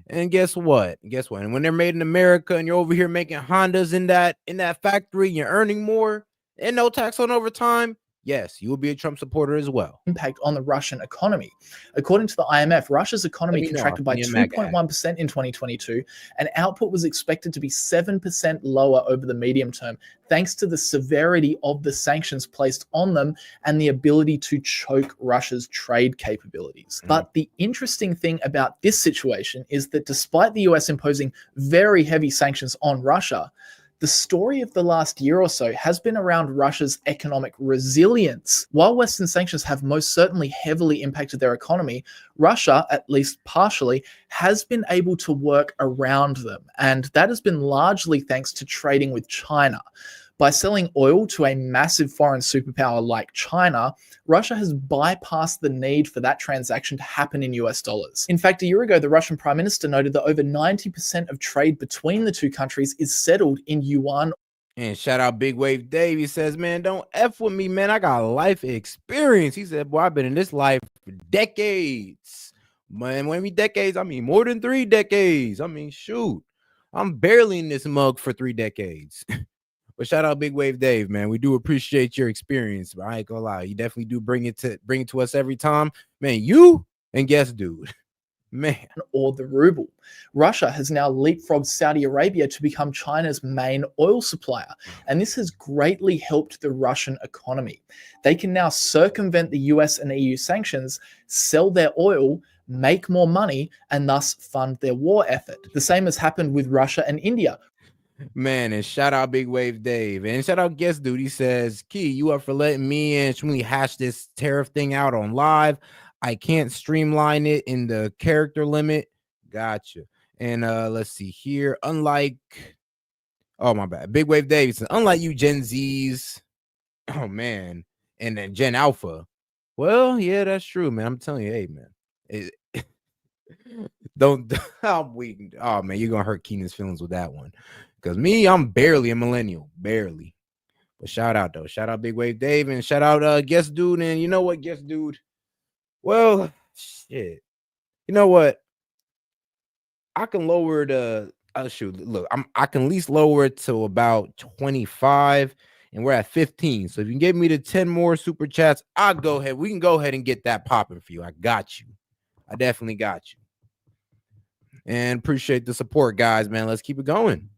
And guess what? And when they're made in America and you're over here making Hondas in that factory, you're earning more and no tax on overtime, yes, you will be a Trump supporter as well. Impact on the Russian economy. According to the IMF, Russia's economy contracted by 2.1% in 2022, and output was expected to be 7% lower over the medium term, thanks to the severity of the sanctions placed on them and the ability to choke Russia's trade capabilities. But the interesting thing about this situation is that despite the US imposing very heavy sanctions on Russia, the story of the last year or so has been around Russia's economic resilience. While Western sanctions have most certainly heavily impacted their economy, Russia, at least partially, has been able to work around them. And that has been largely thanks to trading with China. By selling oil to a massive foreign superpower like China, Russia has bypassed the need for that transaction to happen in US dollars. In fact, a year ago, the Russian Prime Minister noted that over 90% of trade between the two countries is settled in yuan. And shout out Big Wave Dave. He says, man, don't F with me, man. I got life experience. He said, boy, I've been in this life for decades. Man, when we decades, I mean more than 3 decades. I mean, shoot, I'm barely in this mug for 3 decades. But shout out Big Wave Dave, man. We do appreciate your experience. But I ain't gonna lie, you definitely do bring it to us every time. Man, you and guess dude. Man. Or the ruble. Russia has now leapfrogged Saudi Arabia to become China's main oil supplier, and this has greatly helped the Russian economy. They can now circumvent the US and EU sanctions, sell their oil, make more money, and thus fund their war effort. The same has happened with Russia and India. Man, and shout out Big Wave Dave. And shout out Guest Dude. He says, Key, you up for letting me and Shmuley hash this tariff thing out on live. I can't streamline it in the character limit. Gotcha. And let's see here. Unlike, oh my bad, Big Wave Dave says, unlike you Gen Zs, oh man, and then Gen Alpha. Well, yeah, that's true, man. I'm telling you, hey man. Don't I'm weak. Oh man, you're gonna hurt Keenan's feelings with that one. Because me, I'm barely a millennial. Barely. But shout out though. Shout out Big Wave Dave and shout out Guest Dude. And you know what, Guest Dude? Well, shit. You know what? I can lower the shoot, look, I can at least lower it to about 25, and we're at 15. So if you can give me the 10 more super chats, I'll go ahead. We can go ahead and get that popping for you. I got you. I definitely got you. And appreciate the support, guys, man. Let's keep it going.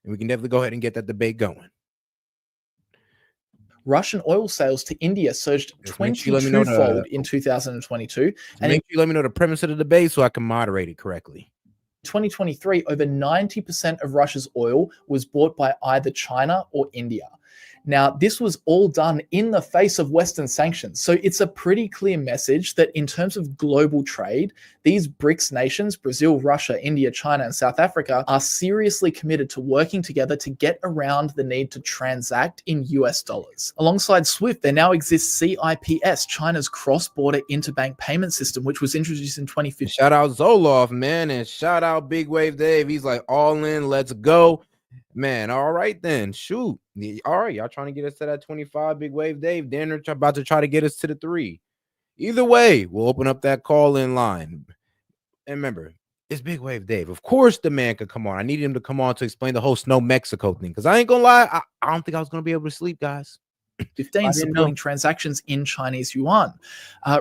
And we can definitely go ahead and get that debate going. Russian oil sales to India surged 22-fold in 2022. And make sure you let me know the premise of the debate so I can moderate it correctly. 2023, over 90% of Russia's oil was bought by either China or India. Now, this was all done in the face of Western sanctions. So it's a pretty clear message that in terms of global trade, these BRICS nations, Brazil, Russia, India, China, and South Africa, are seriously committed to working together to get around the need to transact in US dollars. Alongside SWIFT, there now exists CIPS, China's cross-border interbank payment system, which was introduced in 2015. Shout out Zoloff, man, and shout out Big Wave Dave. He's like, all in, let's go. Man, all right then. Shoot. All right, y'all trying to get us to that 25, Big Wave Dave. Then they're about to try to get us to the 3. Either way, we'll open up that call-in line. And remember, it's Big Wave Dave. Of course the man could come on. I needed him to come on to explain the whole Snow Mexico thing, because I ain't gonna lie, I don't think I was gonna be able to sleep, guys. 15 supporting transactions in Chinese yuan.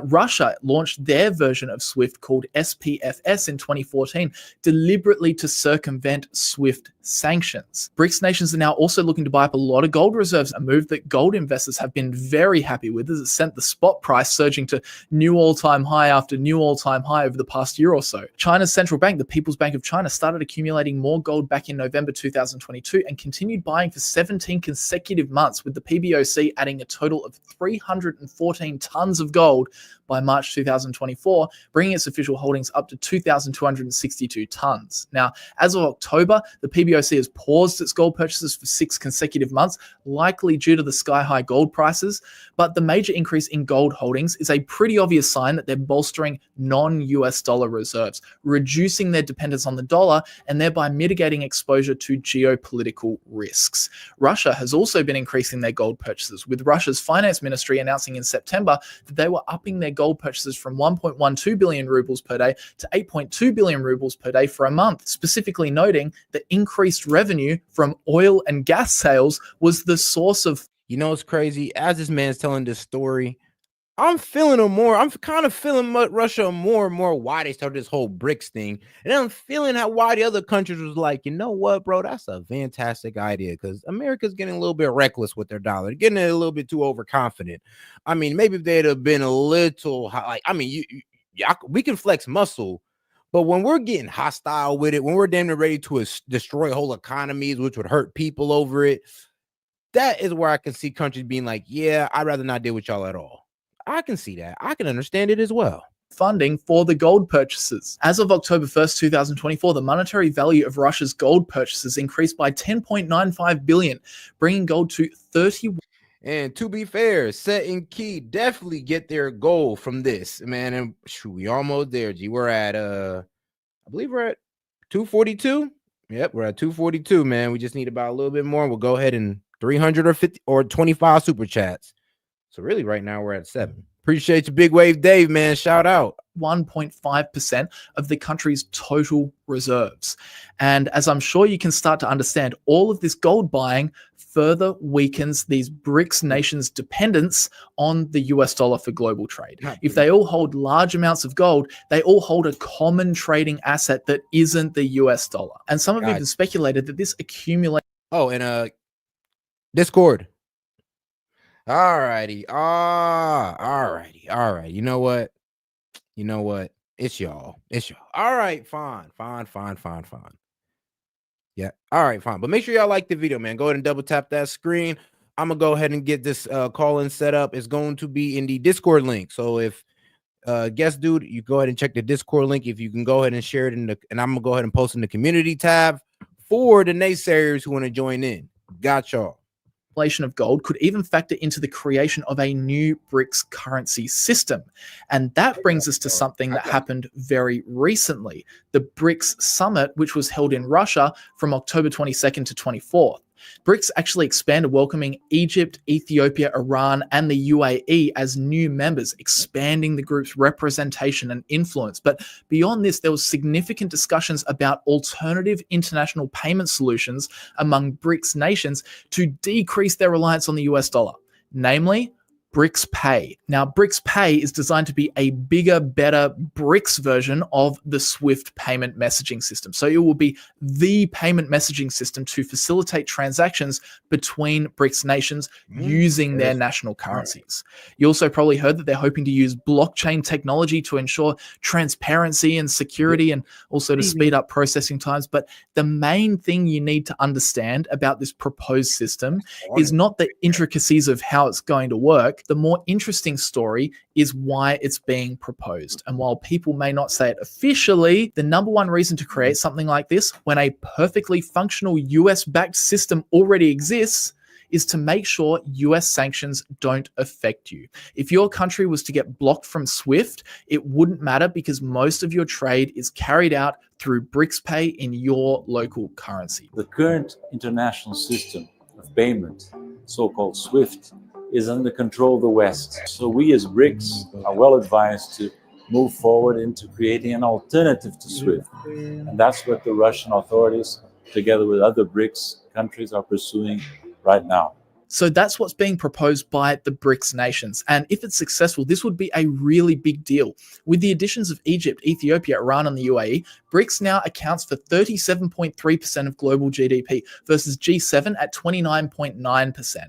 Russia launched their version of SWIFT called SPFS in 2014, deliberately to circumvent SWIFT sanctions. BRICS nations are now also looking to buy up a lot of gold reserves, a move that gold investors have been very happy with, as it sent the spot price surging to new all-time high after new all-time high over the past year or so. China's central bank, the People's Bank of China, started accumulating more gold back in November 2022 and continued buying for 17 consecutive months, with the PBOC adding a total of 314 tons of gold by March 2024, bringing its official holdings up to 2,262 tons. Now, as of October, the PBOC has paused its gold purchases for 6 consecutive months, likely due to the sky-high gold prices, but the major increase in gold holdings is a pretty obvious sign that they're bolstering non-US dollar reserves, reducing their dependence on the dollar and thereby mitigating exposure to geopolitical risks. Russia has also been increasing their gold purchases, with Russia's finance ministry announcing in September that they were upping their gold purchases from 1.12 billion rubles per day to 8.2 billion rubles per day for a month, specifically noting that increased revenue from oil and gas sales was the source of... You know, it's crazy. As this man's telling this story, I'm feeling him more. I'm kind of feeling Russia more and more why they started this whole BRICS thing. And I'm feeling how why the other countries was like, you know what, bro, that's a fantastic idea, because America's getting a little bit reckless with their dollar. They're getting a little bit too overconfident. I mean, maybe if they'd have been a little like, I mean, we can flex muscle, but when we're getting hostile with it, when we're damn near ready to destroy whole economies, which would hurt people over it, that is where I can see countries being like, yeah, I'd rather not deal with y'all at all. I can see that. I can understand it as well. Funding for the gold purchases. As of October 1st, 2024, the monetary value of Russia's gold purchases increased by 10.95 billion, bringing gold to 30. And to be fair, S.E.T and Key definitely get their goal from this, man. And shoot, we almost there, G. We're at I believe we're at 242. Yep, we're at 242, man. We just need about a little bit more. We'll go ahead and 300 or 50 or 25 super chats. So really right now we're at 7. Appreciate you, Big Wave Dave, man. Shout out. 1.5% of the country's total reserves. And as I'm sure you can start to understand, all of this gold buying further weakens these BRICS nations' dependence on the US dollar for global trade. If they all hold large amounts of gold, they all hold a common trading asset that isn't the US dollar. And some have even speculated that this accumulation... Oh, and Discord. All righty. All right. You know what? It's y'all. All right, fine. Yeah. All right, fine. But make sure y'all like the video, man. Go ahead and double tap that screen. I'm gonna go ahead and get this call-in set up. It's going to be in the Discord link. So if guest dude, you go ahead and check the Discord link. If you can go ahead and share it and I'm gonna go ahead and post in the community tab for the naysayers who want to join in. Got y'all. Of gold could even factor into the creation of a new BRICS currency system. And that brings us to something that happened very recently, the BRICS summit, which was held in Russia from October 22nd to 24th. BRICS actually expanded, welcoming Egypt, Ethiopia, Iran, and the UAE as new members, expanding the group's representation and influence. But beyond this, there was significant discussions about alternative international payment solutions among BRICS nations to decrease their reliance on the US dollar, namely BRICS Pay. Now, BRICS Pay is designed to be a bigger, better BRICS version of the SWIFT payment messaging system. So it will be the payment messaging system to facilitate transactions between BRICS nations using their national currencies. You also probably heard that they're hoping to use blockchain technology to ensure transparency and security and also to speed up processing times. But the main thing you need to understand about this proposed system is not the intricacies of how it's going to work. The more interesting story is why it's being proposed. And while people may not say it officially, the number one reason to create something like this when a perfectly functional US-backed system already exists is to make sure US sanctions don't affect you. If your country was to get blocked from SWIFT, it wouldn't matter because most of your trade is carried out through BRICS Pay in your local currency. The current international system of payment, so-called SWIFT, is under control of the West. So we as BRICS are well advised to move forward into creating an alternative to SWIFT. And that's what the Russian authorities, together with other BRICS countries, are pursuing right now. So that's what's being proposed by the BRICS nations. And if it's successful, this would be a really big deal. With the additions of Egypt, Ethiopia, Iran, and the UAE, BRICS now accounts for 37.3% of global GDP versus G7 at 29.9%.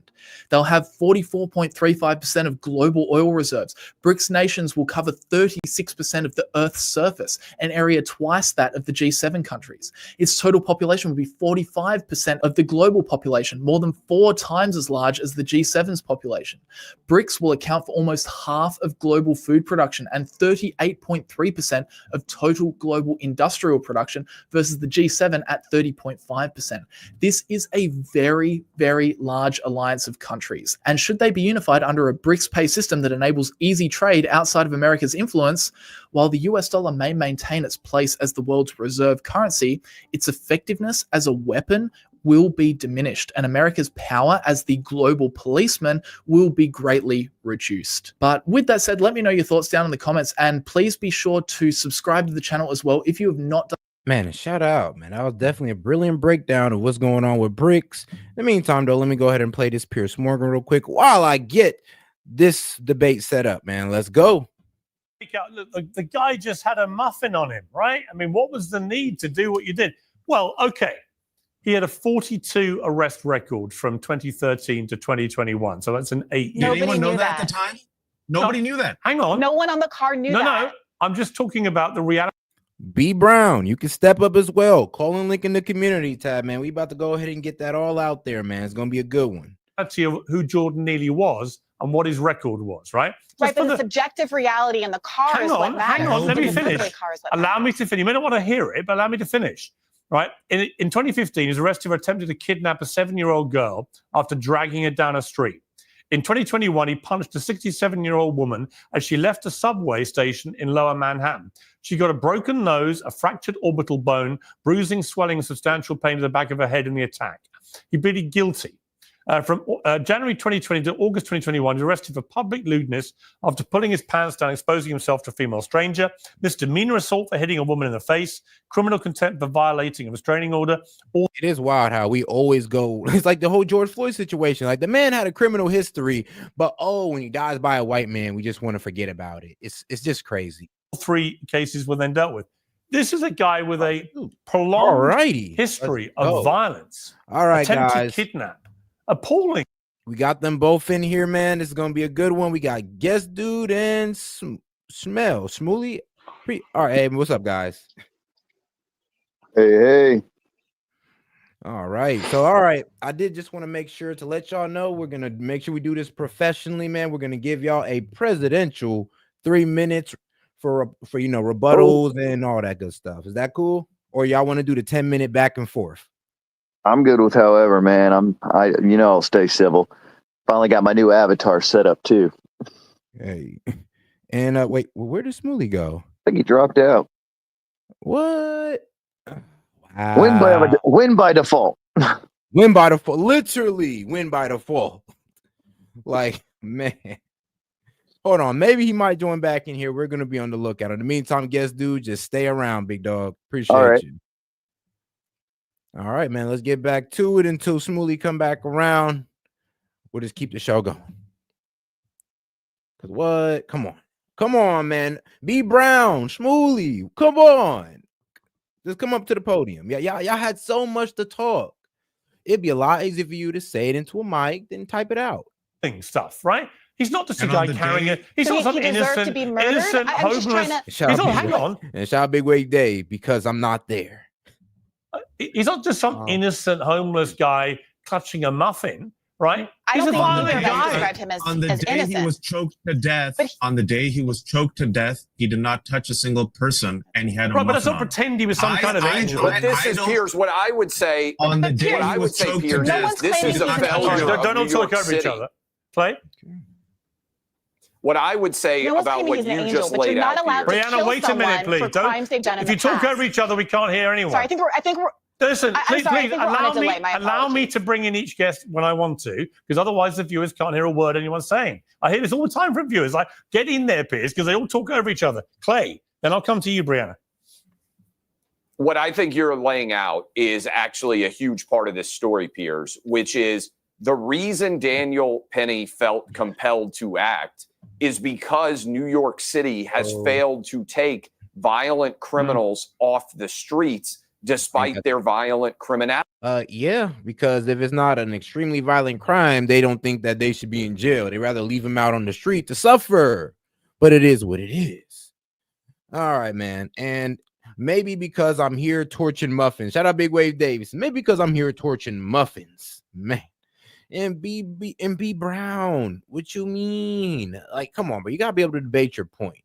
They'll have 44.35% of global oil reserves. BRICS nations will cover 36% of the Earth's surface, an area twice that of the G7 countries. Its total population will be 45% of the global population, more than 4 times as large as the G7's population. BRICS will account for almost half of global food production and 38.3% of total global industrial production versus the G7 at 30.5%. This is a very, very large alliance of countries. And should they be unified under a BRICS pay system that enables easy trade outside of America's influence, while the US dollar may maintain its place as the world's reserve currency, its effectiveness as a weapon will be diminished, and America's power as the global policeman will be greatly reduced. But with that said, let me know your thoughts down in the comments, and please be sure to subscribe to the channel as well if you have not done. Man, shout out, man. That was definitely a brilliant breakdown of what's going on with BRICS. In the meantime, though, let me go ahead and play this Piers Morgan real quick while I get this debate set up, man. Let's go. Look, the guy just had a muffin on him, right? I mean, what was the need to do what you did? Well, okay. He had a 42 arrest record from 2013 to 2021. So that's an 8 year. Did anyone know that at the time? Nobody knew that. Hang on. No one on the car knew that. No, I'm just talking about the reality. B Brown, you can step up as well. Call and link in the community tab, man. We about to go ahead and get that all out there, man. It's going to be a good one. Of who Jordan Neely was and what his record was, right? Right, but the subjective reality in the car is what matters. Hang on, let me finish. Allow me to finish. You may not want to hear it, but allow me to finish. Right. In 2015, he was arrested for attempting to kidnap a 7-year-old girl after dragging her down a street. In 2021, he punched a 67-year-old woman as she left a subway station in Lower Manhattan. She got a broken nose, a fractured orbital bone, bruising, swelling, and substantial pain to the back of her head in the attack. He pleaded guilty. From January 2020 to August 2021, he was arrested for public lewdness after pulling his pants down, exposing himself to a female stranger, misdemeanor assault for hitting a woman in the face, criminal contempt for violating a restraining order. It is wild how we always go. It's like the whole George Floyd situation. Like the man had a criminal history, but when he dies by a white man, we just want to forget about it. It's just crazy. 3 cases were then dealt with. This is a guy with a prolonged history of violence. All right, attempted guys. Kidnap. Appalling. We got them both in here, man. This is gonna be a good one. We got Guest Dude and Smooly. All right, hey, what's up, guys? Hey. All right. So, all right. I did just want to make sure to let y'all know we're gonna make sure we do this professionally, man. We're gonna give y'all a presidential 3 minutes for rebuttals and all that good stuff. Is that cool? Or y'all want to do the 10-minute back and forth? I'm good with however, man. I'll stay civil. Finally got my new avatar set up too. Hey, and wait, where did Smooly go? I think he dropped out. What? Wow. Win by default. Win by default. Literally win by default. Like, man. Hold on. Maybe he might join back in here. We're going to be on the lookout. In the meantime, guest dude, just stay around, big dog. Appreciate you. All right, man. Let's get back to it until Smoothie come back around. We'll just keep the show going. Because what? Come on. Come on, man. B Brown, Smoothie. Come on. Just come up to the podium. Yeah, y'all had so much to talk. It'd be a lot easier for you to say it into a mic than type it out. Stuff, right? He's not just a And guy on the carrying day- it. He's So not he some deserved innocent, to be murdered? innocent, I'm just trying homeless. to- He's not, hang on. And shout out Big Wave Dave because I'm not there. He's not just some innocent homeless guy clutching a muffin, right? I He's don't a think violent either of them guy. described him as On the day innocent. he was choked to death, on the day he was choked to death, he did not touch a single person, and he had a Right, but let's muffin not on. pretend he was some kind of angel. But this is Piers. What I would say On the day what he I would was say, choked to Piers, death, is this he is did a not touch a failure single of Don't New all York talk over each City. other. Clay? What I would say No one's about claiming what he's an you angel, just but laid you're not out, allowed to Piers. Brianna, kill wait a minute, someone please. for crimes they've done in If the you talk past. over each other, we can't hear anyone. Sorry, I think we're. Listen, I'm please, sorry, I please think we're on a allow delay. My allow me to bring in each guest when I want to, because otherwise the viewers can't hear a word anyone's saying. I hear this all the time from viewers. Like, get in there, Piers, because they all talk over each other. Clay, then I'll come to you, Brianna. What I think you're laying out is actually a huge part of this story, Piers, which is the reason Daniel Penny felt compelled to act is because New York City has failed to take violent criminals off the streets despite their violent criminality. Yeah, because if it's not an extremely violent crime, they don't think that they should be in jail. They rather leave them out on the street to suffer. But it is what it is. All right, man. And maybe because I'm here torching muffins. Shout out Big Wave Davis. Maybe because I'm here torching muffins, man. And B Brown, what you mean? Like, come on, bro. You gotta be able to debate your point.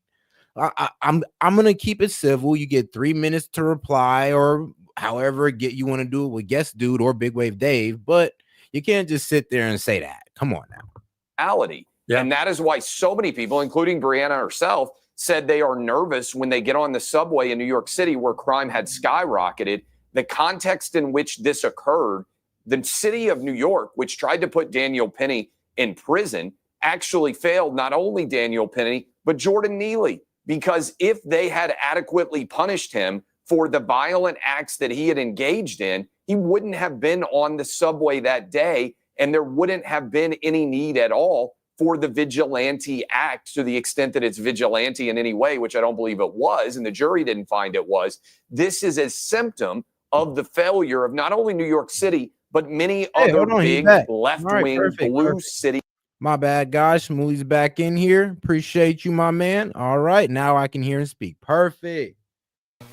I'm gonna keep it civil. You get 3 minutes to reply, or however you want to do it with guest dude or Big Wave Dave, but you can't just sit there and say that. Come on now. And that is why so many people, including Brianna herself, said they are nervous when they get on the subway in New York City where crime had skyrocketed. The context in which this occurred, the city of New York, which tried to put Daniel Penny in prison, actually failed not only Daniel Penny, but Jordan Neely. Because if they had adequately punished him for the violent acts that he had engaged in, he wouldn't have been on the subway that day, and there wouldn't have been any need at all for the vigilante act to the extent that it's vigilante in any way, which I don't believe it was, and the jury didn't find it was. This is a symptom of the failure of not only New York City, but many other big left-wing blue city. My bad, guys. Smoothie's back in here. Appreciate you, my man. All right, now I can hear and speak. Perfect.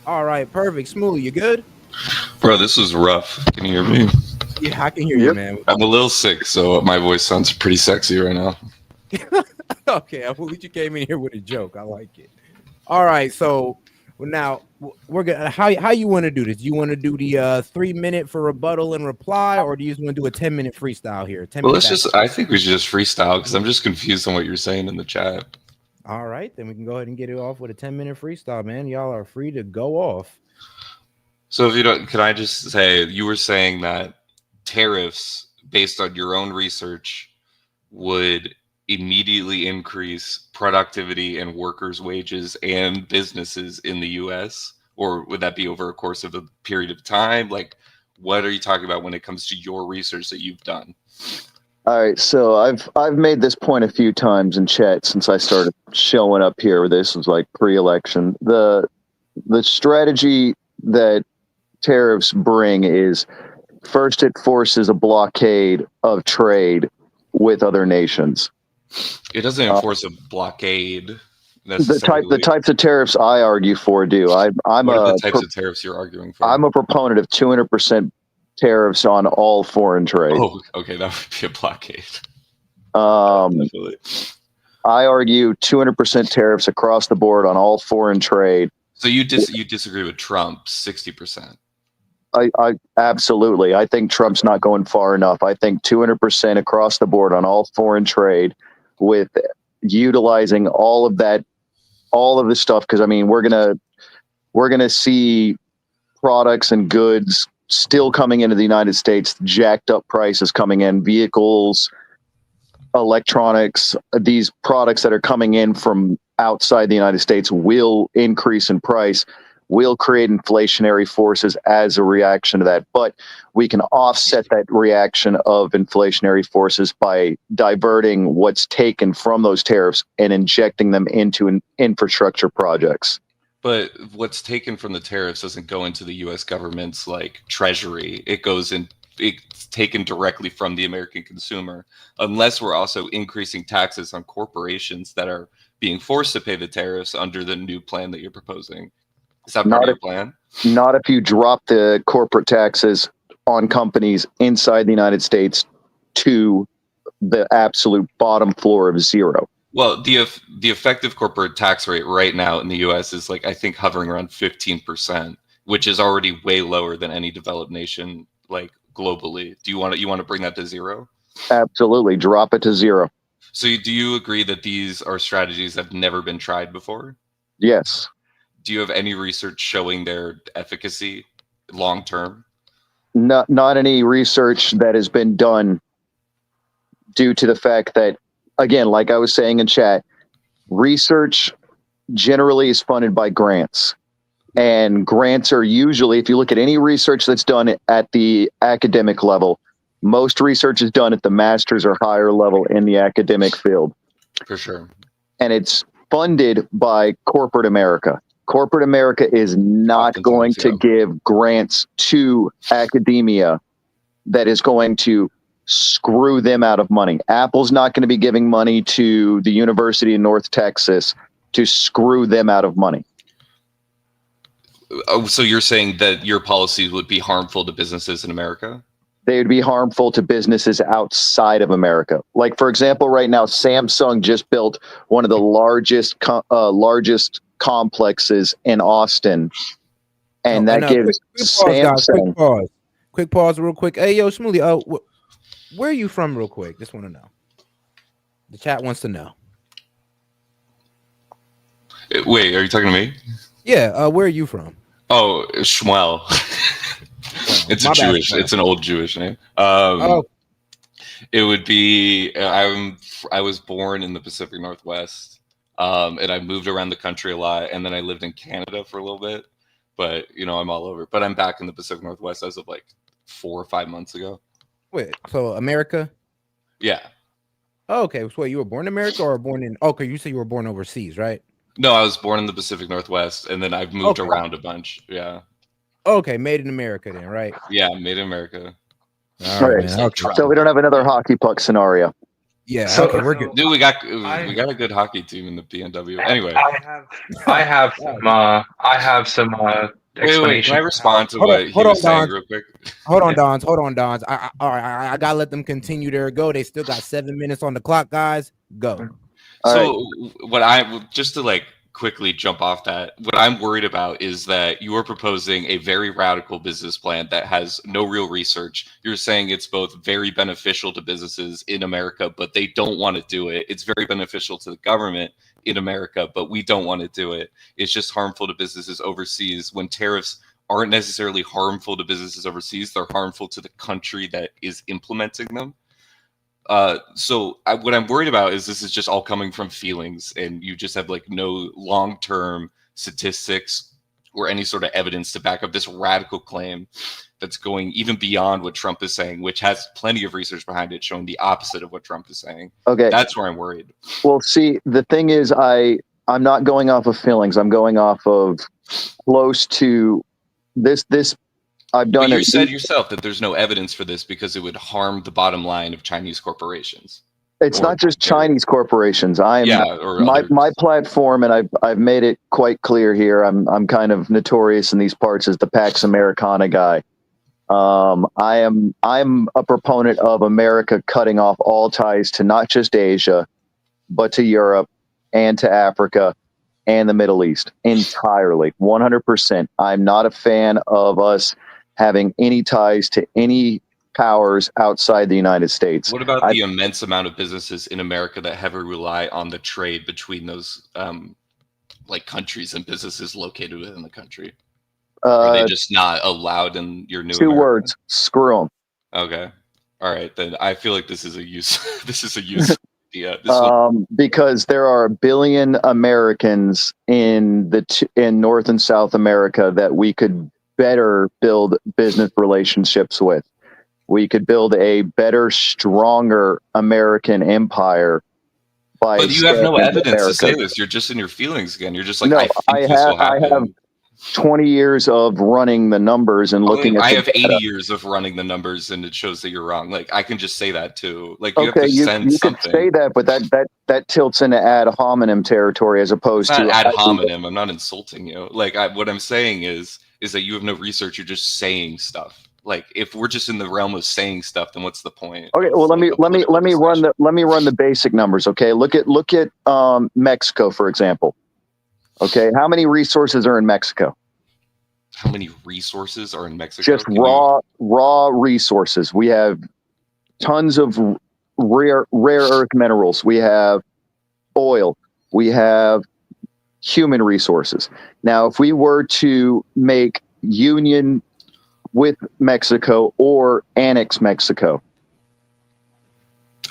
All right, perfect. Smoothie, you good? Bro, this was rough. Can you hear me? Yeah, I can hear you, man. I'm a little sick, so my voice sounds pretty sexy right now. Okay, at least you came in here with a joke. I like it. All right, so now we're gonna how you want to do this? You want to do the 3 minute for rebuttal and reply, or do you just want to do a 10-minute freestyle here? 10 Well, minutes. I think we should just freestyle because I'm just confused on what you're saying in the chat. All right, then we can go ahead and get it off with a 10-minute freestyle, man. Y'all are free to go off. So if you don't, can I just say, you were saying that tariffs based on your own research would immediately increase productivity and workers' wages and businesses in the US? Or would that be over a course of a period of time? Like, what are you talking about when it comes to your research that you've done? All right, so I've made this point a few times in chat since I started showing up here. This was like pre-election. The strategy that tariffs bring is, first, it forces a blockade of trade with other nations. It doesn't enforce a blockade. The types of tariffs I argue for do. I'm what are the types of tariffs you're arguing for? I'm a proponent of 200% tariffs on all foreign trade. Oh, okay, that would be a blockade. Definitely. I argue 200% tariffs across the board on all foreign trade. So you disagree with Trump's 60%? I absolutely. I think Trump's not going far enough. I think 200% across the board on all foreign trade, with utilizing all of this stuff. Because I mean, we're gonna see products and goods still coming into the United States, jacked up prices coming in, vehicles, electronics, these products that are coming in from outside the United States will increase in price, will create inflationary forces as a reaction to that. But we can offset that reaction of inflationary forces by diverting what's taken from those tariffs and injecting them into infrastructure projects. But what's taken from the tariffs doesn't go into the U.S. government's like treasury. It goes in. It's taken directly from the American consumer, unless we're also increasing taxes on corporations that are being forced to pay the tariffs under the new plan that you're proposing. Is that part of your plan? Not if you drop the corporate taxes on companies inside the United States to the absolute bottom floor of zero. Well, the effective corporate tax rate right now in the U.S. is like I think hovering around 15%, which is already way lower than any developed nation like globally. Do you want to bring that to zero? Absolutely, drop it to zero. So do you agree that these are strategies that have never been tried before? Yes. Do you have any research showing their efficacy long term? Not any research that has been done due to the fact that, again, like I was saying in chat, research generally is funded by grants. And grants are usually, if you look at any research that's done at the academic level, most research is done at the master's or higher level in the academic field. For sure. And it's funded by corporate America. Corporate America is not going to give grants to academia that is going to screw them out of money. Apple's not going to be giving money to the University of North Texas to screw them out of money. Oh, so you're saying that your policies would be harmful to businesses in America? They would be harmful to businesses outside of America. Like, for example, right now, Samsung just built one of the largest complexes in Austin. And that gives Samsung... Quick pause real quick. Hey, yo, Shmuley, where are you from real quick? Just want to know. The chat wants to know. Wait, are you talking to me? Yeah, where are you from? Oh, Shmuel. It's a Jewish. It's an old Jewish name. It would be. I was born in the Pacific Northwest, and I moved around the country a lot, and then I lived in Canada for a little bit. But I'm all over. But I'm back in the Pacific Northwest as of like 4 or 5 months ago. Wait, so America? Yeah. Oh, okay. So wait, you were born in America or born in? Okay, you say you were born overseas, right? No, I was born in the Pacific Northwest, and then I've moved around a bunch. Yeah. Okay, made in America then, right? Yeah, made in America. All right, man. Okay. So we don't have another hockey puck scenario. Yeah. So, okay, we're good. Dude, we got a good hockey team in the PNW. Anyway, I have some wait, can I respond to what he was saying real quick? Hold on, Dons. All right, I gotta let them continue their go. They still got 7 minutes on the clock, guys. Go. So just to like quickly jump off that, what I'm worried about is that you are proposing a very radical business plan that has no real research. You're saying it's both very beneficial to businesses in America, but they don't want to do it. It's very beneficial to the government in America, but we don't want to do it. It's just harmful to businesses overseas, when tariffs aren't necessarily harmful to businesses overseas. They're harmful to the country that is implementing them. So what I'm worried about is this is just all coming from feelings, and you just have like no long-term statistics or any sort of evidence to back up this radical claim that's going even beyond what Trump is saying, which has plenty of research behind it showing the opposite of what Trump is saying. Okay. That's where I'm worried. Well, see, the thing is, I'm not going off of feelings. I'm going off of close to this. I've done But you it. said yourself that there's no evidence for this because it would harm the bottom line of Chinese corporations. It's not just Chinese corporations. My platform, and I've made it quite clear here. I'm kind of notorious in these parts as the Pax Americana guy. I'm a proponent of America cutting off all ties to not just Asia, but to Europe and to Africa and the Middle East entirely, 100%. I'm not a fan of us having any ties to any powers outside the United States. What about the immense amount of businesses in America that heavily rely on the trade between those like countries and businesses located within the country? Are they just not allowed in your new Two America? words: screw them. Okay. All right, then I feel like this is a use. This is a useful idea. This Because there are 1 billion Americans in in North and South America that we could better build business relationships with. We could build a better, stronger American empire by. But you have no expanding evidence to say America. this. You're just in your feelings again. You're just like, No, I think this will happen. I have 20 years of running the numbers and looking at. I the have 80 data. years of running the numbers, and it shows that you're wrong. Like I can just say that too. Like you Okay, have to you send could something. say that, but that tilts into ad hominem territory as opposed It's not to ad hominem. I'm not insulting you. Like what I'm saying is that you have no research. You're just saying stuff. Like if we're just in the realm of saying stuff, then what's the point? Okay, well let me run the basic numbers. Okay, look at Mexico, for example. Okay, how many resources are in Mexico? How many resources are in Mexico? Just raw resources. We have tons of rare earth minerals. We have oil. We have human resources. Now, if we were to make union with Mexico or annex Mexico.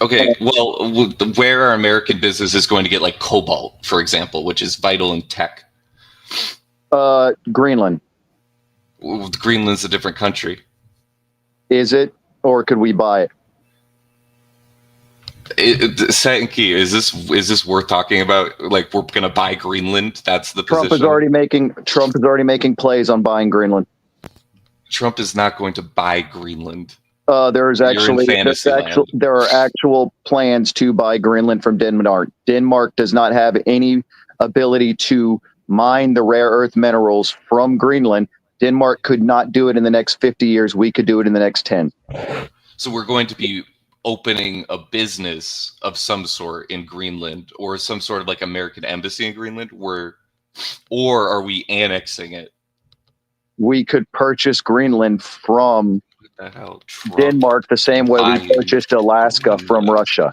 Okay, well, where are American businesses going to get like cobalt, for example, which is vital in tech? Greenland. Greenland's a different country. Is it, or could we buy it? S.E.T, is this worth talking about? Like we're gonna buy Greenland? That's the Trump position. Trump is already making plays on buying Greenland. Trump is not going to buy Greenland. There are actual plans to buy Greenland from Denmark. Denmark does not have any ability to mine the rare earth minerals from Greenland. Denmark could not do it in the next 50 years. We could do it in the next 10. So we're going to be opening a business of some sort in Greenland, or some sort of like American embassy in Greenland, or are we annexing it? We could purchase Greenland from Denmark the same way we purchased Alaska from Russia.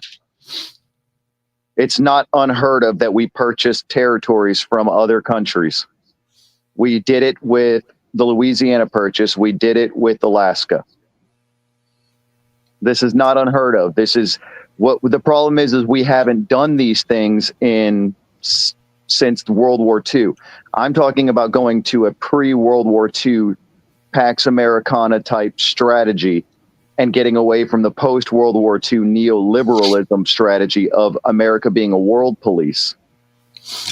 It's not unheard of that we purchase territories from other countries. We did it with the Louisiana Purchase. We did it with Alaska. This is not unheard of. This is what the problem is we haven't done these things since World War II. I'm talking about going to a pre-World War II Pax Americana type strategy and getting away from the post-World War II neoliberalism strategy of America being a world police.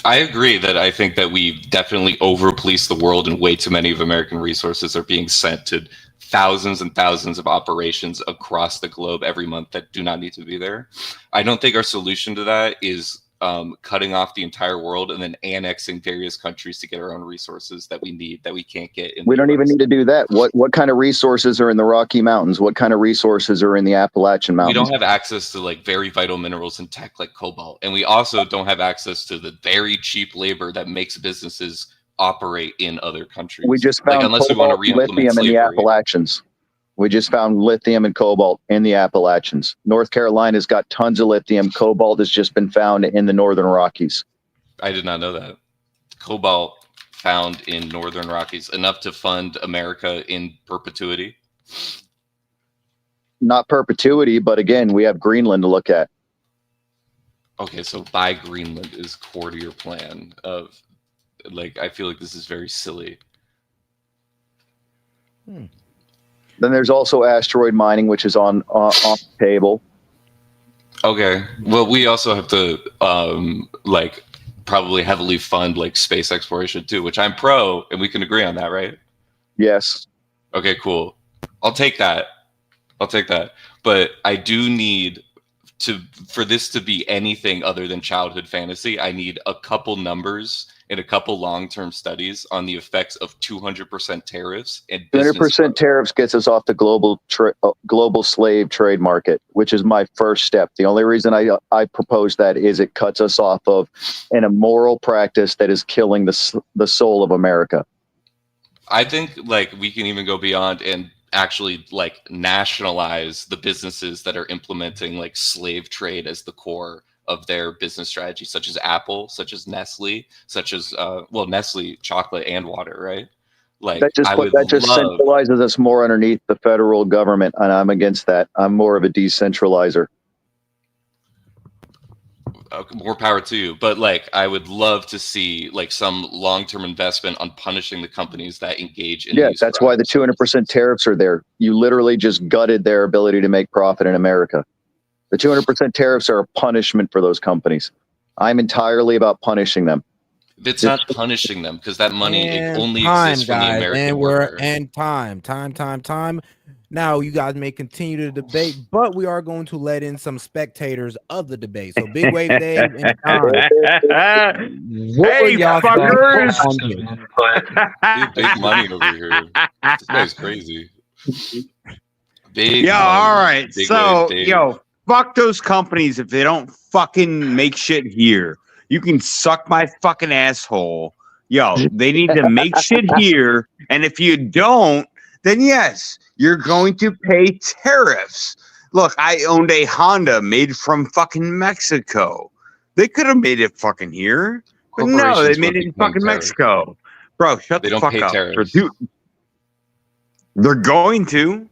I agree that I think that we definitely over-police the world, and way too many of American resources are being sent to thousands and thousands of operations across the globe every month that do not need to be there. I don't think our solution to that is cutting off the entire world and then annexing various countries to get our own resources that we need, that we can't get in. We don't even need to do that. What kind of resources are in the Rocky Mountains? What kind of resources are in the Appalachian Mountains? We don't have access to like very vital minerals and tech like cobalt. And we also don't have access to the very cheap labor that makes businesses operate in other countries. We just found unless we want to cobalt, re-implement lithium in the slavery. Appalachians. We just found lithium and cobalt in the Appalachians. North Carolina's got tons of lithium. Cobalt has just been found in the Northern Rockies. I did not know that. Cobalt found in Northern Rockies, enough to fund America in perpetuity. Not perpetuity, but again, we have Greenland to look at. Okay, so buy Greenland is core to your plan of, like, I feel like this is very silly. Then there's also asteroid mining, which is on the table. Okay, well, we also have to like probably heavily fund like space exploration too, which I'm pro, and we can agree on that, right? Yes. Okay, cool. I'll take that. But I do need for this to be anything other than childhood fantasy, I need a couple numbers and a couple long-term studies on the effects of 200% tariffs and 200% tariffs gets us off the global slave trade market, which is my first step. The only reason I propose that is it cuts us off of an immoral practice that is killing the soul of America. I think like we can even go beyond and actually like nationalize the businesses that are implementing like slave trade as the core of their business strategy, such as Apple, such as Nestle, such as Nestle chocolate and water, right? Like That just I would that just love. centralizes us more underneath the federal government, and I'm against that. I'm more of a decentralizer. More power to you, but like I would love to see like some long-term investment on punishing the companies that engage in Yeah, these that's why the crimes. 200% tariffs are there. You literally just gutted their ability to make profit in America. The 200% tariffs are a punishment for those companies. I'm entirely about punishing them. It's not punishing them because that money it And only time, exists from the guys, American and we're worker. and time. Now, you guys may continue to debate, but we are going to let in some spectators of the debate. So, Big Wave Dave and Don, what were Hey, y'all fuckers! thoughts on this? Dude, big money over here. This guy's crazy. Big Yo, money. all right. Big So, Wave Dave. yo, fuck those companies if they don't fucking make shit here. You can suck my fucking asshole. Yo, they need to make shit here. And if you don't, then yes, you're going to pay tariffs. Look, I owned a Honda made from fucking Mexico. They could have made it fucking here. But no, they Corporations made wouldn't it be in paying fucking tariffs. Mexico. Bro, shut They the don't fuck pay up. tariffs. Dude, they're going to.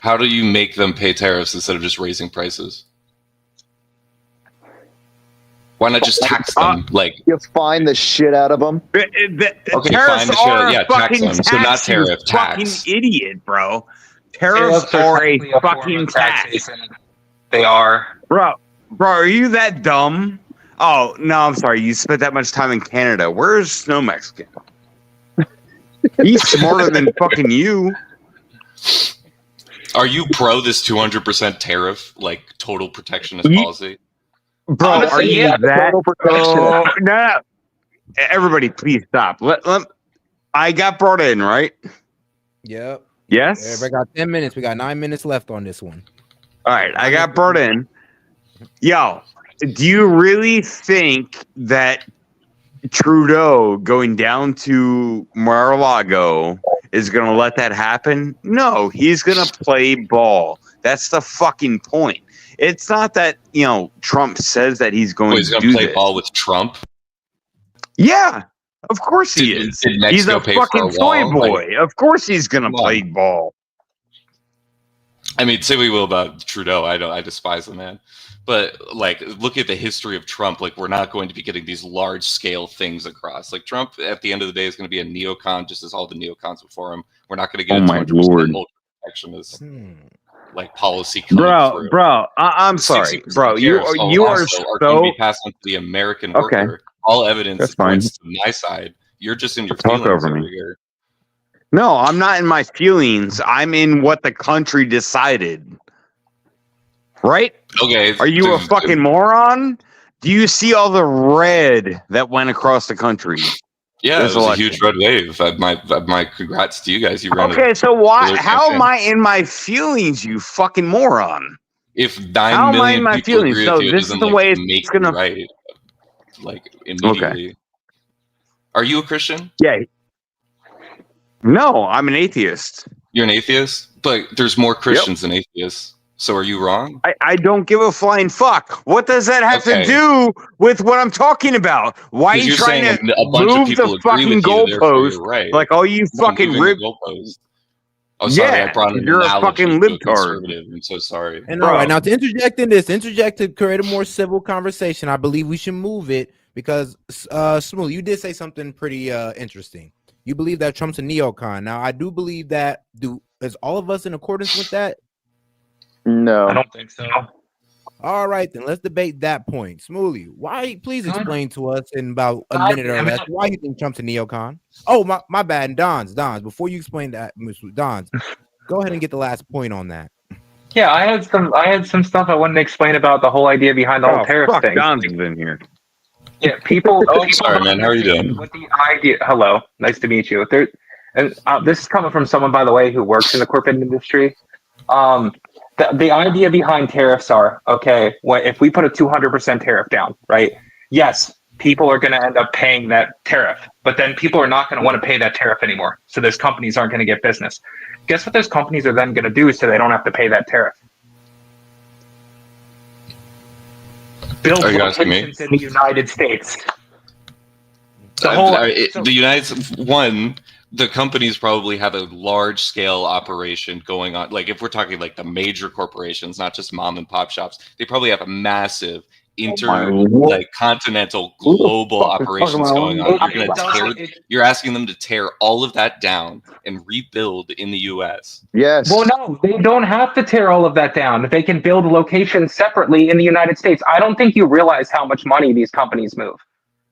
How do you make them pay tariffs instead of just raising prices? Why not just tax them? Like You find the shit out of them. Okay, Tariffs fine, the shit- are yeah, tax fucking them. So not tax, you tariff, fucking tax. idiot, bro. Tariffs are are a technically a form fucking of tax. taxation. They are. Bro, are you that dumb? Oh, no, I'm sorry. You spent that much time in Canada. Where's Snow Mexican? He's smarter than fucking you. Are you pro this 200% tariff, like total protectionist policy? Bro, Honestly, are you yeah. that? Oh, no. Everybody, please stop. I got brought in, right? Yep. Yes? Everybody got 10 minutes. We got 9 minutes left on this one. All right, I got brought in. Yo, do you really think that Trudeau going down to Mar-a-Lago is going to let that happen? No, he's going to play ball. That's the fucking point. It's not that, Trump says that he's going He's to going do to play this. ball with Trump? Yeah, of course he is. Did He's a Mexico pay for fucking a toy wall? boy. Of course he's going to Come on. play ball. I mean, say what you will about Trudeau. I despise the man. But like, look at the history of Trump. Like, we're not going to be getting these large scale things across. Like, Trump, at the end of the day, is going to be a neocon, just as all the neocons before him. We're not going to get Oh a my 200% Lord. ultra protectionist like policy coming through. Bro, I'm sorry, 60% bro. You tariffs are also are going to be passed on to the American Okay. worker. All evidence That's fine. points to my side. You're just in your Talk feelings over over me. here. No, I'm not in my feelings. I'm in what the country decided. Right? Okay. Are you a fucking moron? Do you see all the red that went across the country? Yeah, This it was election? a huge red wave. My congrats to you guys. You ran. Okay, so why? How am campaign. I in my feelings, you fucking moron? If How 9 am I in million my people feelings? agree So with you, it this is doesn't the like way make it's gonna. you right. Like immediately. Are you a Christian? Yeah. No, I'm an atheist. You're an atheist, but there's more Christians than atheists. So are you wrong? I don't give a flying fuck. What does that have to Okay. do with what I'm talking about? Why are Because you you're trying saying to a bunch of move people the agree fucking with you, therefore goalpost? you're right. Like all you No, fucking moving the rib. goalpost. Oh, sorry, Yeah, I brought an you're a analogy fucking to a libtard. conservative. I'm so sorry. And all right, now to interject to create a more civil conversation, I believe we should move it because Smooth, you did say something pretty interesting. You believe that Trump's a neocon. Now, I do believe that. Is all of us in accordance with that? No, I don't think so. All right, then let's debate that point. Smoothie, please explain to us in about a minute or less why you think Trump's a neocon. Oh, my bad. Don's, before you explain that, Don's, go ahead and get the last point on that. Yeah, I had some stuff I wanted to explain about the whole idea behind the whole tariff thing. Don's in here. Yeah, people. Oh, people sorry, man. How are you doing? What the idea? Hello, nice to meet you. This is coming from someone, by the way, who works in the corporate industry. The idea behind tariffs are okay. If we put a 200% tariff down, right? Yes, people are going to end up paying that tariff, but then people are not going to want to pay that tariff anymore. So those companies aren't going to get business. Guess what those companies are then going to do so they don't have to pay that tariff? Build Are you asking me? locations in the United States. The the companies probably have a large scale operation going on. Like if we're talking like the major corporations, not just mom and pop shops, they probably have a massive continental global operations going on. You're asking them to tear all of that down and rebuild in the US. Yes. Well, no, they don't have to tear all of that down. They can build locations separately in the United States. I don't think you realize how much money these companies move.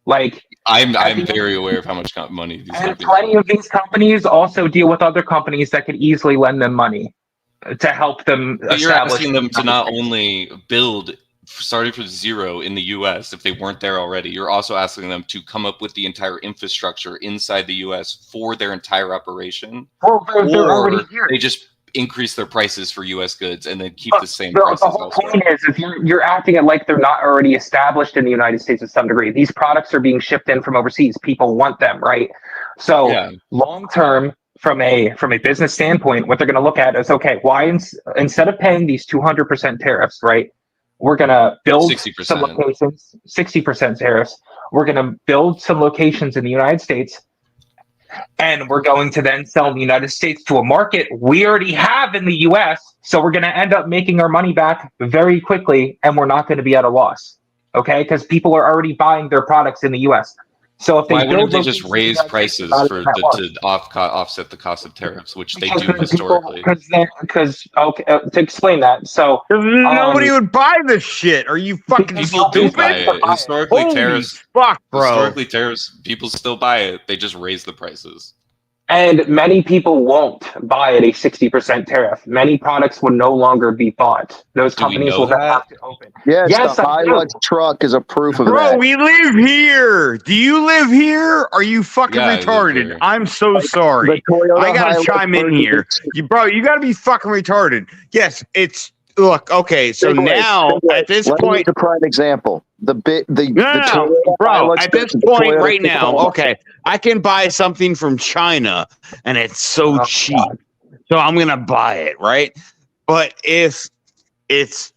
Like I'm very aware of how much money these companies plenty of these companies also deal with other companies that could easily lend them money to help them But you're establish. asking them to not only build starting from zero in the US if they weren't there already, you're also asking them to come up with the entire infrastructure inside the US for their entire operation. Well, they're already here. They just increase their prices for US goods and then keep the same The prices whole elsewhere. point is you're acting it like they're not already established in the United States to some degree. These products are being shipped in from overseas. People want them, right? So long term, from a business standpoint, what they're going to look at is, okay, why instead of paying these 200% tariffs, right? We're going to build 60%. some locations, 60% tariffs. We're going to build some locations in the United States, and we're going to then sell the United States to a market we already have in the US. So we're going to end up making our money back very quickly, and we're not going to be at a loss, okay? Because people are already buying their products in the US. So if Why wouldn't they just raise prices to offset the cost of tariffs, which they do historically? Because to explain that, so nobody would buy this shit. Are you fucking people do buy it? Historically, Holy tariffs. Fuck, bro. Historically, tariffs. People still buy it. They just raise the prices. And many people won't buy at a 60% tariff. Many products will no longer be bought. Those companies will then have to open. Yes, the Hilux truck is a proof of Bro, that. we live here. Do you live here? Are you fucking retarded? I'm so sorry. I gotta chime in here. You gotta be fucking retarded. Yes, it's look, okay, so now at this point, the prime example. Bro, at this point right now, okay, I can buy something from China and it's so cheap. So I'm gonna buy it, right? But if it's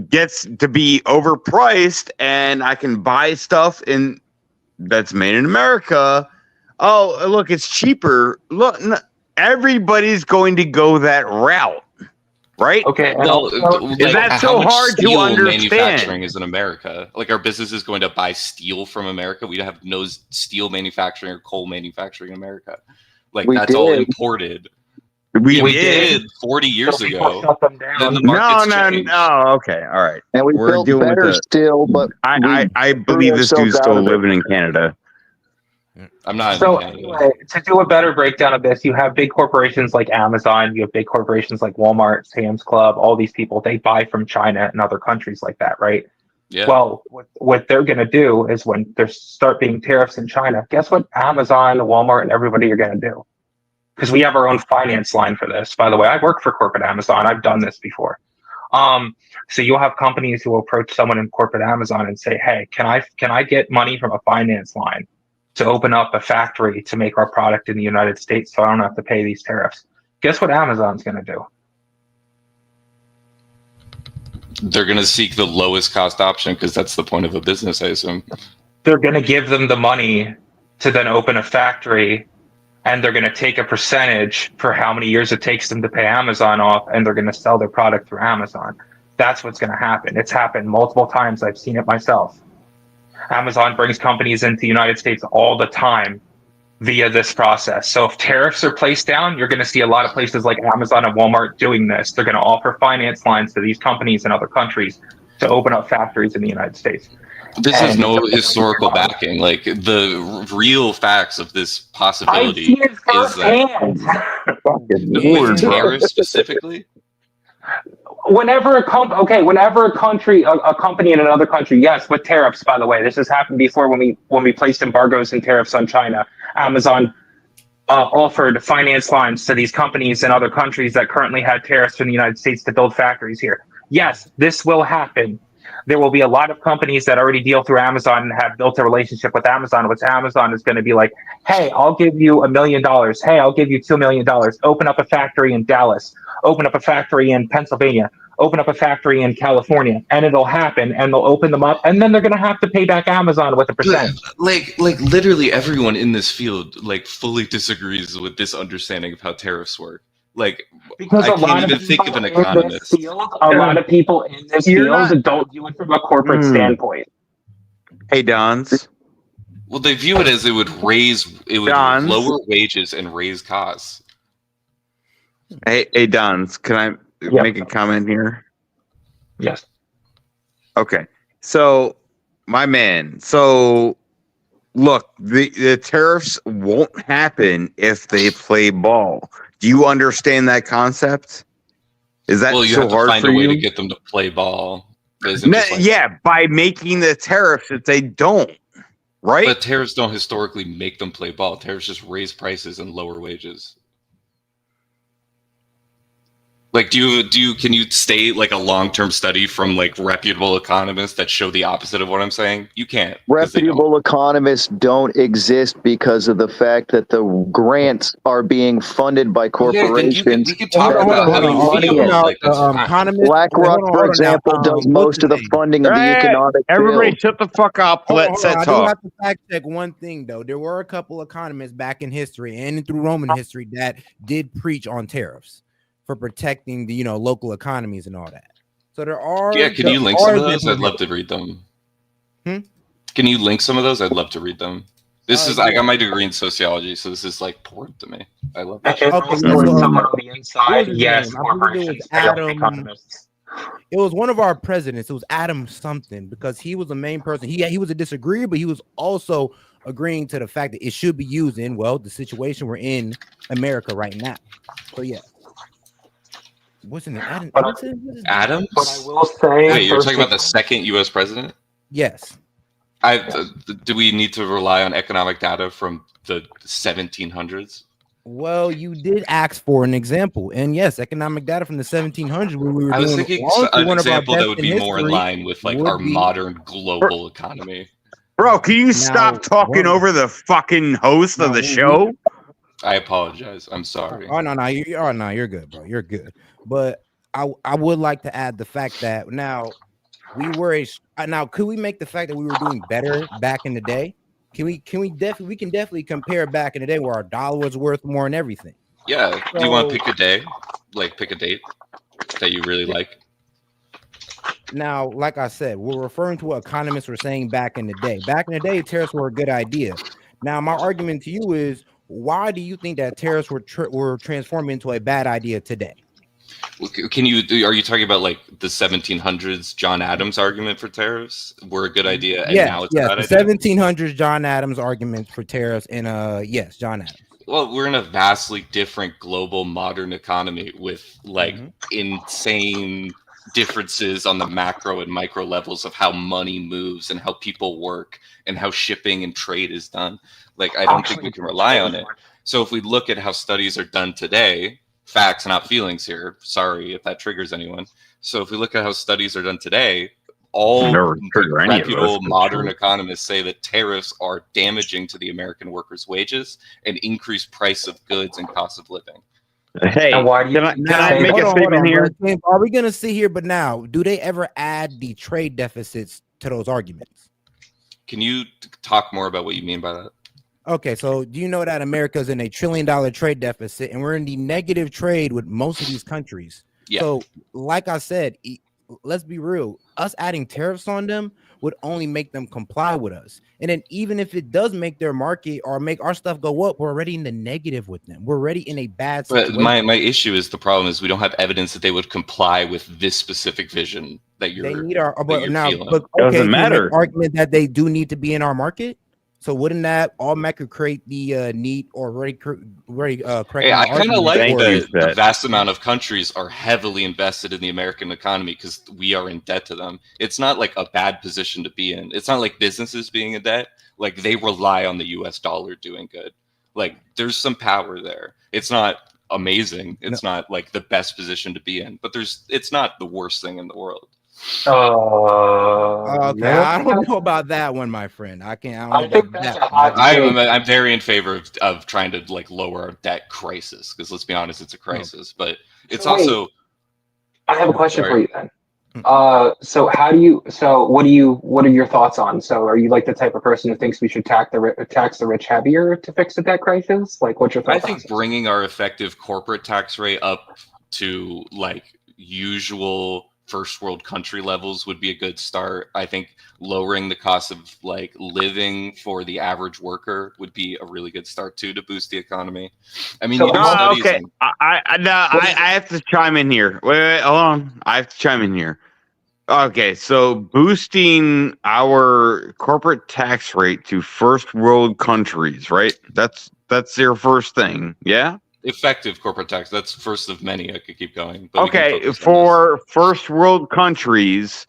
gets to be overpriced and I can buy stuff that's made in America, oh look, it's cheaper. Look, everybody's going to go that route. Right? Okay. Is that so hard to understand? Manufacturing is in America. Like, our business is going to buy steel from America. We have no steel manufacturing or coal manufacturing in America. Like, that's all imported. We did 40 years ago. Then the No. Okay. All right. And we built better still, but I believe this dude's still living in Canada. I'm not. So anyway, to do a better breakdown of this, you have big corporations like Amazon, you have big corporations like Walmart, Sam's Club, all these people, they buy from China and other countries like that, right? Yeah. Well, what they're going to do is when there start being tariffs in China, guess what Amazon, Walmart, and everybody are going to do? Because we have our own finance line for this. By the way, I work for corporate Amazon. I've done this before. So you'll have companies who will approach someone in corporate Amazon and say, hey, can I get money from a finance line to open up a factory to make our product in the United States so I don't have to pay these tariffs? Guess what Amazon's going to do? They're going to seek the lowest cost option because that's the point of a business, I assume. They're going to give them the money to then open a factory, and they're going to take a percentage for how many years it takes them to pay Amazon off, and they're going to sell their product through Amazon. That's what's going to happen. It's happened multiple times. I've seen it myself. Amazon brings companies into the United States all the time via this process. So if tariffs are placed down, you're going to see a lot of places like Amazon and Walmart doing this. They're going to offer finance lines to these companies in other countries to open up factories in the United States. This has no historical backing. Like, the real facts of this possibility is that with tariffs specifically. Whenever a company in another country, yes, with tariffs, by the way, this has happened before when we placed embargoes and tariffs on China. Amazon offered finance lines to these companies in other countries that currently had tariffs in the United States to build factories here. Yes, this will happen. There will be a lot of companies that already deal through Amazon and have built a relationship with Amazon, which Amazon is going to be like, hey, I'll give you $1 million. Hey, I'll give you $2 million. Open up a factory in Dallas. Open up a factory in Pennsylvania. open up a factory in California, and it'll happen, and they'll open them up, and then they're going to have to pay back Amazon with a percentage. Like literally everyone in this field like fully disagrees with this understanding of how tariffs work. Like Because I can't even think of an economist. A lot of people in this field don't view it from a corporate standpoint. Hey, Dons. Well, they view it as it would lower wages and raise costs. Hey, Dons. Can I make a comment here? Yes. Okay. So, my man. So, look, the tariffs won't happen if they play ball. Do you understand that concept? Is that well, you so have to hard find for a way you? to get them to play ball. Isn't just like, Yeah, by making the tariffs if they don't, right? but tariffs don't historically make them play ball. Tariffs just raise prices and lower wages. Like, can you state like a long-term study from like reputable economists that show the opposite of what I'm saying? You can't. Reputable economists don't exist because of the fact that the grants are being funded by corporations. we could talk about having money in. like that's fine. BlackRock, for example, does most of the funding of the economic Everybody, field. shut the fuck up. Let Set I do talk. have to fact check one thing though. There were a couple economists back in history and through Roman history that did preach on tariffs for protecting the local economies and all that. So there are. Yeah, can you link some of those? I'd love to read them. Can you link some of those? I'd love to read them. I got my degree in sociology, so this is like important to me. I love that. Someone on the inside, yes, corporations it was one of our presidents. It was Adam something because he was the main person. He was a disagreeer, but he was also agreeing to the fact that it should be used in the situation we're in America right now. So yeah. What's in it? Adams? But I will say, wait, you're talking about the second U.S. president? Yes. Do we need to rely on economic data from the 1700s? Well, you did ask for an example, and yes, economic data from the 1700s. When we were I was doing thinking one an of our example best that would in be more in history line with like our modern global economy. Bro, can you stop talking over the fucking host of the show? I apologize. I'm sorry. Oh no, you're good, bro. You're good. But I would like to add the fact that now could we make the fact that we were doing better back in the day? We can definitely compare back in the day where our dollar was worth more and everything. Yeah. Do you want to pick a day? Like pick a date that you really like? Now, like I said, we're referring to what economists were saying back in the day. Back in the day, tariffs were a good idea. Now, my argument to you is, why do you think that tariffs were transforming into a bad idea today? Are you talking about like the 1700s John Adams argument for tariffs were a good idea and now it's a bad the idea? 1700s John Adams arguments for tariffs and yes, John Adams. Well, we're in a vastly different global modern economy with like insane differences on the macro and micro levels of how money moves and how people work and how shipping and trade is done. Like, I don't think we can rely on it. So if we look at how studies are done today, facts, not feelings here. Sorry if that triggers anyone. So if we look at how studies are done today, all reputable modern economists say that tariffs are damaging to the American workers' wages and increase price of goods and cost of living. Hey, can I make a statement here? Are we going to see here? But now, do they ever add the trade deficits to those arguments? Can you talk more about what you mean by that? Okay, so do you know that America's in $1 trillion trade deficit and we're in the negative trade with most of these countries? Yeah. So, like I said, let's be real. Us adding tariffs on them would only make them comply with us. And then even if it does make their market or make our stuff go up, we're already in the negative with them. We're already in a bad situation. But my issue is the problem is we don't have evidence that they would comply with this specific vision that you're. They need our. But now, feeling. but okay, Doesn't matter. Argument that they do need to be in our market. So wouldn't that automatically create the need or correct? Hey, I kind of like that the vast amount of countries are heavily invested in the American economy because we are in debt to them. It's not like a bad position to be in. It's not like businesses being in debt. Like they rely on the US dollar doing good. Like there's some power there. It's not amazing. It's not like the best position to be in, but it's not the worst thing in the world. Okay, I don't know about that one, my friend. I don't know about that. I'm very in favor of trying to like lower our debt crisis because let's be honest, it's a crisis, but it's also. I have a question Sorry. for you then. So what are your thoughts on? So are you like the type of person who thinks we should tax the rich heavier to fix the debt crisis? Like, what's your thought I think process? bringing our effective corporate tax rate up to like usual first world country levels would be a good start. I think lowering the cost of like living for the average worker would be a really good start too to boost the economy. I mean, you do studies. Okay, I have to chime in here. Wait, hold on. I have to chime in here. Okay, so boosting our corporate tax rate to first world countries, right? That's your first thing, yeah? Effective corporate tax. That's first of many. I could keep going. But Okay, for first world countries,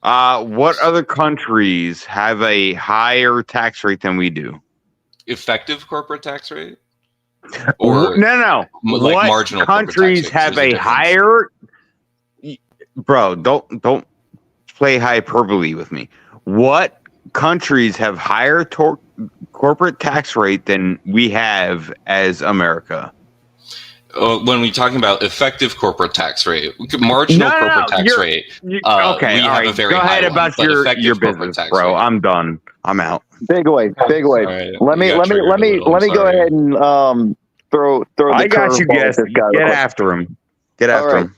what other countries have a higher tax rate than we do? Effective corporate tax rate? Or No. like what marginal corporate tax countries rate? have There's a difference. higher? Bro, don't play hyperbole with me. What countries have higher corporate tax rate than we have as America? When we're talking about effective corporate tax rate, marginal corporate tax rate, okay, we all have right. a very Go ahead high one, about but your effective corporate business, tax bro. rate. I'm done. I'm out. Big wave. Sorry, Let me you got triggered a little, let me I'm go sorry. ahead and throw the I got you, curveball at guys. this guy. Get real quick. after him. Get All after right. him.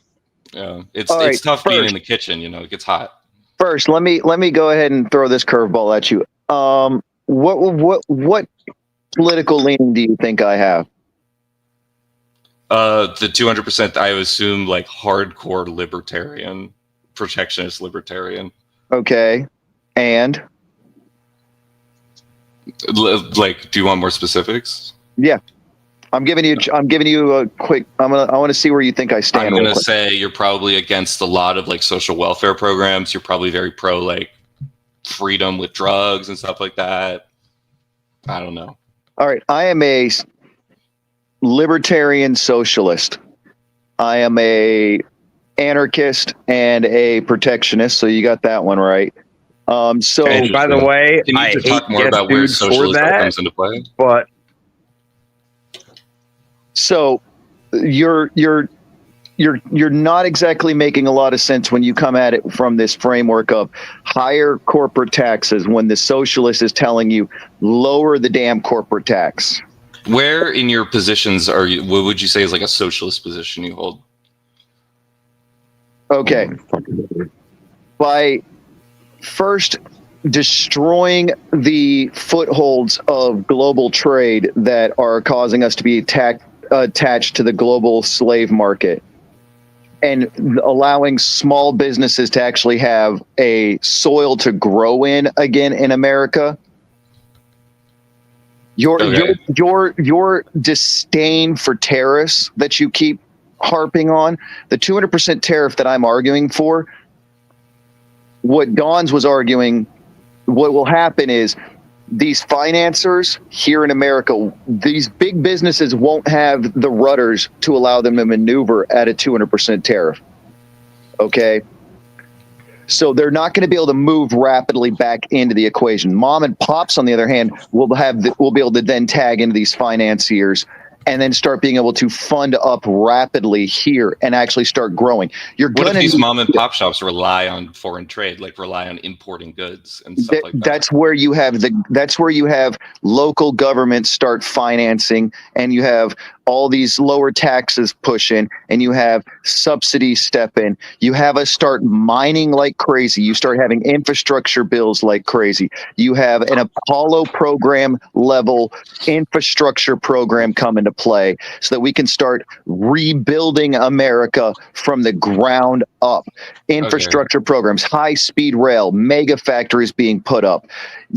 Yeah, it's All right, tough being in first- the kitchen. You know, it gets hot. First, let me go ahead and throw this curveball at you. What political leaning do you think I have? The 200%, I assume like hardcore libertarian, protectionist libertarian. Okay, and Like, do you want more specifics? yeah, I'm giving you a quick. I want to see where you think I stand. I'm real gonna quick. say you're probably against a lot of like social welfare programs. You're probably very pro like freedom with drugs and stuff like that. I don't know. All right, I am a libertarian socialist. I am a anarchist and a protectionist. So you got that one right. So And by the way, Can you I just hate talk more Guess about where Dude for socialism that, comes into play? but So you're not exactly making a lot of sense when you come at it from this framework of higher corporate taxes when the socialist is telling you lower the damn corporate tax. Where in your positions are you? What would you say is like a socialist position you hold? Okay. By first destroying the footholds of global trade that are causing us to be attached to the global slave market and allowing small businesses to actually have a soil to grow in again in America. Your disdain for tariffs that you keep harping on, the 200% tariff that I'm arguing for, what Gons was arguing, what will happen is these financiers here in America, these big businesses won't have the rudders to allow them to maneuver at a 200% tariff. Okay. So they're not going to be able to move rapidly back into the equation. Mom and pops, on the other hand, will be able to then tag into these financiers and then start being able to fund up rapidly here and actually start growing. What if these mom and pop shops rely on foreign trade, like rely on importing goods and stuff like that? That's where you have local governments start financing, and you have all these lower taxes push in, and you have subsidies step in. You have us start mining like crazy. You start having infrastructure bills like crazy. You have an Apollo program level infrastructure program come into play so that we can start rebuilding America from the ground up. Infrastructure programs, high-speed rail, mega factories being put up,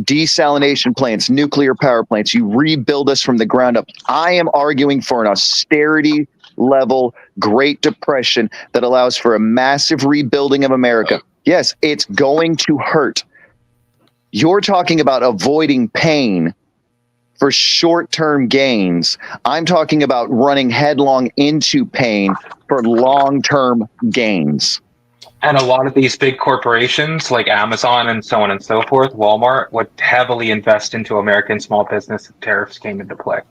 desalination plants, nuclear power plants. You rebuild us from the ground up. I am arguing for an austerity level Great Depression that allows for a massive rebuilding of America. Yes, it's going to hurt. You're talking about avoiding pain for short-term gains. I'm talking about running headlong into pain for long-term gains. And a lot of these big corporations like Amazon and so on and so forth, Walmart, would heavily invest into American small business if tariffs came into play.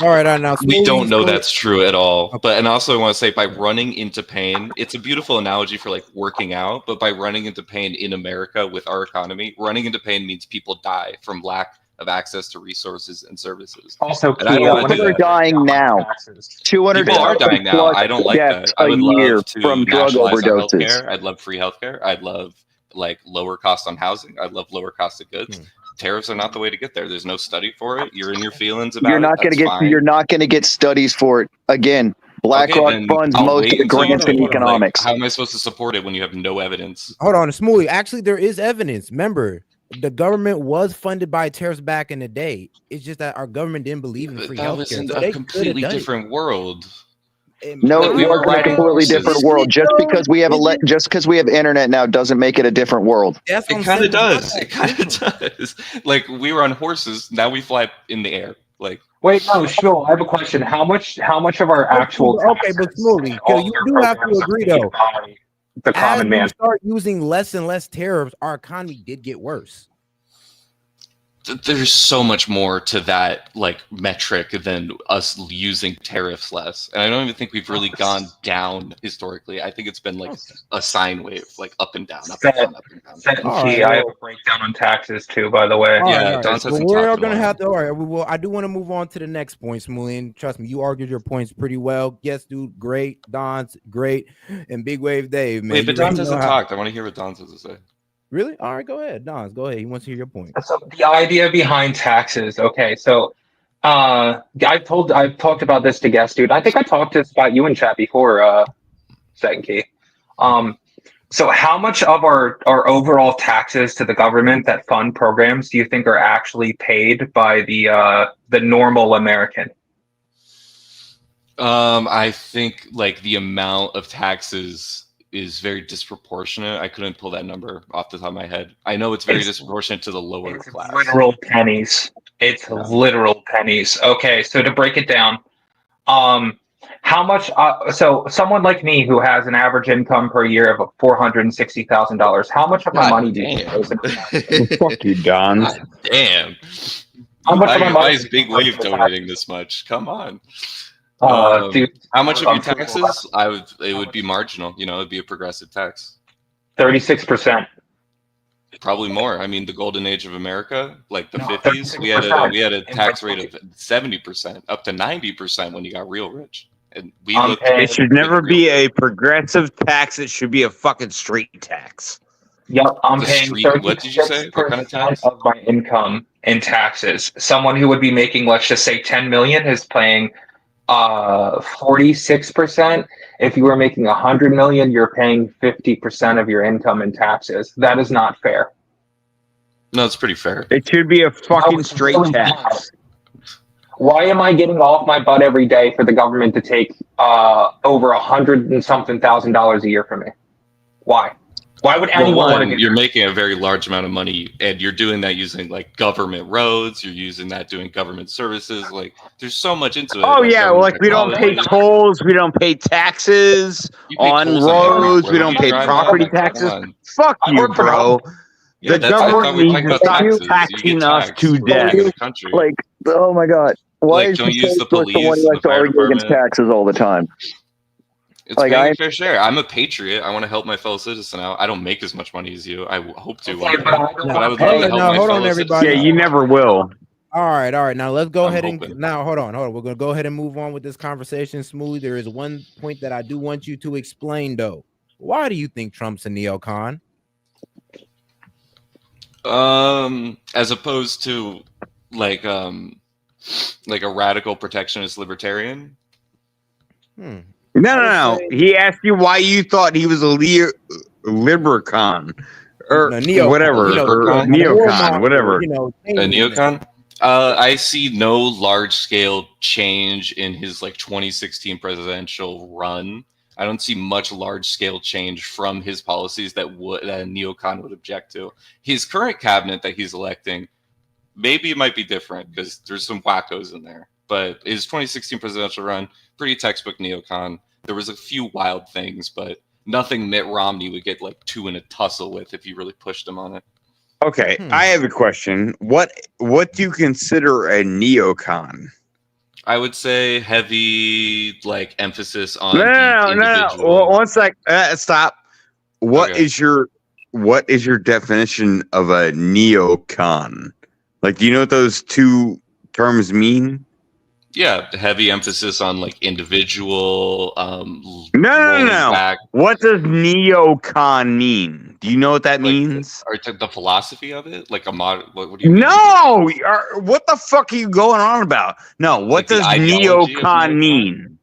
All right, now we don't know that's true at all. But and also I want to say, by running into pain, it's a beautiful analogy for like working out. But by running into pain in America with our economy, running into pain means people die from lack of access to resources and services. Also, and I don't want to People do are that. dying now. 200,000 People are dying now. plus I don't like deaths that. I a would year love to from drug nationalize our overdoses. healthcare. I'd love free healthcare. I'd love like lower cost on housing. I'd love lower cost of goods. Tariffs are not the way to get there. There's no study for it. You're in your feelings about You're not it. going to That's get. fine. You're not going to get studies for it again. BlackRock then funds I'll most wait of the until you grants in do. economics. Like, how am I supposed to support it when you have no evidence? Hold on, Smoothie. Actually, there is evidence. Remember, the government was funded by tariffs back in the day. It's just that our government didn't believe in free That was healthcare. in So a they completely different world. No, Like, it we were was in a writing completely courses. different world. Just because we have just because we have internet now doesn't make it a different world. That's It kind of does. It kind of does. Like, we were on horses. Now we fly in the air. Like, Wait, no, sure. I have a question. How much of our actual okay, but Smoothie, you do have to agree though. The As common we man? start using less and less tariffs, our economy did get worse. there's so much more to that like metric than us using tariffs less. And I don't even think we've really gone down historically. I think it's been like a sine wave, like up and down, up and down, up and down. Set and All key. right, I have a breakdown on taxes too, by the way. Yeah, Don said Well, some we're talking gonna about have to. All right, well, I do want to move on to the next point, Smoothie. Trust me, you argued your points pretty well. Yes, dude, great. Don's great, and Big Wave Dave, man. Wait, but you already Don hasn't know how- talked. I want to hear what Don has to say. Really? All right, go ahead, Don. Go ahead. He wants to hear your point. So the idea behind taxes. Okay, so I've talked about this to guests, dude. I think I talked to this about you in chat before, Second Key. So how much of our overall taxes to the government that fund programs do you think are actually paid by the normal American? I think like the amount of taxes is very disproportionate. I couldn't pull that number off the top of my head. I know it's very disproportionate to the lower class. Literal pennies. It's literal pennies. Okay, so to break it down, how much? So someone like me who has an average income per year of $460,000, how much of my money do you think goes into taxes? Fuck you, Don. Damn. How much of my Why money is Big Wave donating this much? Come on. Dude, how much of I'm your taxes? It would be marginal. You know, it'd be a progressive tax. 36%. Probably more. I mean, the golden age of America, like the 50s, we had a tax rate of 70%, up to 90% when you got real rich. And we looked. It should never be a progressive tax. It should be a fucking street tax. Yep, I'm The paying street- what did you say? What kind of tax? of my income in taxes. Someone who would be making, let's just say, 10 million is paying 46%. If you were making 100 million, you're paying 50% of your income in taxes. That is not fair. No, it's pretty fair. It should be a fucking straight tax. Why am I getting off my butt every day for the government to take over $100 and something thousand a year from me? Why? Why would anyone want to do You're making a very large amount of money, and you're doing that using like government roads. You're using that doing government services. Like, there's so much into it. Oh like yeah, government like we don't pay technology. tolls, we don't pay taxes pay on tolls on every roads, we road don't you pay drive property on. Come taxes. on. Fuck I you, work for bro. Yeah, The that's, I thought government we were talking needs to about stop taxes. You taxing get us taxed to for running death. the country. Like, oh my god, why Like, is don't use the Facebook the one police, who likes the to fire argue against department. taxes all the time? It's Like, paying I- a fair share. I'm a patriot. I want to help my fellow citizen out. I don't make as much money as you. I hope to. one day. but I don't But I would Hey, love to help now, my hold on, fellow everybody. Yeah, citizen you out. never will. All right. Now let's go I'm ahead hoping. and now hold on. We're gonna go ahead and move on with this conversation smoothly. There is one point that I do want you to explain though. Why do you think Trump's a neocon? As opposed to like a radical protectionist libertarian. No. He asked you why you thought he was a libercon or No, neocon, whatever, you know, or a neocon, warmonger, whatever. you know, A neocon? I see no large scale change in his like 2016 presidential run. I don't see much large scale change from his policies that a neocon would object to. His current cabinet that he's electing, maybe it might be different because there's some wackos in there. But his 2016 presidential run, pretty textbook neocon. There was a few wild things, but nothing Mitt Romney would get like two in a tussle with if you really pushed him on it. Okay, I have a question. What do you consider a neocon? I would say heavy like emphasis on No. the individual. Well, one sec. Stop. What Okay. is your definition of a neocon? Like, do you know what those two terms mean? Yeah, heavy emphasis on like individual. No. Back. What does neocon mean? Do you know what that means? Or the philosophy of it, like a mod. What do you mean? No. What the fuck are you going on about? No. What Like the does ideology of neocon neocon? mean?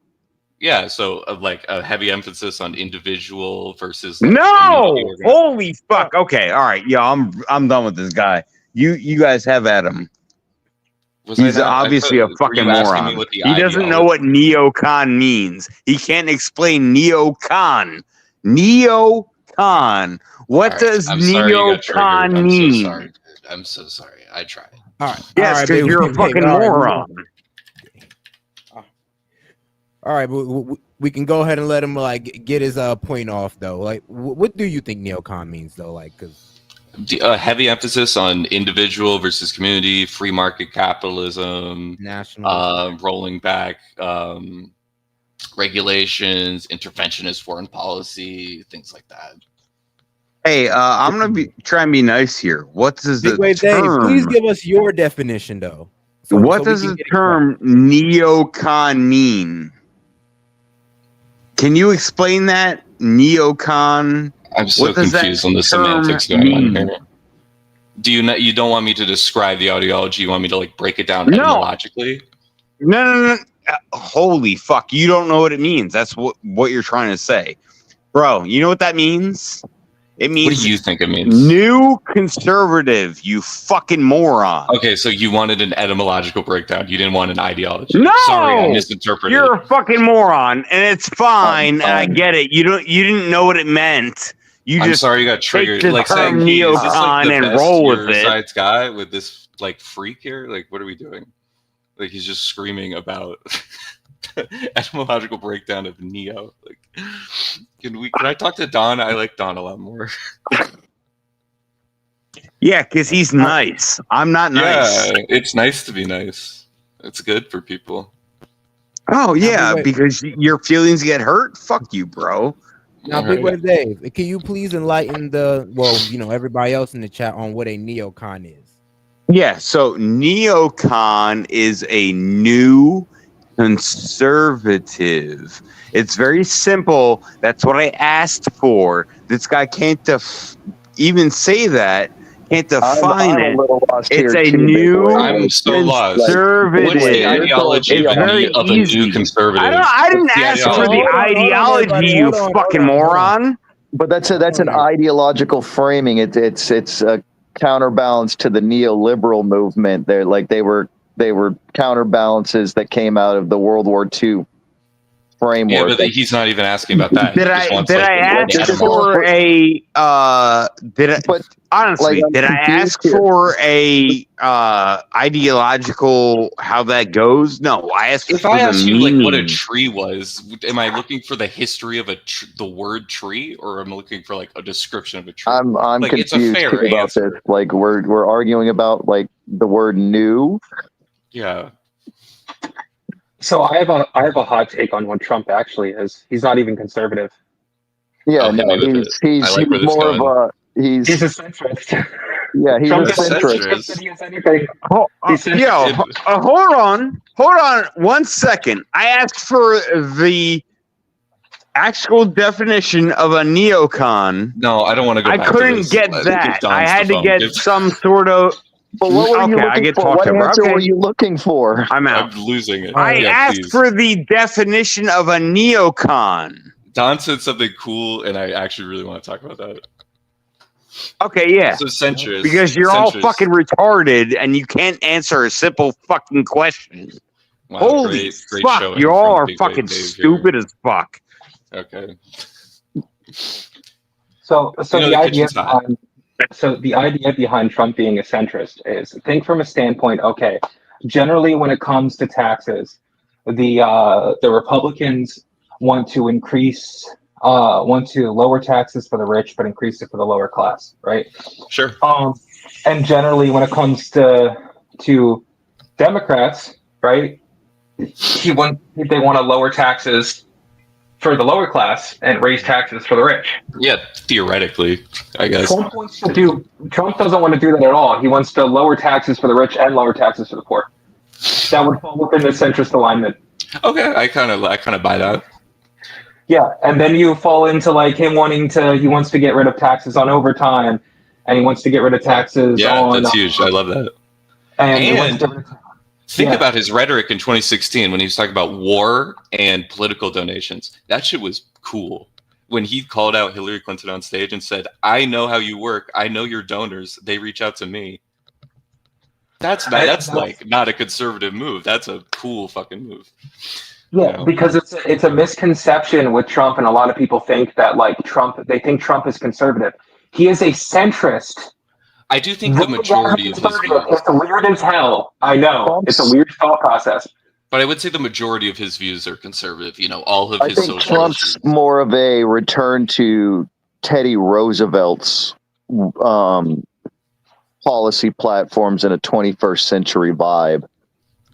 Yeah, so like a heavy emphasis on individual versus No. Holy fuck. Okay. All right. Yeah, I'm done with this guy. You guys have at him. He's obviously a fucking moron. He doesn't know what neocon means. He can't explain neocon. Neocon. What does neocon mean? I'm so sorry. I tried. All right. Yes, because you're a fucking moron. All right, we can go ahead and let him like get his point off though. Like, what do you think neocon means though? Like, because heavy emphasis on individual versus community, free market capitalism, national, rolling back regulations, interventionist foreign policy, things like that. Hey, I'm gonna try and be nice here. What does the Dave, term? please give us your definition though. What does the term neocon mean? Can you explain that? Neocon. I'm so confused on the semantics going on here. Do you don't want me to describe the ideology? You want me to like break it down etymologically? No. Holy fuck! You don't know what it means. That's what you're trying to say, bro. You know what that means? It means. What do you think it means? New conservative. You fucking moron. Okay, so you wanted an etymological breakdown. You didn't want an ideology. No, sorry, I misinterpreted. You're a fucking moron, and it's fine. I get it. You didn't know what it meant. I'm sorry you got triggered. Take the Like term saying, is this like the neocon and best roll with it. Eurosides guy with this like freak here? Like, what are we doing? Like, he's just screaming about etymological breakdown of neo. Like, can I talk to Don? I like Don a lot more. Yeah, because he's nice. I'm not nice. Yeah, it's nice to be nice. It's good for people. Oh yeah, because your feelings get hurt. Fuck you, bro. Now, Big Wave Dave, can you please enlighten everybody else in the chat on what a neocon is? Yeah, so neocon is a new conservative. It's very simple. That's what I asked for. This guy can't even say that. Can't define it. It's a new I'm so lost. conservative. What's the ideology of a new conservative? I didn't ask for the ideology, you fucking moron. But that's an ideological framing. It's a counterbalance to the neoliberal movement. They were counterbalances that came out of the World War II framework. Yeah, but he's not even asking about that. Did I ask for a ideological how that goes? No, I asked if for I asked you like what a meaning. tree was, am I looking for the history of the word tree, or am I looking for like a description of a tree? I'm like, confused it's a fair too about answer. this. Like we're arguing about like the word new. Yeah. So I have a hot take on what Trump actually is. He's not even conservative. Yeah, no, he's more of a he's a centrist. Yeah, he's Trump a is centrist. Hold on 1 second. I asked for the actual definition of a neocon. No, I don't want to go. I back to couldn't this. get Give that. Don I had the to phone. get some sort of. But what were you Okay, I looking get for? talked What about. answer Okay. were you looking for? I'm out. I'm losing it. I asked please. for the definition of a neocon. Don said something cool, and I actually really want to talk about that. Okay, yeah. So centrist. Because you're all fucking retarded and you can't answer a simple fucking question. Wow, Holy great fuck, showing you all from are Big fucking Wave Dave stupid as fuck. Okay. So You know, the the idea kitchen's hot. behind Trump being a centrist is think from a standpoint. Okay, generally when it comes to taxes, the Republicans want to lower taxes for the rich, but increase it for the lower class, right? Sure. And generally when it comes to Democrats, right, they want to lower taxes for the lower class and raise taxes for the rich. Yeah, theoretically, I guess. Trump doesn't want to do that at all. He wants to lower taxes for the rich and lower taxes for the poor. That would fall within the centrist alignment. Okay, I kind of buy that. Yeah, and then you fall into like he wants to get rid of taxes on overtime, and he wants to get rid of taxes on. That's huge. I love that. And think about his rhetoric in 2016 when he was talking about war and political donations. That shit was cool. When he called out Hillary Clinton on stage and said, "I know how you work. I know your donors. They reach out to me." That's like not a conservative move. That's a cool fucking move. Yeah, because it's a misconception with Trump, and a lot of people think that like they think Trump is conservative. He is a centrist. I do think the majority of his views. It's weird as hell. I know. It's a weird thought process. But I would say the majority of his views are conservative. You know, all of I his think social Trump's issues. more of a return to Teddy Roosevelt's policy platforms in a 21st century vibe.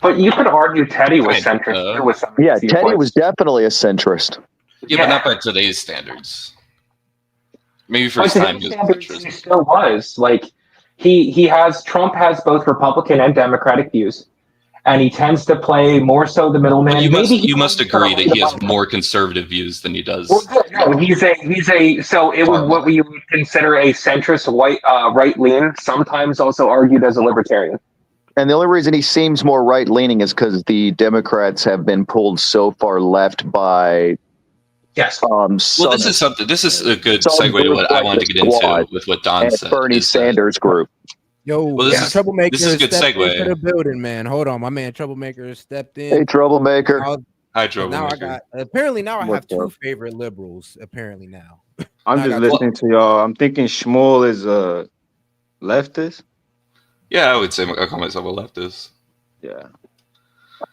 But you could argue Teddy was centrist. Yeah, Teddy was definitely a centrist. Yeah, but not by today's standards. Maybe for his time he was a centrist. He still was. Like Trump has both Republican and Democratic views. And he tends to play more so the middleman. You must agree that he has more conservative views than he does. Well, no, what we would consider a centrist right lean, sometimes also argued as a libertarian. And the only reason he seems more right leaning is because the Democrats have been pulled so far left by. Yes. Well, this is something. This is a good segue to what I wanted to get into with what Don said. Bernie Sanders group. Yo, Well, this is Troublemaker. this is a good stepped segue. into the building, man. Hold on, my man Troublemaker stepped in. Hey, Troublemaker. Hi, Now Troublemaker. I have two favorite liberals. Apparently now. I'm Now I just got listening to y'all. I'm thinking Shmuel is a leftist. Yeah, I would say I call myself a leftist. Yeah.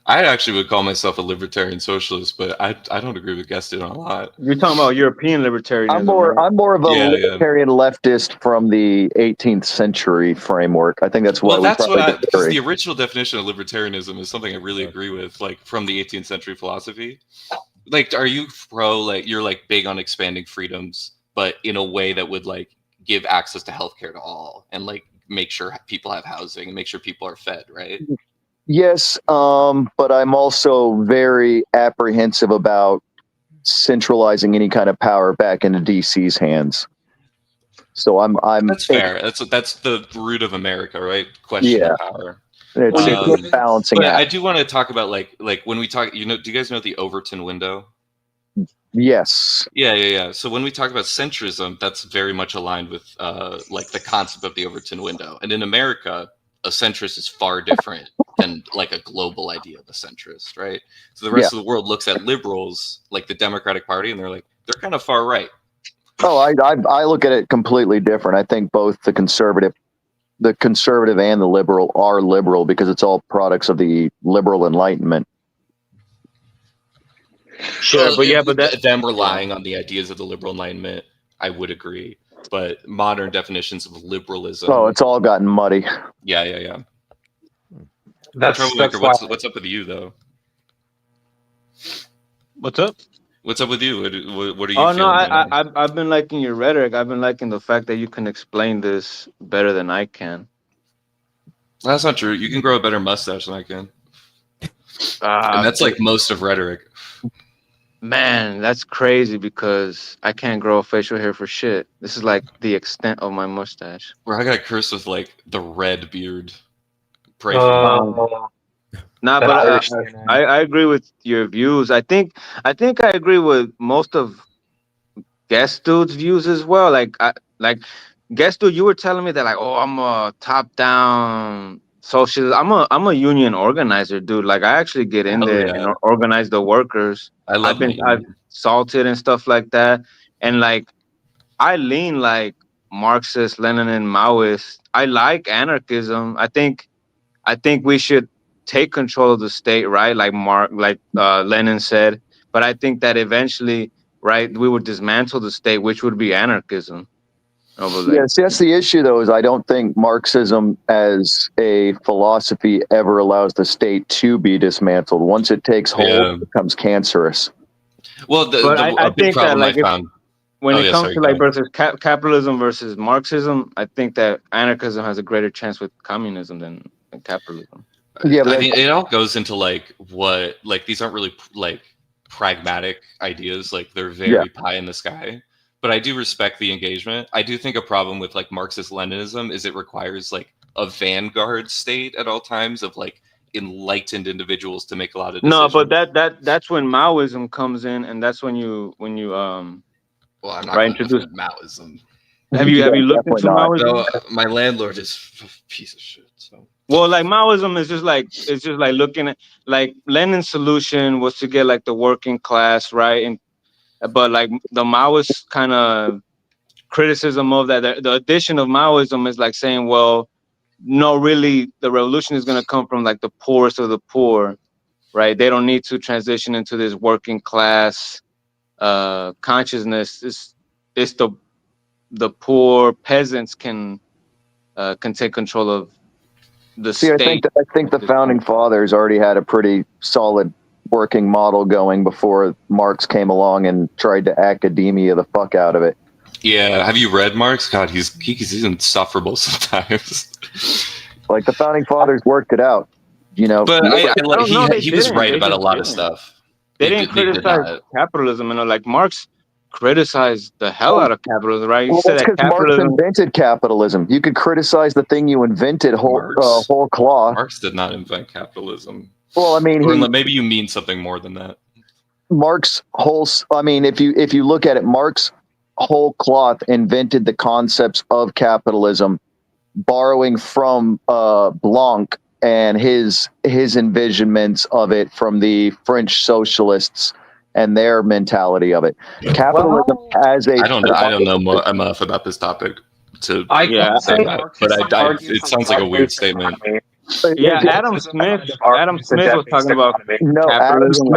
I actually would call myself a libertarian socialist, but I don't agree with Gaston a lot. You're talking about European libertarianism. I'm more of a Yeah, libertarian leftist from the 18th century framework. I think that's why Well, that's what disagree. the original definition of libertarianism is something I really agree with, like from the 18th century philosophy. Like, are you you're like big on expanding freedoms, but in a way that would like give access to healthcare to all and like make sure people have housing and make sure people are fed, right? Yes, but I'm also very apprehensive about centralizing any kind of power back into DC's hands. So I'm That's fair. That's the root of America, right? Question of power. It's a balancing but act. I do want to talk about like when we talk, do you guys know the Overton window? Yes. Yeah. So when we talk about centrism, that's very much aligned with like the concept of the Overton window. And in America, a centrist is far different than like a global idea of a centrist, right? So the rest of the world looks at liberals like the Democratic Party and they're like, they're kind of far right. Oh, I look at it completely different. I think both the conservative and the liberal are liberal because it's all products of the liberal Enlightenment. Sure, but them relying on the ideas of the liberal Enlightenment, I would agree. But modern definitions of liberalism. Oh, it's all gotten muddy. Yeah. That's Troublemaker, why- what's up with you though? What's up? What's up with you? What are you? Oh no, feeling I've been liking your rhetoric. I've been liking the fact that you can explain this better than I can. That's not true. You can grow a better mustache than I can. And that's like most of rhetoric. Man, that's crazy because I can't grow facial hair for shit. This is like the extent of my mustache. Where I got cursed with like the red beard. Pray for Nah, but I agree with your views. I think I agree with most of Guest Dude's views as well. Like Guest Dude, you were telling me that like, oh, I'm a top down socialist. I'm a union organizer, dude. Like I actually get in there and organize the workers. I've salted and stuff like that. And like I lean like Marxist, Lenin, and Maoist. I like anarchism. I think we should take control of the state, right? Like Lenin said. But I think that eventually, right, we would dismantle the state, which would be anarchism. Yes, that's the issue, though, is I don't think Marxism as a philosophy ever allows the state to be dismantled. Once it takes hold, it becomes cancerous. Well, But I a big think that problem like I found. when Oh, it yeah, comes sorry, to go like ahead. versus capitalism versus Marxism, I think that anarchism has a greater chance with communism than capitalism. Yeah, I mean, it all goes into like what, like these aren't really like pragmatic ideas. Like they're very pie in the sky. But I do respect the engagement. I do think a problem with like Marxist Leninism is it requires like a vanguard state at all times of like enlightened individuals to make a lot of decisions. No, but that's when Maoism comes in, and that's when you Well, I'm not right, going introduce to Maoism. Have you looked into Maoism? No, my landlord is a piece of shit. So. Well, like Maoism is just like looking at like Lenin's solution was to get like the working class, right? And but like the Maoist kind of criticism of that, the addition of Maoism is like saying, well, no, really, the revolution is going to come from like the poorest of the poor, right? They don't need to transition into this working class consciousness. It's the poor peasants can take control of the state. I think the founding fathers already had a pretty solid working model going before Marx came along and tried to academia the fuck out of it. Yeah, have you read Marx? God, he's insufferable sometimes. Like the founding fathers worked it out, you know. But he was right about a lot of stuff. They didn't criticize capitalism, like Marx criticized the hell out of capitalism, right? Well, that's because Marx invented capitalism. You could criticize the thing you invented whole cloth. Marx did not invent capitalism. Well, I mean, or maybe you mean something more than that. If you look at it, Marx whole cloth invented the concepts of capitalism, borrowing from Blanc and his envisionments of it from the French socialists and their mentality of it. Capitalism as a I don't know enough about this topic to say that, but it sounds like a weird statement. Yeah, Adam Smith was talking about capitalism.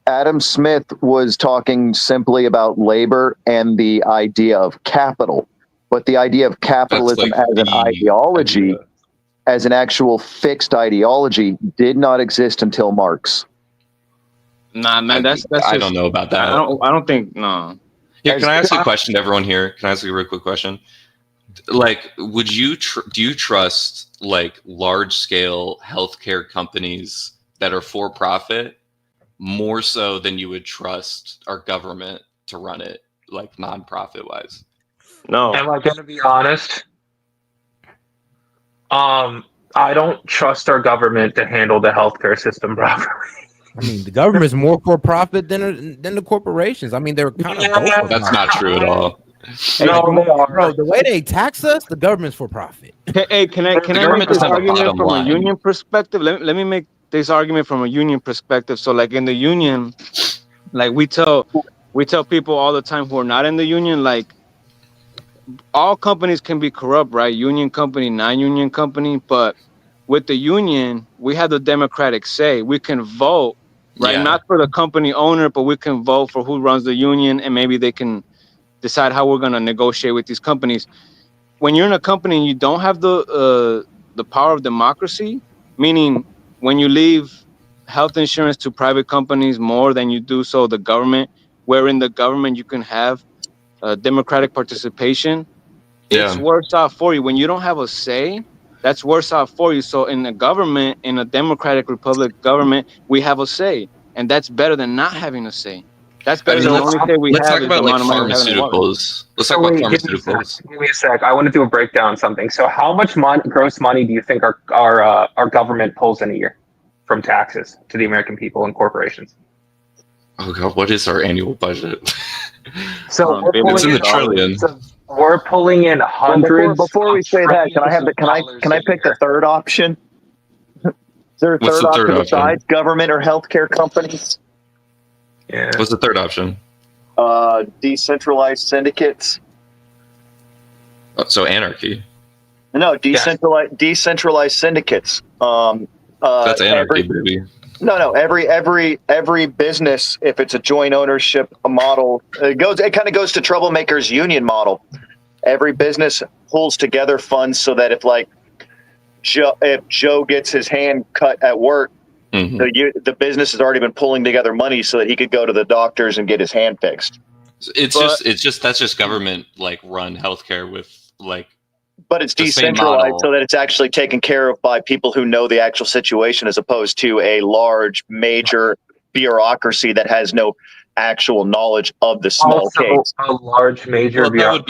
Adam Smith was talking simply about labor and the idea of capital, but the idea of capitalism as an ideology, as an actual fixed ideology, did not exist until Marx. Nah, man, that's I don't know about that. I don't think no. Here, can I ask a question to everyone here? Can I ask you a real quick question? Like, would you do you trust like large scale healthcare companies that are for profit more so than you would trust our government to run it, like nonprofit wise? No. Am I going to be honest? I don't trust our government to handle the healthcare system properly. I mean, the government is more for profit than the corporations. I mean, they're kind of both. That's not true at all. Bro, the way they tax us, the government's for profit. Hey, can I make this argument from a union perspective? Let me make this argument from a union perspective. So, like in the union, like we tell people all the time who are not in the union, like all companies can be corrupt, right? Union company, non-union company, but with the union, we have the democratic say. We can vote, right? Yeah. Not for the company owner, but we can vote for who runs the union, and maybe they can decide how we're going to negotiate with these companies. When you're in a company and you don't have the power of democracy, meaning when you leave health insurance to private companies more than you do so the government, where in the government you can have democratic participation, it's worse off for you. When you don't have a say, that's worse off for you. So in the government, in a democratic republic government, we have a say, and that's better than not having a say. That's better than the only say we have. Let's talk is about the like amount of money we have in the wallet. pharmaceuticals. Let's talk about pharmaceuticals. Give me a sec. I want to do a breakdown of something. So how much gross money do you think our government pulls in a year from taxes to the American people and corporations? Oh God, what is our annual budget? So it's in the trillions. We're pulling in hundreds. Before we say that, can I pick the third option? Is there a What's third the third option option? besides government or healthcare companies? Yeah. What's the third option? Decentralized syndicates. So anarchy. No, decentralized syndicates. That's anarchy, baby. No. Every business, if it's a joint ownership model, it kind of goes to Troublemakers union model. every business pulls together funds so that if Joe gets his hand cut at work, the business has already been pulling together money so that he could go to the doctors and get his hand fixed. That's just government like run healthcare with like. But it's the same decentralized model. so that it's actually taken care of by people who know the actual situation, as opposed to a large, major bureaucracy that has no actual knowledge of the small Also, case. a large major Well, that would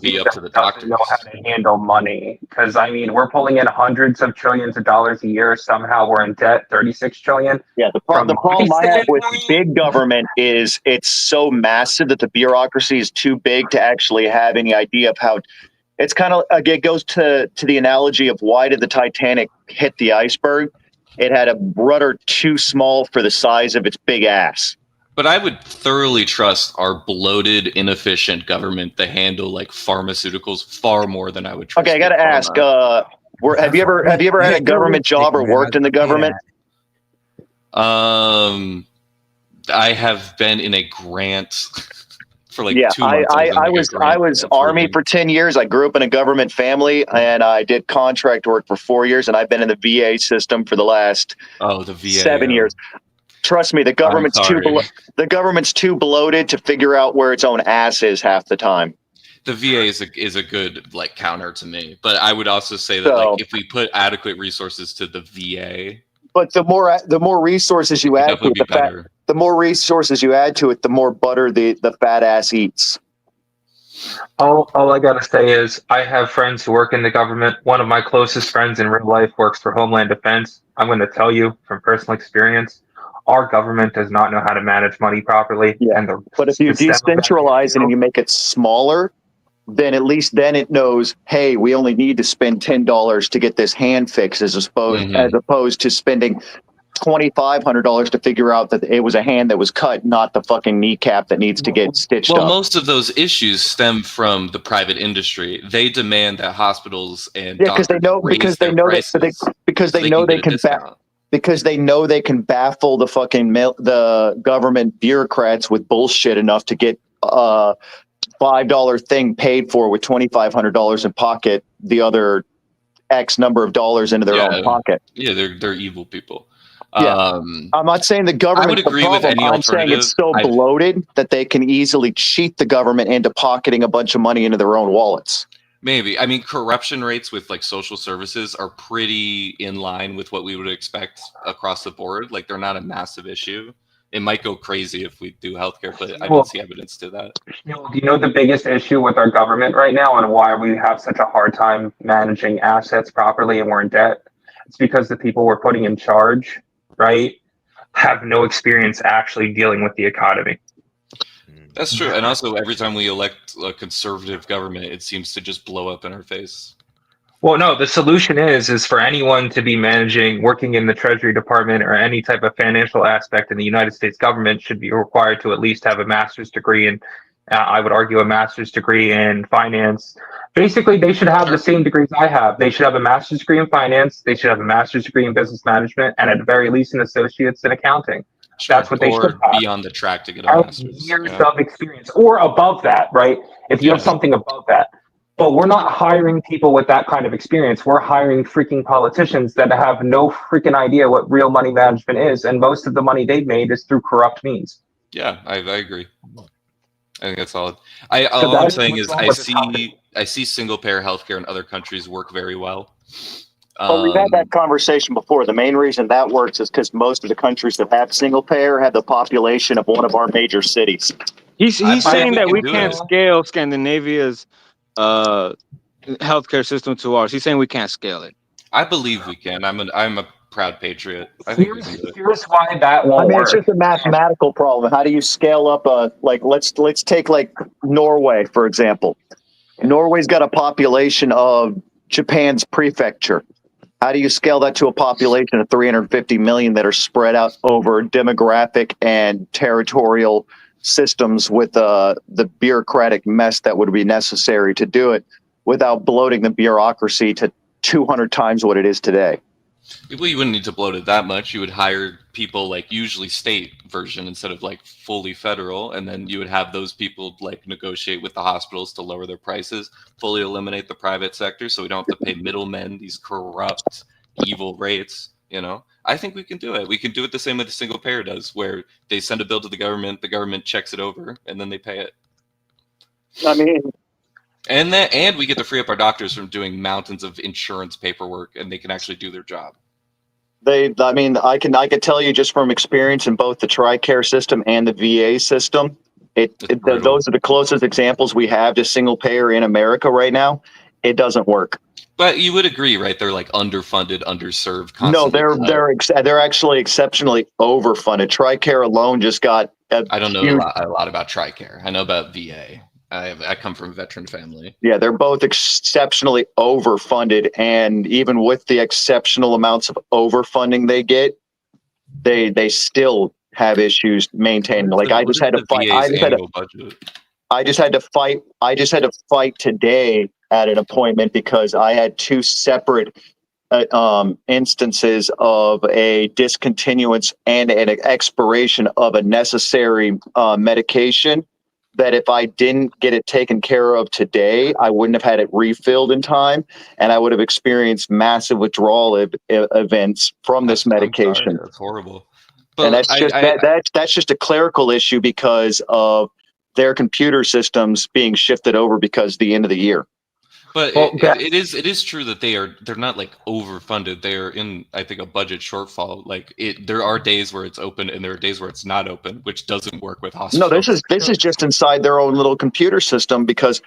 be bureaucracy up to the that doctors. doesn't know how to handle money. Because I mean, we're pulling in hundreds of trillions of dollars a year. Somehow we're in debt, 36 trillion. Yeah, the problem I have with big government is it's so massive that the bureaucracy is too big to actually have any idea of how. It's kind of, it goes to the analogy of why did the Titanic hit the iceberg? It had a rudder too small for the size of its big ass. But I would thoroughly trust our bloated, inefficient government to handle like pharmaceuticals far more than I would trust. Okay, I got to ask. Have you ever had a government job or worked in the government? I have been in a grant for like 2 months. I was Army for 10 years. I grew up in a government family, and I did contract work for 4 years, and I've been in the VA system for the last 7 years. Trust me, the government's too bloated to figure out where its own ass is half the time. The VA is a good like counter to me, but I would also say that like if we put adequate resources to the VA, but the more resources you add to it, the more resources you add to it, the more butter the fat ass eats. All I gotta say is I have friends who work in the government. One of my closest friends in real life works for Homeland Defense. I'm going to tell you from personal experience, our government does not know how to manage money properly. Yeah. But if you decentralize it and you make it smaller, then at least then it knows, hey, we only need to spend $10 to get this hand fixed, as opposed to spending $2,500 to figure out that it was a hand that was cut, not the fucking kneecap that needs to get stitched well, up. most of those issues stem from the private industry. They demand that hospitals and because they know they know they can baffle the fucking the government bureaucrats with bullshit enough to get $5 thing paid for with $2,500 in pocket, the other X number of dollars into their own pocket. Yeah, they're evil people. Yeah. I'm not saying the government. I would agree with any I'm saying it's so bloated that they can easily cheat the government into pocketing a bunch of money into their own wallets. Maybe. I mean, corruption rates with like social services are pretty in line with what we would expect across the board. Like they're not a massive issue. It might go crazy if we do healthcare, but I don't see evidence to that. Do you know the biggest issue with our government right now and why we have such a hard time managing assets properly and we're in debt? It's because the people we're putting in charge, right, have no experience actually dealing with the economy. That's true. And also, every time we elect a conservative government, it seems to just blow up in our face. Well, no, the solution is for anyone to be working in the Treasury Department or any type of financial aspect in the United States government should be required to at least have a master's degree in, I would argue, a master's degree in finance. Basically, they should have the same degrees I have. They should have a master's degree in finance. They should have a master's degree in business management, and at the very least, an associate's in accounting. Sure. That's what they should have. Be on the track to get a master's. Years of experience, or above that, right? If you have something above that. But we're not hiring people with that kind of experience. We're hiring freaking politicians that have no freaking idea what real money management is, and most of the money they've made is through corrupt means. Yeah, I agree. I think that's solid. All I'm saying is I see single payer healthcare in other countries work very well. Well, we've had that conversation before. The main reason that works is because most of the countries that have single payer have the population of one of our major cities. He's saying that we can't scale Scandinavia's healthcare system to ours. He's saying we can't scale it. I believe we can. I'm a proud patriot. I think we can do it. Here's why that won't work. It's just a mathematical problem. How do you scale up let's take like Norway, for example. Norway's got a population of Japan's prefecture. How do you scale that to a population of 350 million that are spread out over demographic and territorial systems with the bureaucratic mess that would be necessary to do it without bloating the bureaucracy to 200 times what it is today? Well, you wouldn't need to bloat it that much. You would hire people like usually state version instead of like fully federal, and then you would have those people like negotiate with the hospitals to lower their prices, fully eliminate the private sector, so we don't have to pay middlemen these corrupt, evil rates. You know, I think we can do it. We can do it the same way the single payer does, where they send a bill to the government checks it over, and then they pay it. I mean, and we get to free up our doctors from doing mountains of insurance paperwork, and they can actually do their job. I could tell you just from experience in both the TRICARE system and the VA system, those are the closest examples we have to single payer in America right now. It doesn't work. But you would agree, right? They're like underfunded, underserved. No, Constantly they're actually exceptionally overfunded. TRICARE alone just got. I don't know a lot about TRICARE. I know about VA. I come from a veteran family. Yeah, they're both exceptionally overfunded, and even with the exceptional amounts of overfunding they get, they still have issues maintaining. Like I just had to fight. I just had to fight today at an appointment because I had two separate instances of a discontinuance and an expiration of a necessary medication that if I didn't get it taken care of today, I wouldn't have had it refilled in time, and I would have experienced massive withdrawal events from this medication. That's horrible. And that's that's just a clerical issue because of their computer systems being shifted over because the end of the year. But it is true that they're not like overfunded. They're in, I think, a budget shortfall. Like there are days where it's open and there are days where it's not open, which doesn't work with hospitals. No, this is just inside their own little computer system because.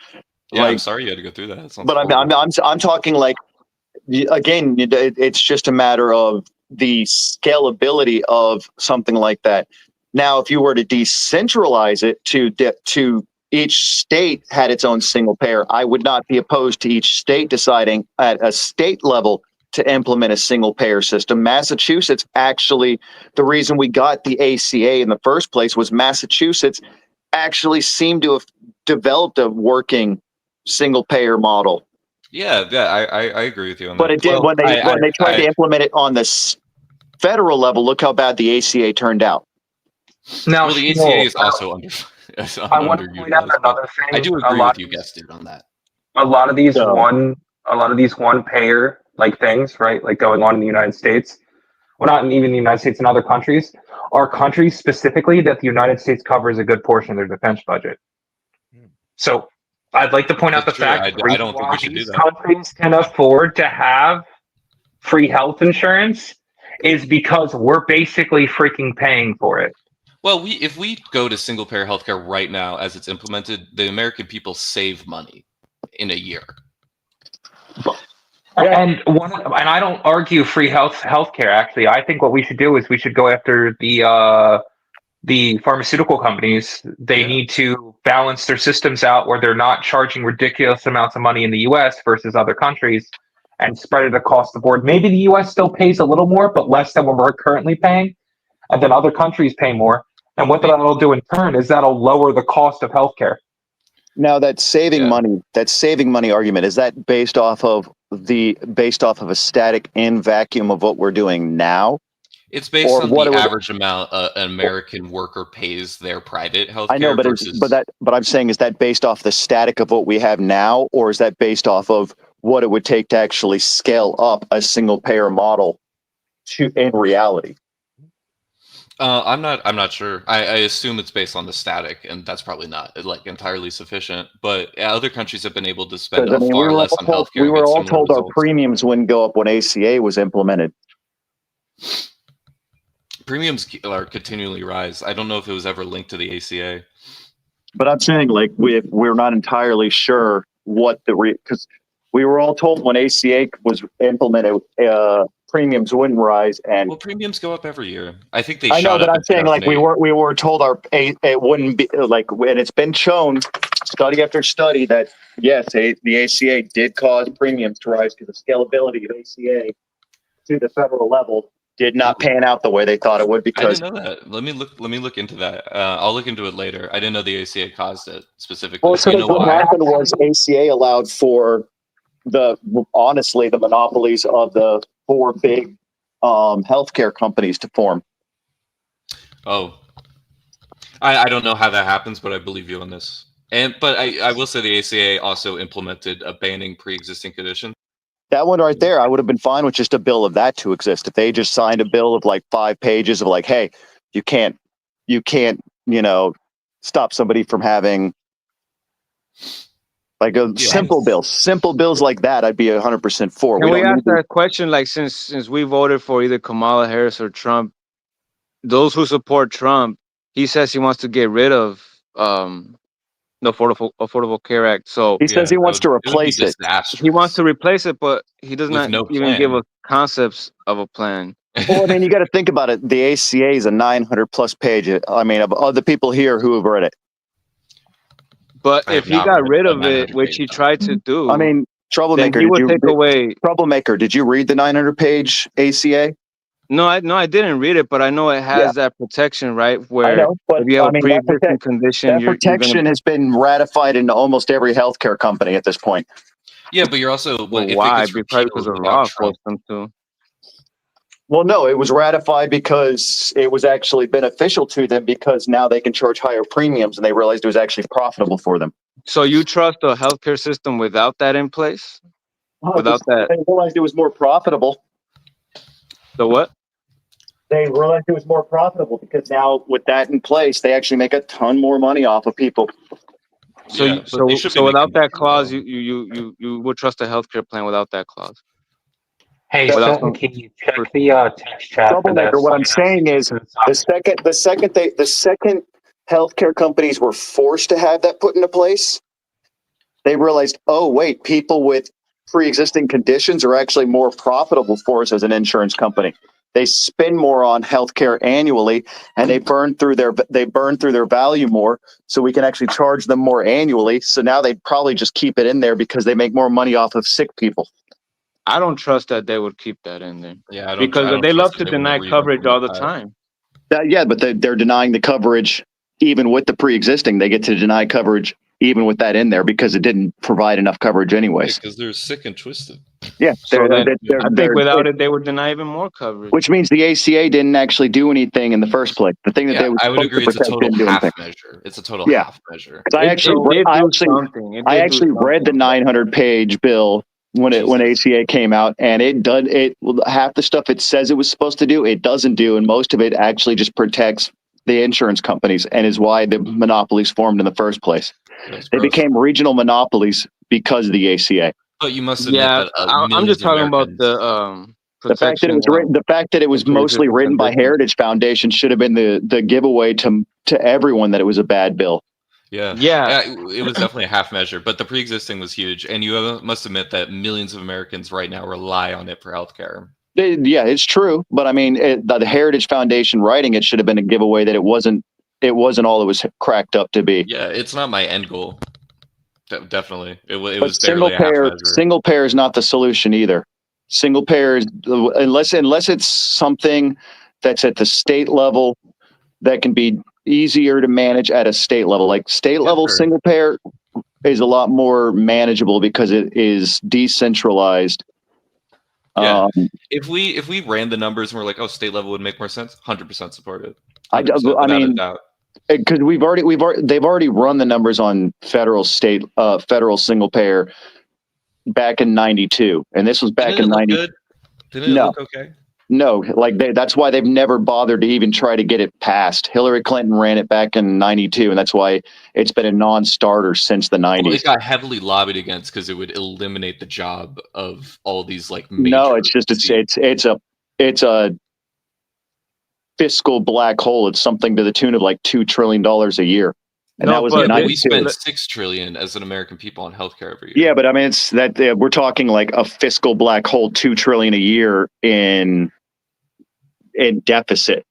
Yeah, I'm sorry you had to go through that. But I'm talking like, again, it's just a matter of the scalability of something like that. Now, if you were to decentralize it to each state had its own single payer, I would not be opposed to each state deciding at a state level to implement a single payer system. Massachusetts, actually, the reason we got the ACA in the first place was Massachusetts actually seemed to have developed a working single payer model. Yeah, I agree with you on that. But it did when they tried to implement it on the federal level. Look how bad the ACA turned out. Now, the ACA is also I want to point out another thing. I do agree with you, guest dude, on that. A lot of these one payer like things, right? Like going on in the United States. Well, not even the United States and other countries, are countries specifically that the United States covers a good portion of their defense budget. So I'd like to point out the fact I don't think we should do these that. countries can afford to have free health insurance is because we're basically freaking paying for it. Well, if we go to single payer healthcare right now as it's implemented, the American people save money in a year. And I don't argue free healthcare. Actually, I think what we should do is we should go after the pharmaceutical companies. They need to balance their systems out where they're not charging ridiculous amounts of money in the U.S. versus other countries, and spread it across the board. Maybe the U.S. still pays a little more, but less than what we're currently paying, and then other countries pay more. And what that'll do in turn is that'll lower the cost of healthcare. Now that saving money argument, is that based off of a static in vacuum of what we're doing now? It's based on the average amount an American worker pays their private healthcare. I know, but I'm saying, is that based off the static of what we have now, or is that based off of what it would take to actually scale up a single payer model in reality? I'm not sure. I assume it's based on the static, and that's probably not like entirely sufficient. But other countries have been able to spend far less on healthcare. We were all told our premiums wouldn't go up when ACA was implemented. Premiums are continually rise. I don't know if it was ever linked to the ACA. But I'm saying, like, we're not entirely sure what because we were all told when ACA was implemented, premiums wouldn't rise, and premiums go up every year. I think they. I know, but I'm saying, like, we were told it wouldn't be like, and it's been shown, study after study, that yes, the ACA did cause premiums to rise because the scalability of ACA to the federal level did not pan out the way they thought it would. Because I didn't know that. Let me look into that. I'll look into it later. I didn't know the ACA caused it specifically. Well, so what happened was ACA allowed for the monopolies of the four big healthcare companies to form. Oh, I don't know how that happens, but I believe you on this. But I will say the ACA also implemented a banning pre-existing conditions. That one right there, I would have been fine with just a bill of that to exist. If they just signed a bill of like 5 pages of like, hey, you can't, stop somebody from having like a simple bills like that, I'd be 100% for. Can we don't ask need that question? Like, since we voted for either Kamala Harris or Trump, those who support Trump, he says he wants to get rid of the Affordable Care Act. So He says he wants to replace it. He wants to replace it, but he does With not no even give plan. us concepts of a plan. Well, I mean, you got to think about it. The ACA is a 900 plus page. I mean, of other people here who have read it. But I if have he not got read rid the of it, 900 which he tried to do, I mean, then Troublemaker, he would take away. Troublemaker, did you read the 900 page ACA? No, I didn't read it, but I know it has that protection, right? I Where know, but if you have I a mean, pre-existing condition, that you're protection gonna. has been ratified into almost every healthcare company at this point. Yeah, but you're also Well, if it why? gets Because repealed the without law Trump, forced them to. Well, no, it was ratified because it was actually beneficial to them because now they can charge higher premiums and they realized it was actually profitable for them. So you trust the healthcare system without that in place? Without that, They realized it was more profitable. the what? They realized it was more profitable because now with that in place, they actually make a ton more money off of people. So Yeah, but they should be without making that clause, you would trust a healthcare plan without that clause. Hey, Without Sutton, some, can you check the text chat for Troublemaker, this? what I'm saying is the second healthcare companies were forced to have that put into place, they realized, oh wait, people with pre-existing conditions are actually more profitable for us as an insurance company. They spend more on healthcare annually, and they burn through their value more, so we can actually charge them more annually. So now they'd probably just keep it in there because they make more money off of sick people. I don't trust that they would keep that in there. yeah, I Because don't they love trust to that they would deny never even coverage all the implement that. time. Yeah, but they're denying the coverage even with the pre-existing. They get to deny coverage even with that in there because it didn't provide enough coverage anyways. Because they're sick and twisted. Yeah, So then I think without it, it, they would deny even more coverage. which means the ACA didn't actually do anything in the first place. The thing that they Yeah, were I would supposed agree. to It's a protect total didn't do half anything. measure. It's a total Yeah. half measure. 'Cause I actually read the 900 page bill when ACA came out, and half the stuff it says it was supposed to do, it doesn't do, and most of it actually just protects the insurance companies and is why the monopolies formed in the first place. They became regional monopolies because of the ACA. But you must admit that I'm just talking about the The fact that it was written, the fact that it was mostly written by Heritage Foundation should have been the giveaway to everyone that it was a bad bill. Yeah. It was definitely a half measure, but the pre-existing was huge, and you must admit that millions of Americans right now rely on it for healthcare. Yeah, it's true, but I mean, the Heritage Foundation writing it should have been a giveaway that it wasn't all it was cracked up to be. Yeah, it's not my end goal. Definitely, it But was barely a half measure. single payer is not the solution either. Single payer is, unless it's something that's at the state level that can be easier to manage at a state level. Like state level single payer is a lot more manageable because it is decentralized. Yeah, if we ran the numbers and we're like, oh, state level would make more sense, 100% support it. 100%, I without a mean, doubt. because they've already run the numbers on federal single payer back in 92, and this was back in 90. Good? Didn't it look okay? No, like that's why they've never bothered to even try to get it passed. Hillary Clinton ran it back in 92, and that's why it's been a non-starter since the 90s. Well, it got heavily lobbied against because it would eliminate the job of all these like major. No, it's just it's a fiscal black hole. It's something to the tune of like $2 trillion a year, and that was in 92. We spend $6 trillion as an American people on healthcare every year. Yeah, but I mean, it's that we're talking like a fiscal black hole, $2 trillion a year in deficit.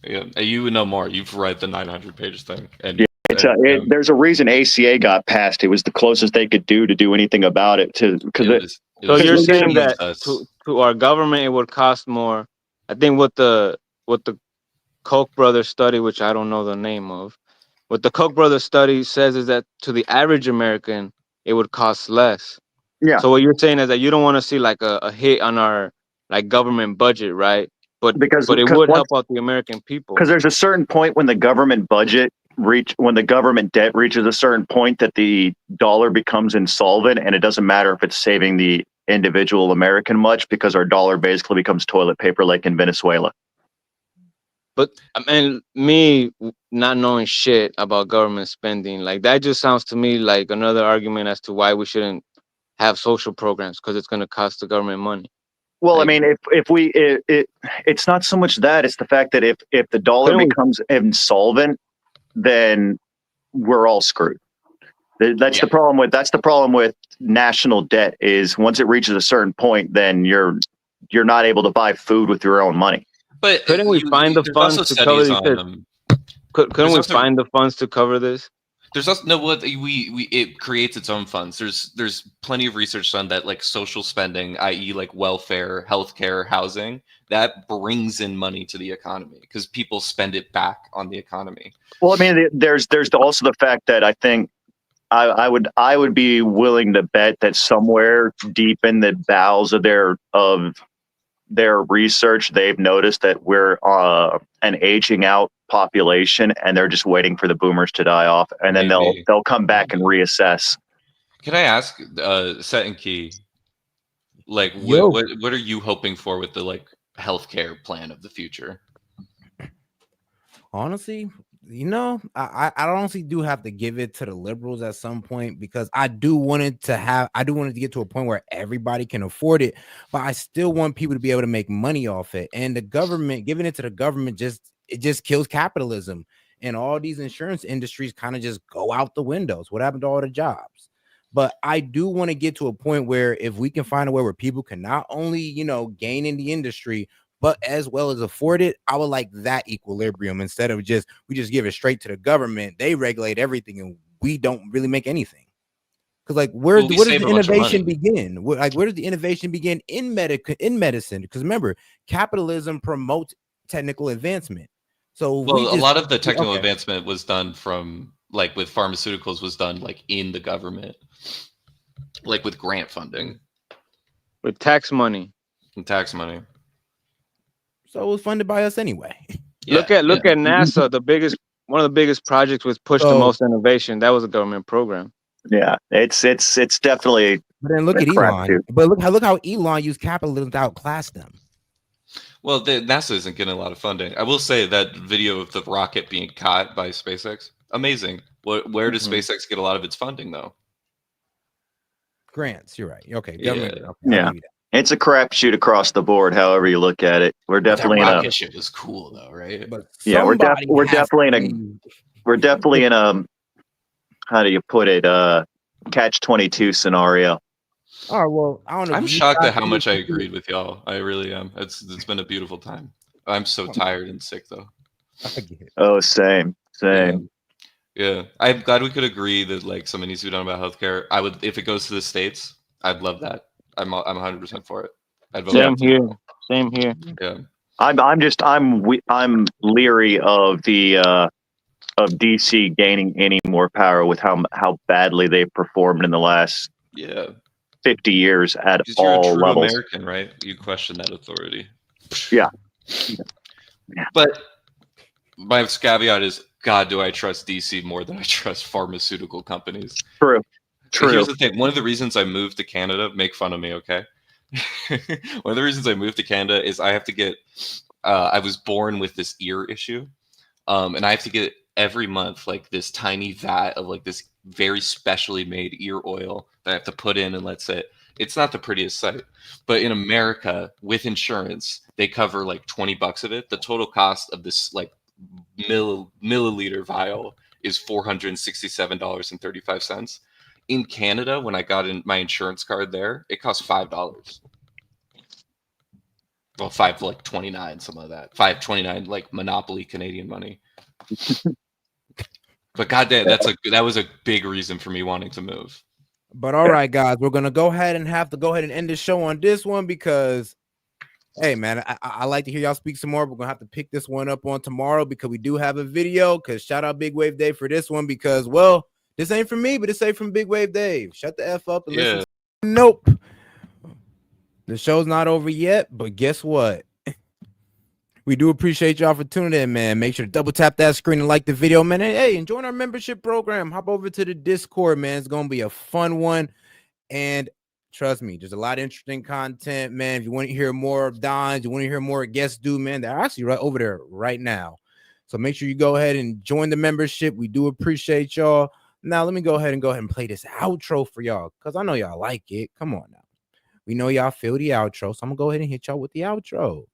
Yeah, you would know more. You've read the 900-page thing, and yeah, there's a reason ACA got passed. It was the closest they could do anything about it. So you're saying that to our government it would cost more. I think what the Koch brothers study, which I don't know the name of, what the Koch brothers study says is that to the average American it would cost less. Yeah. So what you're saying is that you don't want to see like a hit on our like government budget, right? But because it would help out the American people. Because there's a certain point when the government debt reaches a certain point that the dollar becomes insolvent, and it doesn't matter if it's saving the individual American much, because our dollar basically becomes toilet paper, like in Venezuela. But I mean, me not knowing shit about government spending, like that just sounds to me like another argument as to why we shouldn't have social programs, because it's going to cost the government money. Well, Like, I mean, it's not so much that, it's the fact that if the dollar becomes insolvent, then we're all screwed. That's the problem with national debt, is once it reaches a certain point, then you're not able to buy food with your own money. But couldn't we find the funds to cover these? Couldn't we find the funds to cover this? There's also no what it creates its own funds. There's plenty of research done that like social spending, i.e. like welfare, healthcare, housing, that brings in money to the economy because people spend it back on the economy. Well, I mean, there's also the fact that I think I would be willing to bet that somewhere deep in the bowels of their research, they've noticed that we're an aging out population, and they're just waiting for the boomers to die off, and then they'll come back and reassess. Can I ask Set and Key, like what are you hoping for with the like healthcare plan of the future? Honestly, I honestly do have to give it to the liberals at some point, because I do want it to get to a point where everybody can afford it, but I still want people to be able to make money off it. And the government, giving it to the government, just kills capitalism, and all these insurance industries kind of just go out the windows. What happened to all the jobs? But I do want to get to a point where if we can find a way where people can not only, gain in the industry, but as well as afford it, I would like that equilibrium, instead of we just give it straight to the government. They regulate everything and we don't really make anything. Because like, where does the innovation begin? Where does the innovation begin in medicine? Because remember, capitalism promotes technical advancement. So a lot of the technical advancement was done from like with pharmaceuticals was done like in the government, like with grant funding, with tax money. And tax money. So it was funded by us anyway. Look at NASA. One of the biggest projects was push the most innovation. That was a government program. Yeah, it's definitely. But then look at Elon. But look how Elon used capitalism to outclass them. Well, NASA isn't getting a lot of funding. I will say that video of the rocket being caught by SpaceX, amazing. Where does SpaceX get a lot of its funding though? Grants. You're right. Okay. Government. Yeah. It's a crapshoot across the board, however you look at it. We're definitely that rocket shit was cool though, right? But yeah, we're definitely in a how do you put it? Catch-22 scenario. Oh well, I don't know. I'm shocked at how much I agreed with y'all. I really am. It's been a beautiful time. I'm so tired and sick though. I get it. Oh, same. Yeah, I'm glad we could agree that like something needs to be done about healthcare. I would, if it goes to the states, I'd love that. I'm 100% for it. I'd vote Same here. Yeah. I'm leery of the of DC gaining any more power with how badly they've performed in the last 50 years at all you're a true levels. American, right? You question that authority. Yeah. But my caveat is, God, do I trust DC more than I trust pharmaceutical companies? True. Here's the thing. One of the reasons I moved to Canada, make fun of me, okay? One of the reasons I moved to Canada is I have to get, I was born with this ear issue. And I have to get every month like this tiny vat of like this very specially made ear oil that I have to put in and let sit. It's not the prettiest sight, but in America with insurance, they cover like $20 of it. The total cost of this like milliliter vial is $467.35. In Canada, when I got in my insurance card there, it cost $5. Well, $5.29, something like that. $5.29, like Monopoly Canadian money. But goddamn, that was a big reason for me wanting to move. But all right, guys, we're gonna go ahead and end the show on this one because, hey, man, I like to hear y'all speak some more. We're gonna have to pick this one up on tomorrow because we do have a video. Because shout out Big Wave Dave for this one because, well, this ain't from me, but this ain't from Big Wave Dave. Shut the F up and listen. Nope. The show's not over yet, but guess what? We do appreciate y'all for tuning in, man. Make sure to double tap that screen and like the video, man. And hey, and join our membership program. Hop over to the Discord, man. It's going to be a fun one. And trust me, there's a lot of interesting content, man. If you want to hear more of Don's, you want to hear more guests do, man, they're actually right over there right now. So make sure you go ahead and join the membership. We do appreciate y'all. Now, let me go ahead and play this outro for y'all because I know y'all like it. Come on now. We know y'all feel the outro, so I'm going to go ahead and hit y'all with the outro.